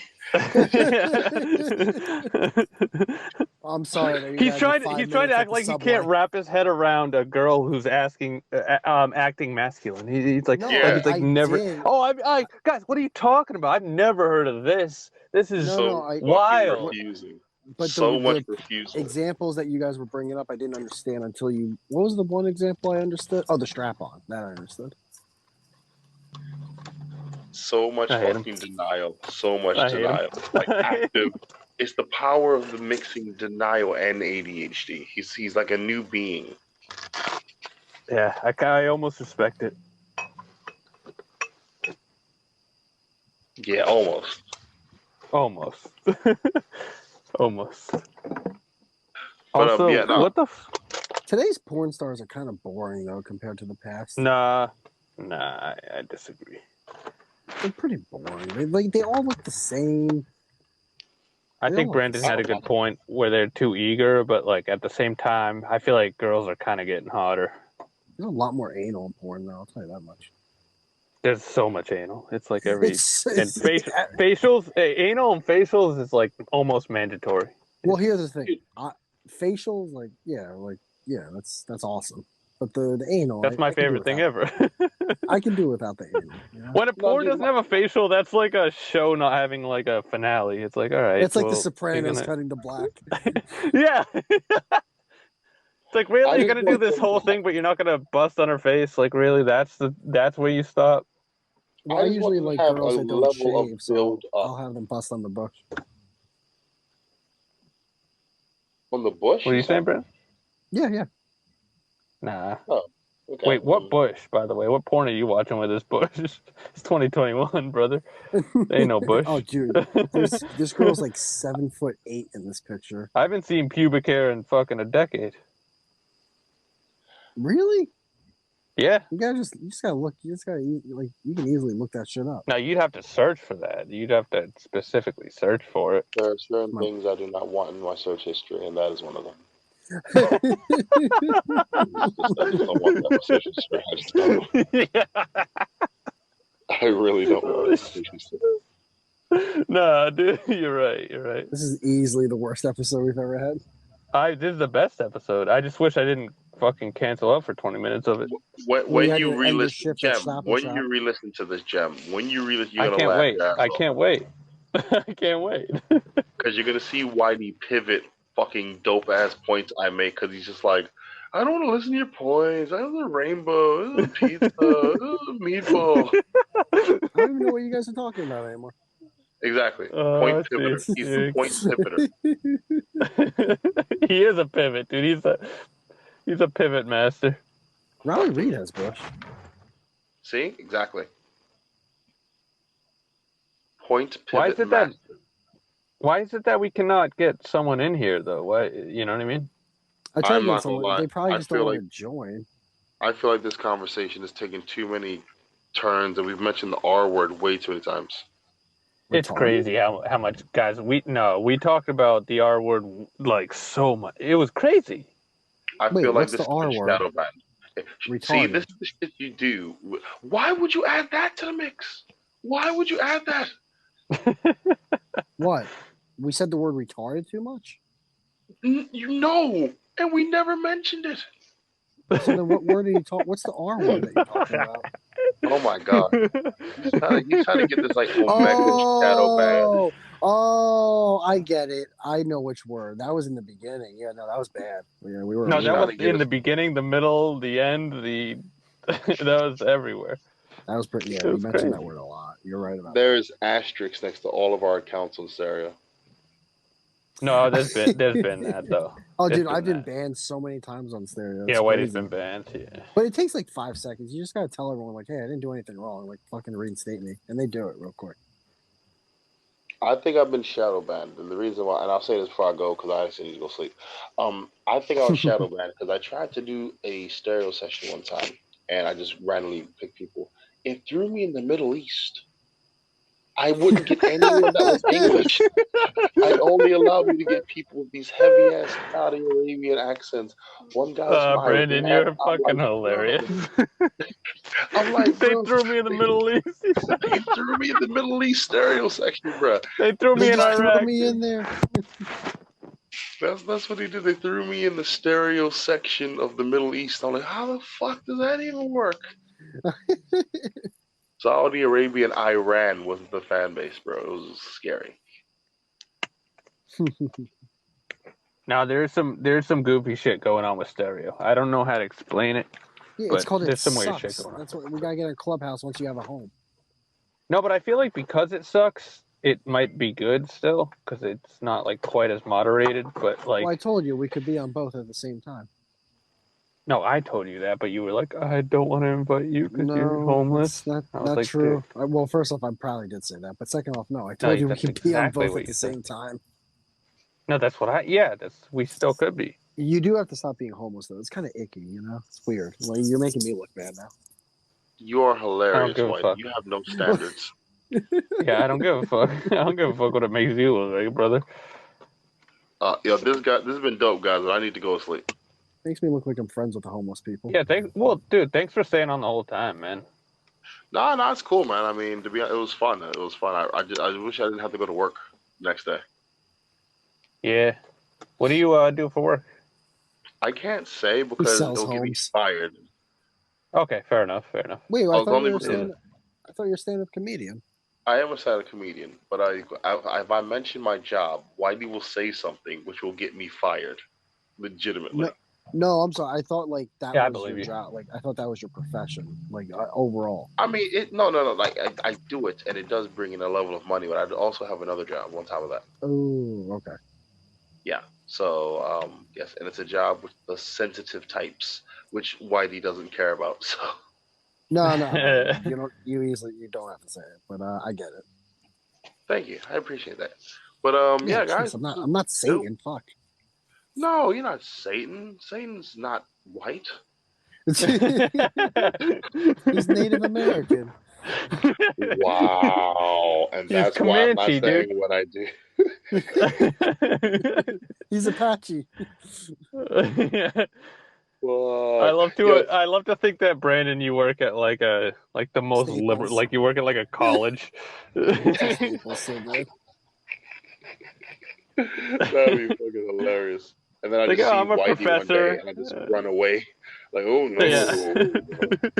I'm sorry. He's trying to act like he can't wrap his head around a girl who's acting masculine. He's like, never. Did. Oh, I guys, what are you talking about? I've never heard of this. This is wild. But so much refusal. Examples that you guys were bringing up, I didn't understand until you. What was the one example I understood? Oh, the strap-on. That I understood. So much fucking denial. So much denial. Like active. It's the power of the mixing denial and ADHD. He's like a new being. Yeah, I almost respect it. Yeah, almost. Almost. But, also, what the? Today's porn stars are kind of boring though compared to the past. Nah, I disagree. They're pretty boring. They all look the same. I think Brandon had a good point where they're too eager, but like at the same time, I feel like girls are kind of getting hotter. There's a lot more anal in porn though. I'll tell you that much. There's so much anal. It's like every facials, anal and facials is like almost mandatory. Well, here's the thing: facials, that's awesome. But the anal, that's my favorite thing ever. I can do without the anal. You know? When a porn doesn't have a facial, that's like a show not having like a finale. It's like, all right, it's like The Sopranos cutting to black. Yeah. It's like, really, you're gonna do this whole thing, but you're not gonna bust on her face? Like, really, that's where you stop? Well, I usually like girls that don't shave, so I'll have them bust on the bush. On the bush? What are you saying, Brent? Yeah. Nah. Oh, okay. Wait, what bush, by the way? What porn are you watching with this bush? It's 2021, brother. There ain't no bush. Oh, dude. This girl's like 7'8" in this picture. I haven't seen pubic hair in fucking a decade. Really? Yeah. You just gotta look. You can easily look that shit up. Now, you'd have to search for that. You'd have to specifically search for it. There are certain things I do not want in my search history, and that is one of them. Yeah. I really don't want to. Nah, dude, you're right. This is easily the worst episode we've ever had. This is the best episode. I just wish I didn't fucking cancel out for 20 minutes of it. When you re-listen to this, Gem, you're gonna laugh. I can't wait. I can't wait. Because you're gonna see Whitey pivot fucking dope ass points I make, because he's just like, I don't want to listen to your points. I have the rainbow, this is pizza, this is meatball. I don't even know what you guys are talking about anymore. Exactly. Point pivoter. He's the point pivoter. He is a pivot, dude. He's a pivot master. Riley Reid has bush. See? Exactly. Point pivot master. Why is it that we cannot get someone in here, though? Why? You know what I mean? I tried to get someone. They probably just don't want to join. I feel like this conversation is taking too many turns, and we've mentioned the R word way too many times. It's crazy how much, guys. We talked about the R word like so much. It was crazy. I feel like this is shadow banned. See, this is the shit you do. Why would you add that to the mix? Why would you add that? What? We said the word retarded too much? You know, and we never mentioned it. So then what word are you talking? What's the R word that you're talking about? Oh my god. He's trying to get this like Omega shadow band. Oh, I get it. I know which word. That was in the beginning. Yeah, no, that was bad. Yeah, we were. No, that was in us... the beginning, the middle, the end, that was everywhere. That was pretty. Yeah, you mentioned that word a lot. You're right about There's asterisks next to all of our accounts on Stereo. No, there's been that though. Oh, dude, I've been banned so many times on Stereo. Yeah, Whitey's been banned. Yeah, but it takes like 5 seconds. You just gotta tell everyone like, "Hey, I didn't do anything wrong. Like, fucking reinstate me," and they do it real quick. I think I've been shadow banned, and the reason why, and I'll say this before I go because I actually need to go sleep. I think I was shadow banned because I tried to do a stereo session one time, and I just randomly picked people. It threw me in the Middle East. I wouldn't get anyone that was English. I'd only allow me to get people with these heavy ass Saudi Arabian accents. One guy was from Brandon, you're fucking hilarious. I'm like, they threw me in the Middle East. They threw me in the Middle East stereo section, bro. They threw me in Iraq. Threw me in there. That's what he did. They threw me in the stereo section of the Middle East. I'm like, how the fuck does that even work? Saudi Arabia and Iran wasn't the fan base, bro. It was scary. Now there's some goofy shit going on with stereo. I don't know how to explain it. Yeah, it's called there's some sucks. weird shit going on. That's what we gotta get a clubhouse once you have a home. No, but I feel like because it sucks, it might be good still because it's not like quite as moderated. But like, well, I told you we could be on both at the same time. No, I told you that, but you were like, I don't want to invite you because you're homeless. That's not like, true. Well, first off, I probably did say that, but second off, no, I told you we could be on both at the same time. No, that's what we still could be. You do have to stop being homeless, though. It's kind of icky, you know? It's weird. Like, you're making me look bad now. You are hilarious, White. You have no standards. Yeah, I don't give a fuck. I don't give a fuck what it makes you look like, brother. This has been dope, guys, but I need to go to sleep. Makes me look like I'm friends with the homeless people. Yeah, dude, thanks for staying on the whole time, man. No, it's cool, man. I mean, to be honest, it was fun. It was fun. I wish I didn't have to go to work the next day. Yeah. What do you do for work? I can't say because it'll get me fired. Okay, fair enough. Wait, I thought you were a stand-up comedian. I am a stand-up comedian, but if I mention my job, Whitey will say something which will get me fired, legitimately. No, I'm sorry. I thought like that was your job. Like I thought that was your profession. Like overall. I mean, no. Like I do it, and it does bring in a level of money, but I also have another job on top of that. Oh, okay. Yeah. So yes, and it's a job with the sensitive types, which Whitey doesn't care about. So. No. You don't have to say it, but I get it. Thank you. I appreciate that. But yeah, guys. I'm not Satan. Fuck. No, you're not Satan. Satan's not white. He's Native American. Wow. And that's Comanche, why I'm not saying what I do. He's Apache. I love to think that Brandon, you work at like the most liberal, like you work at like a college. That'd be fucking hilarious. And then I just see I'm a Whitey professor. one day and I just run away. Like, oh no. Yeah.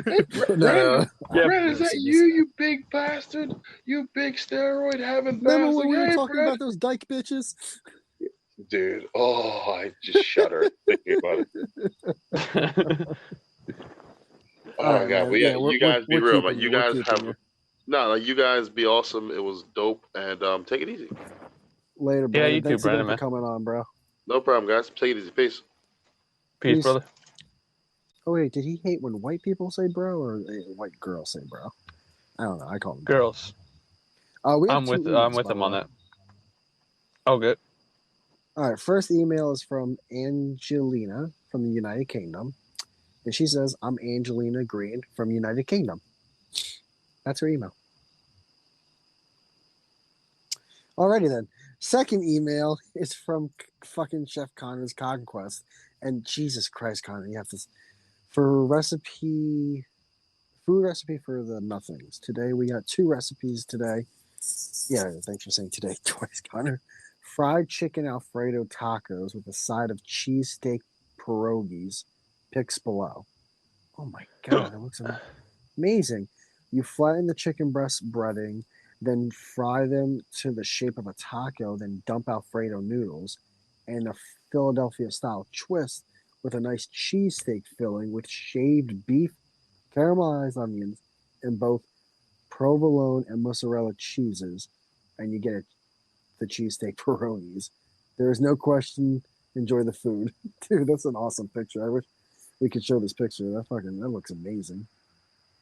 Hey, Brandon, is that you big bastard? You big steroid having bastard? Remember when we were talking about those dyke bitches? Dude, I just shudder thinking about it. Oh my god, you guys be real, but you guys have you guys be awesome. It was dope, and take it easy. Later, bro. Yeah, you too, Brandon, man. Coming on, bro. No problem, guys. Take it easy. Peace. Peace, brother. Oh wait, did he hate when white people say bro or white girls say bro? I don't know. I call them girls. I'm with them on that. Oh, good. All right. First email is from Angelina from the United Kingdom, and she says, "I'm Angelina Green from United Kingdom." That's her email. Alrighty then. Second email is from fucking Chef Connor's Conquest, and Jesus Christ, Connor, you have to food recipe for the nothings. Today we got 2 recipes today. Yeah, thanks for saying today twice, Connor. Fried chicken Alfredo tacos with a side of cheesesteak pierogies Pics below. Oh my god, that looks amazing. You flatten the chicken breast breading, then fry them to the shape of a taco, then dump Alfredo noodles and a Philadelphia style twist with a nice cheesesteak filling with shaved beef, caramelized onions, and both provolone and mozzarella cheeses, and you get the cheesesteak Peronis. There is no question. Enjoy the food, dude. That's an awesome picture. I wish we could show this picture. That looks amazing.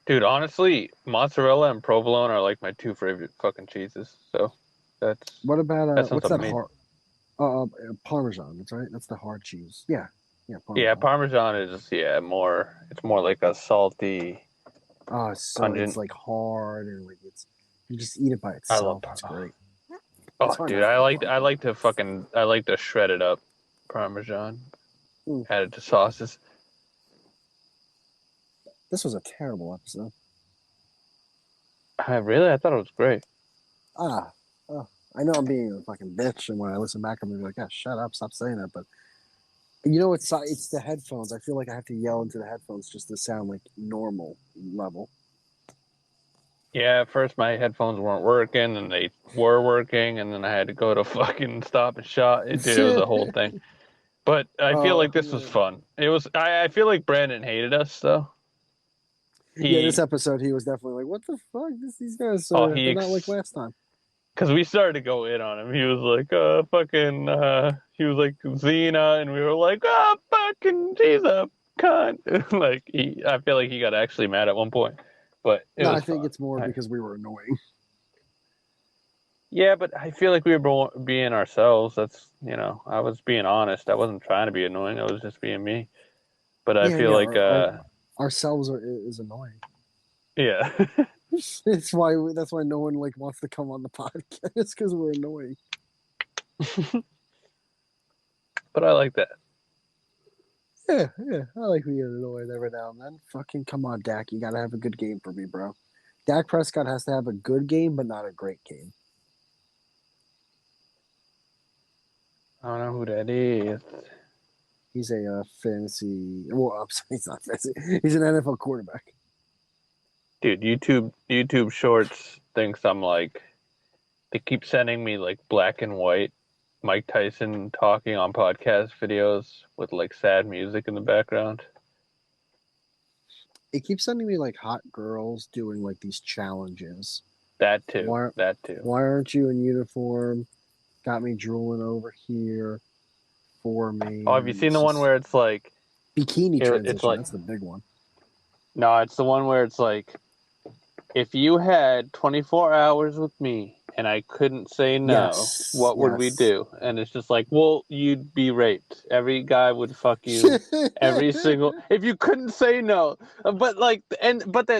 Dude, honestly, mozzarella and provolone are like my two favorite fucking cheeses. So that's what about what's that amazing. hard? Parmesan. That's right. That's the hard cheese. Yeah. Parmesan. Yeah, Parmesan is more. It's more like a salty. Oh, so pungent. It's like hard and like you just eat it by itself. I love Parmesan. It's great. Oh, dude, I like to shred it up, Parmesan, add it to sauces. This was a terrible episode. Really? I thought it was great. I know I'm being a fucking bitch, and when I listen back, I'm gonna be like, "Yeah, shut up, stop saying that." But you know, it's the headphones. I feel like I have to yell into the headphones just to sound like normal level. Yeah, at first my headphones weren't working, and they were working, and then I had to go to fucking Stop and Shop. It was a whole thing. But I feel like this was fun. It was. I feel like Brandon hated us, though. This episode, he was definitely like, "What the fuck? These guys are they're not like last time." Because we started to go in on him. He was like, he was like, Xena, and we were like, fucking, she's a cunt. I feel like he got actually mad at one point. But I think it's more because we were annoying. Yeah, but I feel like we were being ourselves. That's, I was being honest. I wasn't trying to be annoying. I was just being me. But I feel like... ourselves is annoying. Yeah. That's why no one wants to come on the podcast. It's because we're annoying. But I like that. Yeah. I like being annoyed every now and then. Fucking come on, Dak. You gotta have a good game for me, bro. Dak Prescott has to have a good game, but not a great game. I don't know who that is. He's a fantasy. Well, I'm sorry, he's not fantasy. He's an NFL quarterback. Dude, YouTube Shorts thinks I'm like. They keep sending me black and white Mike Tyson talking on podcast videos with sad music in the background. It keeps sending me hot girls doing these challenges. That too. Why aren't you in uniform? Got me drooling over here for me. Oh, have you seen the one where it's bikini transition? That's the big one. No, it's the one where it's if you had 24 hours with me and I couldn't say no, what would we do? And it's just well, you'd be raped. Every guy would fuck you. Every single, if you couldn't say no. But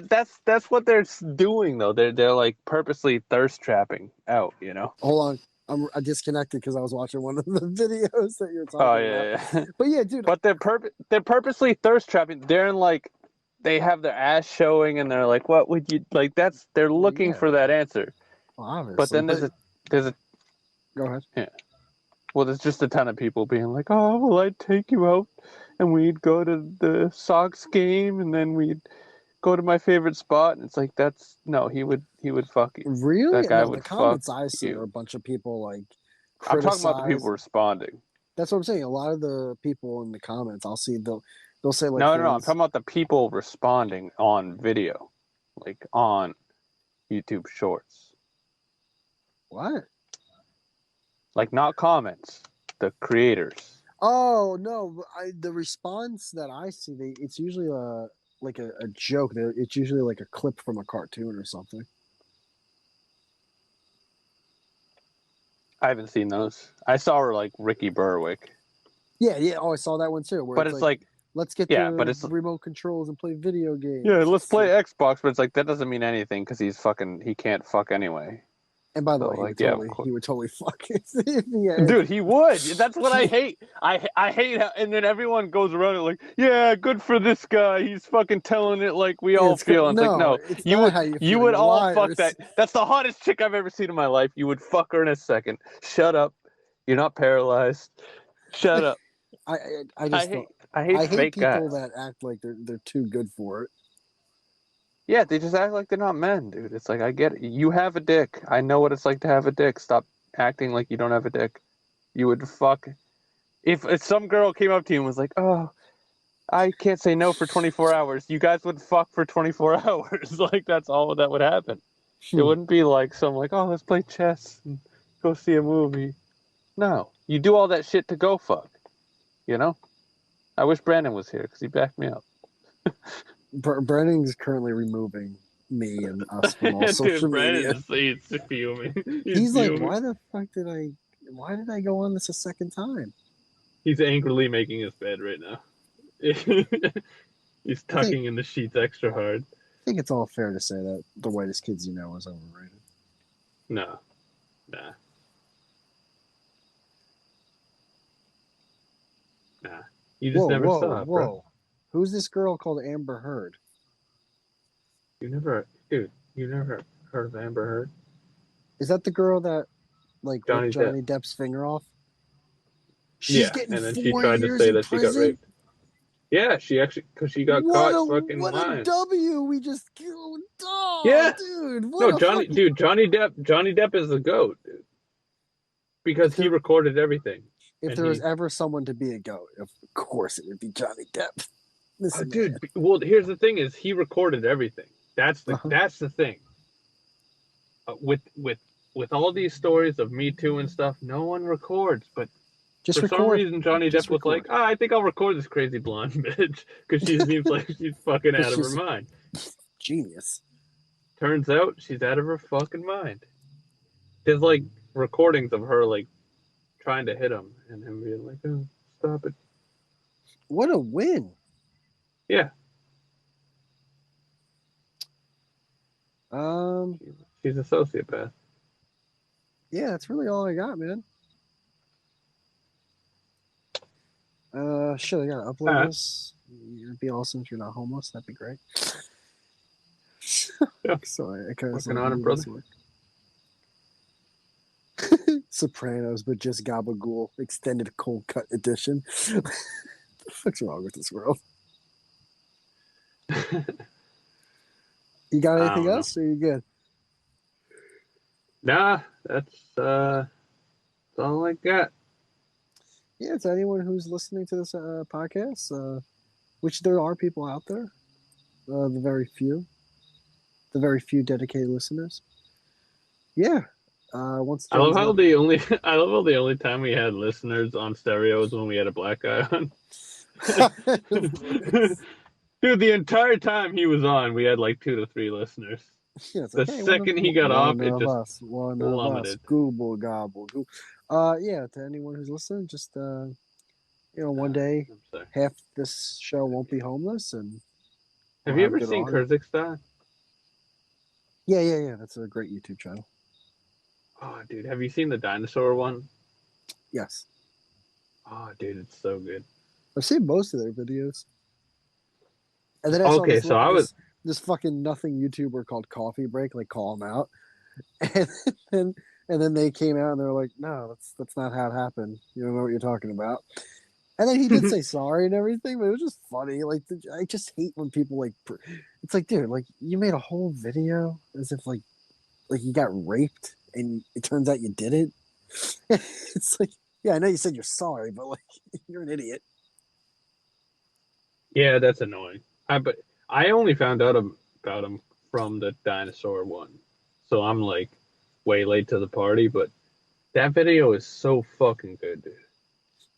that's what they're doing though. They're purposely thirst trapping out, Hold on. I disconnected because I was watching one of the videos that you're talking about. Yeah. But yeah, dude. But they're purposely thirst trapping. They're in they have their ass showing and they're what would you they're looking for that answer. Well, obviously, but then there's a go ahead. Yeah. Well, there's just a ton of people being oh, well, I'd take you out and we'd go to the Sox game and then we'd go to my favorite spot. And it's he would fuck you. Really? That guy would the comments fuck I see you. are a bunch of people I'm talking about the people responding. That's what I'm saying. A lot of the people in the comments, I'll see they'll say no. I'm talking about the people responding on video, on YouTube Shorts. What? Not comments, the creators. Oh no! The response that I see, it's usually a joke. It's usually a clip from a cartoon or something. I haven't seen those. I saw her Ricky Berwick. Yeah. Oh, I saw that one too. But it's let's get the remote controls and play video games. Yeah, let's play Xbox. But it's that doesn't mean anything because he can't fuck anyway. And by the way, he would totally fuck it. Dude, he would. That's what I hate. I hate how, and then everyone goes around it yeah, good for this guy. He's fucking telling it we all feel. And it's you would all fuck that. That's the hottest chick I've ever seen in my life. You would fuck her in a second. Shut up. You're not paralyzed. Shut up. I just I hate fake people guys. that act like they're too good for it. Yeah, they just act like they're not men, dude. It's like, I get it. You have a dick. I know what it's like to have a dick. Stop acting like you don't have a dick. You would fuck. If some girl came up to you and was like, oh, I can't say no for 24 hours, you guys would fuck for 24 hours. Like, that's all that would happen. It wouldn't be like some like, oh, let's play chess and go see a movie. No. You do all that shit to go fuck. You know? I wish Brandon was here because he backed me up. Brandon's currently removing me and us from all social media. He's fuming. He's like, why did I go on this a second time? He's angrily making his bed right now. He's tucking in the sheets extra hard. I think it's all fair to say that the whitest kids you know is overrated. No. Nah. You just never saw it, bro. Who's this girl called Amber Heard? You never heard of Amber Heard? Is that the girl that ripped Johnny Depp's finger off? She's getting and then she tried to say that she got raped. Yeah, she actually, because she got caught fucking lying. What a W! We just killed. Oh, yeah, dude. Johnny Depp is the GOAT, dude. Because he recorded everything. If there was ever someone to be a GOAT, of course it would be Johnny Depp. Dude, well, here's the thing: is he recorded everything. That's the thing. With all these stories of Me Too and stuff, no one records. But for some reason, Johnny Depp was like, I think I'll record this crazy blonde bitch because she seems like she's fucking out of her mind. Genius. Turns out she's out of her fucking mind. There's like recordings of her like trying to hit him and him being like, oh, stop it. What a win. Yeah. She's a sociopath. Yeah, that's really all I got, man. Shit, I gotta upload this. It'd be awesome if you're not homeless. That'd be great. Yeah. Sorry, I kind of working on it, brother. Sopranos, but just Gabagool extended cold cut edition. What the fuck's wrong with this world? You got anything else, or are you good? Nah, that's all I got. Yeah, to anyone who's listening to this podcast, which there are people out there, the very few dedicated listeners. Yeah. I love how the only time we had listeners on stereo was when we had a black guy on. Dude, the entire time he was on, we had like 2 to 3 listeners. Yeah, the second he got off, it just plummeted. Google gobble. Yeah, to anyone who's listening, just one day half this show won't be homeless. And have you ever seen Kyrgyzstan? Yeah. That's a great YouTube channel. Oh, dude, have you seen the dinosaur one? Yes. Oh, dude, it's so good. I've seen most of their videos. And then this fucking nothing YouTuber called Coffee Break, like, call him out, and then they came out and they're like, no, that's not how it happened. You don't know what you're talking about. And then he did say sorry and everything, but it was just funny. Like, I just hate when people like, it's like, dude, like, you made a whole video as if like you got raped and it turns out you did it. It's like, yeah, I know you said you're sorry, but like, you're an idiot. Yeah, that's annoying. But I only found out about him from the dinosaur one, so I'm like way late to the party. But that video is so fucking good, dude.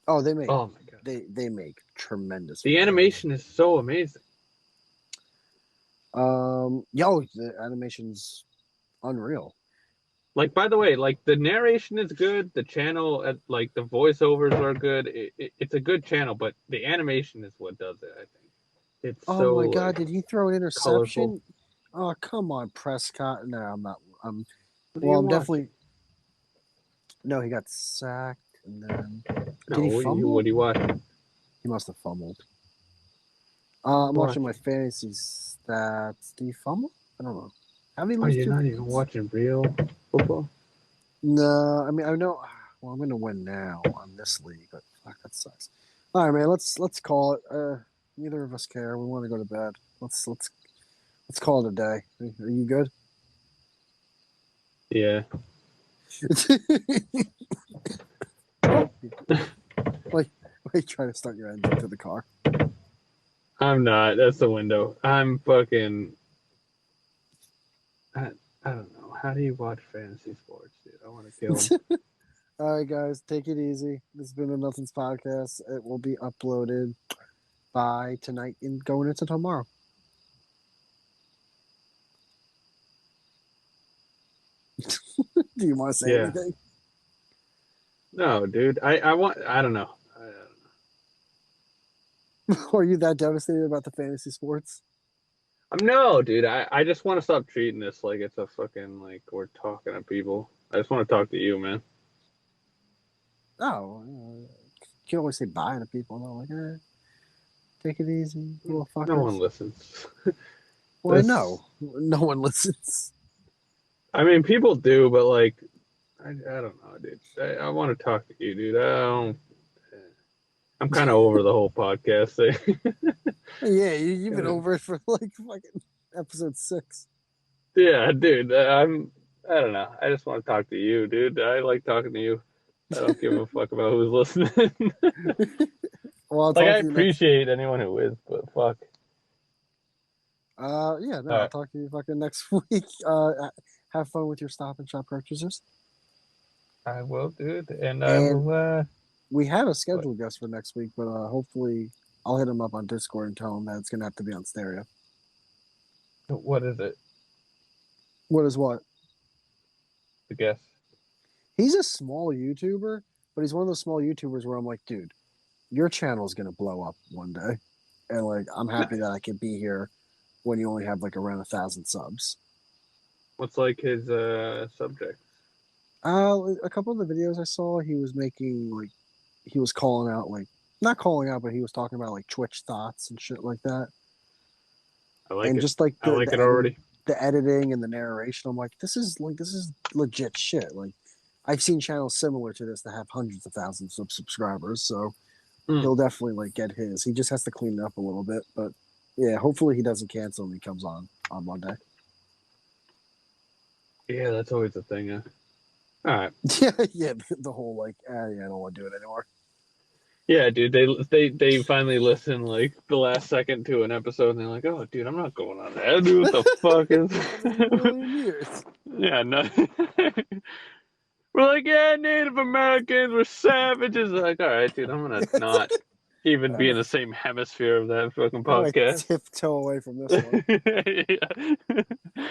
Oh, they make. Oh my god, they make tremendous. The animation is so amazing. The animation's unreal. Like, by the way, like, the narration is good. The channel, like, the voiceovers are good. It's a good channel, but the animation is what does it, I think. It's my god, like, did he throw an interception? Colorful. Oh, come on, Prescott. No, I'm not. I'm definitely. No, he got sacked, and then. Did he fumble? What are you watching? He must have fumbled. I'm watching my fantasy stats. Did he fumble? I don't know. Are you not even watching real football? No, I mean, I know. Well, I'm going to win now on this league, but fuck, that sucks. All right, man. Let's call it. Neither of us care. We want to go to bed. Let's call it a day. Are you good? Yeah. like trying to start your engine to the car. I'm not. That's the window. I'm fucking. I don't know. How do you watch fantasy sports, dude? I want to kill him. All right, guys, take it easy. This has been a Nothing's podcast. It will be uploaded by tonight and going into tomorrow. Do you want to say anything? No, dude. I don't know. Are you that devastated about the fantasy sports? No, dude. I just want to stop treating this like it's a fucking like we're talking to people. I just want to talk to you, man. Oh, you can always say bye to people. No, like, take it easy, little fuckers. No one listens. Well, I know. No one listens. I mean, people do, but like, I don't know, dude. I want to talk to you, dude. I'm kind of over the whole podcast thing. Yeah, you've been over it for like fucking episode 6. Yeah, dude. I don't know. I just want to talk to you, dude. I like talking to you. I don't give a fuck about who's listening. Well, like, I appreciate anyone who is, but fuck. Yeah, no, I'll talk to you fucking next week. Have fun with your Stop and Shop purchases. I will, dude, and I will. We had a scheduled guest for next week, but hopefully I'll hit him up on Discord and tell him that it's gonna have to be on stereo. What is it? What is what? The guest. He's a small YouTuber, but he's one of those small YouTubers where I'm like, dude, your channel is gonna blow up one day, and like I'm happy that I can be here when you only have like around 1,000 subs. What's like his subject? A couple of the videos I saw, he was making like he was calling out like not calling out, but he was talking about like Twitch thoughts and shit like that. I like and it. Just like I like it already. The editing and the narration, I'm like, this is legit shit. Like I've seen channels similar to this that have hundreds of thousands of subscribers, so he'll definitely like get his. He just has to clean it up a little bit, but yeah, hopefully he doesn't cancel and he comes on Monday. Yeah, that's always the thing. All right. Yeah, the whole like, yeah, I don't want to do it anymore. Yeah, dude, they finally listen like the last second to an episode, and they're like, "Oh, dude, I'm not going on that. Dude, what the fuck is?" Yeah, no. We're like, yeah, Native Americans were savages. Like, all right, dude, I'm gonna not even be in the same hemisphere of that fucking podcast. Tiptoe away from this one. Yeah.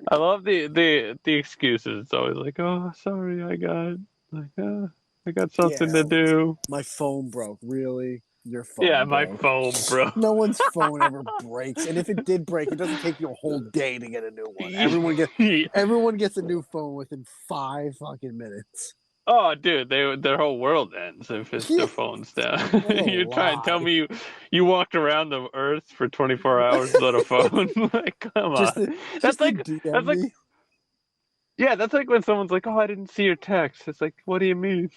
I love the excuses. It's always like, oh, sorry, I got something to do. My phone broke. Really? Your phone? Yeah, broke. my phone broke. No one's phone ever breaks, and if it did break, it doesn't take you a whole day to get a new one. Everyone gets a new phone within 5 fucking minutes. Oh, dude, their whole world ends if their phone's down. You try and tell me you walked around the earth for 24 hours without a phone. Like, come on. That's like yeah, that's like when someone's like, "Oh, I didn't see your text." It's like, what do you mean?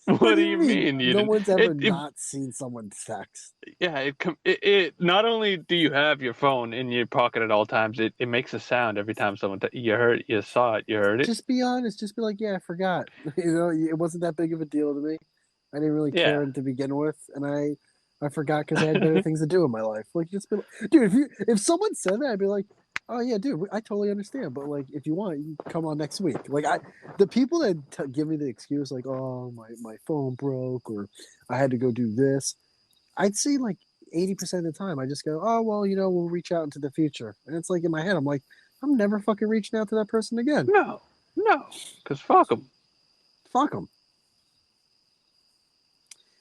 What do you mean? No one's ever not seen someone's text. Yeah, it not only do you have your phone in your pocket at all times, it makes a sound every time someone you saw it, you heard it. Just be honest. Just be like, yeah, I forgot. It wasn't that big of a deal to me. I didn't really care to begin with, and I forgot because I had better things to do in my life. Like, just be like, dude, if someone said that, I'd be like, oh yeah, dude, I totally understand. But like, if you want, you can come on next week. Like, the people that give me the excuse, like, oh, my phone broke or I had to go do this, I'd say like 80% of the time, I just go, oh well, we'll reach out into the future. And it's like in my head, I'm like, I'm never fucking reaching out to that person again. No, because fuck them. Fuck them.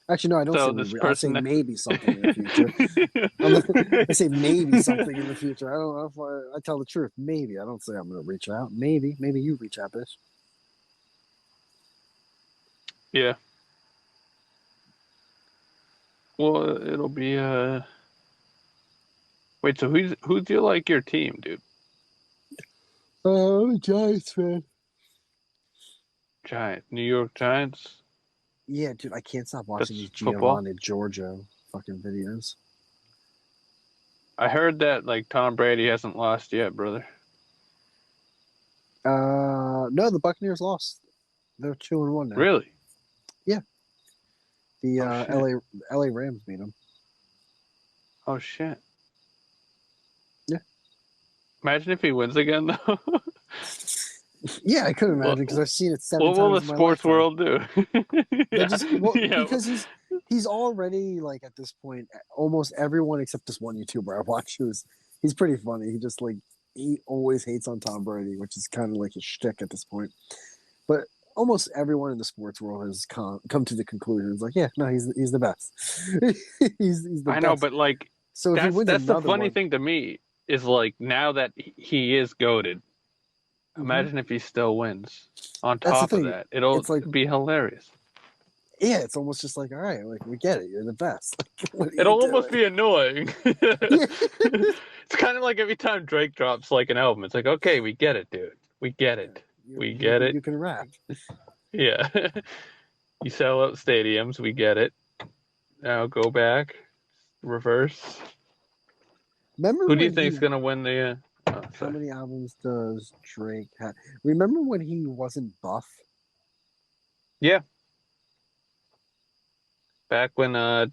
Actually, no, I don't I say maybe something in the future. I say maybe something in the future. I don't know if I tell the truth. Maybe. I don't say I'm going to reach out. Maybe you reach out, bitch. Yeah. Well, it'll be Wait, so who's your team, dude? I'm a Giants fan. New York Giants. Yeah, dude, I can't stop watching these football. Giovanni Giorgio fucking videos. I heard that like Tom Brady hasn't lost yet, brother. No, the Buccaneers lost. They're 2-1 now. Really? Yeah. The LA Rams beat them. Oh shit. Yeah. Imagine if he wins again, though. Yeah, I couldn't imagine because I've seen it 7 times. What will the in my sports lifetime. world do? Because he's already like at this point almost everyone except this one YouTuber I watch he's pretty funny. He just like he always hates on Tom Brady, which is kind of like his shtick at this point. But almost everyone in the sports world has come to the conclusion. It's like, yeah, no, he's the best. he's the best. I know, but like, so if he wins that's the funny thing to me is like now that he is goated. Imagine if he still wins. On top of that, it'll be hilarious. Yeah, it's almost just like, all right, like we get it, you're the best. It'll almost be annoying. It's kind of like every time Drake drops like an album, it's like, okay, we get it, dude. We get it. We get it. You can rap. Yeah. You sell out stadiums. We get it. Now go back, reverse. Remember who do you think is gonna win the? How many albums does Drake have? Remember when he wasn't buff? Yeah. Back when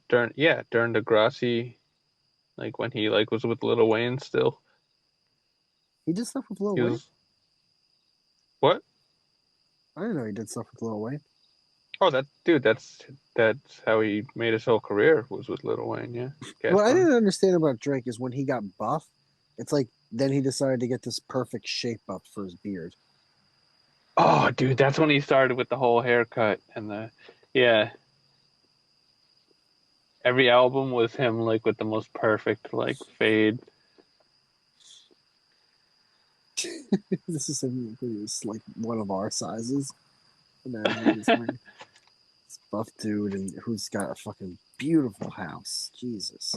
during Degrassi, like when he like was with Lil Wayne still. He did stuff with Lil Wayne. What? I didn't know he did stuff with Lil Wayne. Oh, that's how he made his whole career was with Lil Wayne. Yeah. What I didn't understand about Drake is when he got buff, it's like then he decided to get this perfect shape up for his beard. Oh, dude, that's when he started with the whole haircut and every album was him like with the most perfect like fade. This is him who's like one of our sizes. Imagine this buff dude and who's got a fucking beautiful house. Jesus.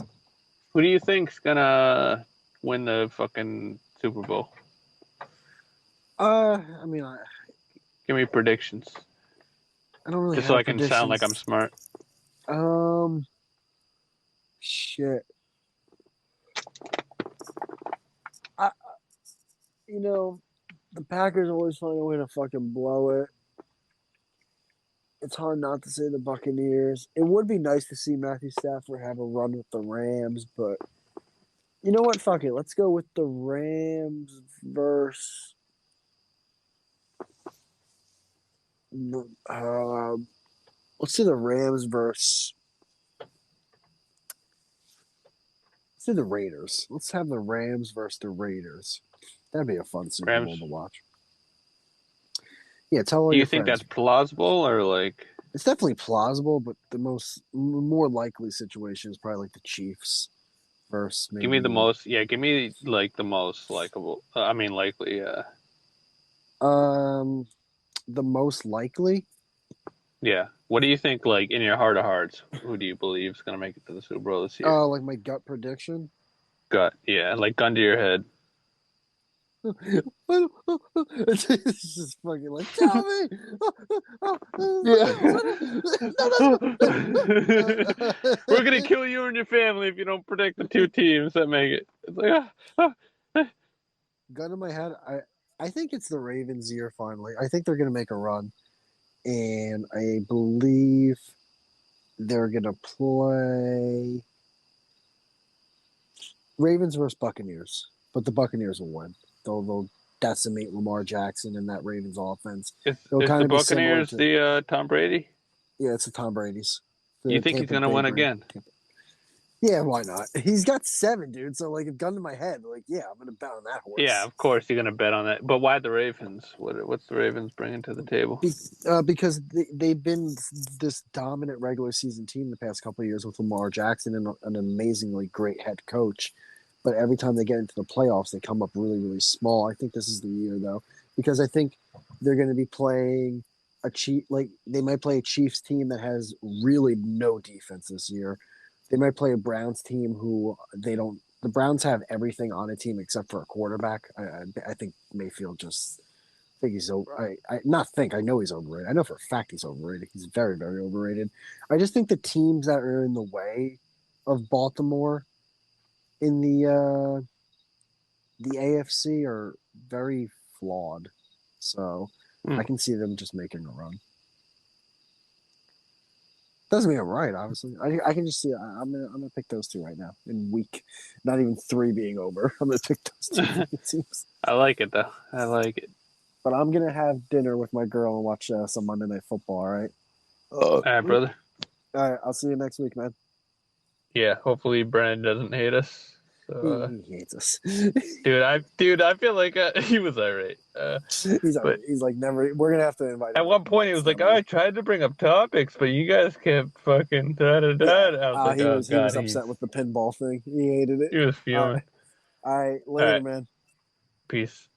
Who do you think's gonna win the fucking Super Bowl? I mean, give me predictions. I don't really just so I can sound like I'm smart. Shit. The Packers always find a way to fucking blow it. It's hard not to say the Buccaneers. It would be nice to see Matthew Stafford have a run with the Rams, but you know what? Fuck it. Let's go with the Rams versus. Let's do the Rams versus. Let's do the Raiders. Let's have the Rams versus the Raiders. That'd be a fun Super Bowl to watch. Yeah, tell all Do you your think friends. That's plausible or like? It's definitely plausible, but the more likely situation is probably like the Chiefs versus. Maybe... Give me the most. Yeah, give me like the most likable. Likely. Yeah. The most likely. Yeah. What do you think? Like in your heart of hearts, who do you believe is gonna make it to the Super Bowl this year? Oh, like my gut prediction. Gut. Yeah, like gun to your head. It's just fucking like, tell me. We're gonna kill you and your family if you don't predict the two teams that make it. It's like, gun in my head. I think it's the Ravens' year finally. I think they're gonna make a run, and I believe they're gonna play Ravens versus Buccaneers, but the Buccaneers will win. They'll decimate Lamar Jackson and that Ravens offense. Is the Buccaneers the Tom Brady? Yeah, it's the Tom Brady's. You think he's going to win again? Yeah, why not? He's got 7, dude. So, like, a gun to my head, like, yeah, I'm going to bet on that horse. Yeah, of course you're going to bet on that. But why the Ravens? What's the Ravens bringing to the table? Because they've been this dominant regular season team the past couple of years with Lamar Jackson and an amazingly great head coach. But every time they get into the playoffs, they come up really, really small. I think this is the year, though, because I think they're going to be playing they might play a Chiefs team that has really no defense this year. They might play a Browns team who the Browns have everything on a team except for a quarterback. I think Mayfield just I think he's over. I not think. I know he's overrated. I know for a fact he's overrated. He's very, very overrated. I just think the teams that are in the way of Baltimore in the AFC are very flawed. So I can see them just making a run. Doesn't mean I'm right, obviously. I can just see. I'm gonna pick those two right now in week, not even 3 being over. I'm gonna pick those two teams. I like it though. I like it. But I'm gonna have dinner with my girl and watch some Monday Night Football. All right. All right, brother. All right. I'll see you next week, man. Yeah. Hopefully, Brandon doesn't hate us. So, he hates us. dude, I feel like he was alright. He's like never. We're gonna have to invite him. At one point, he was like, I tried to bring up topics, but you guys kept fucking da-da-da. I was like, he was upset with the pinball thing. He hated it. He was fuming. All right. Later, man. Peace.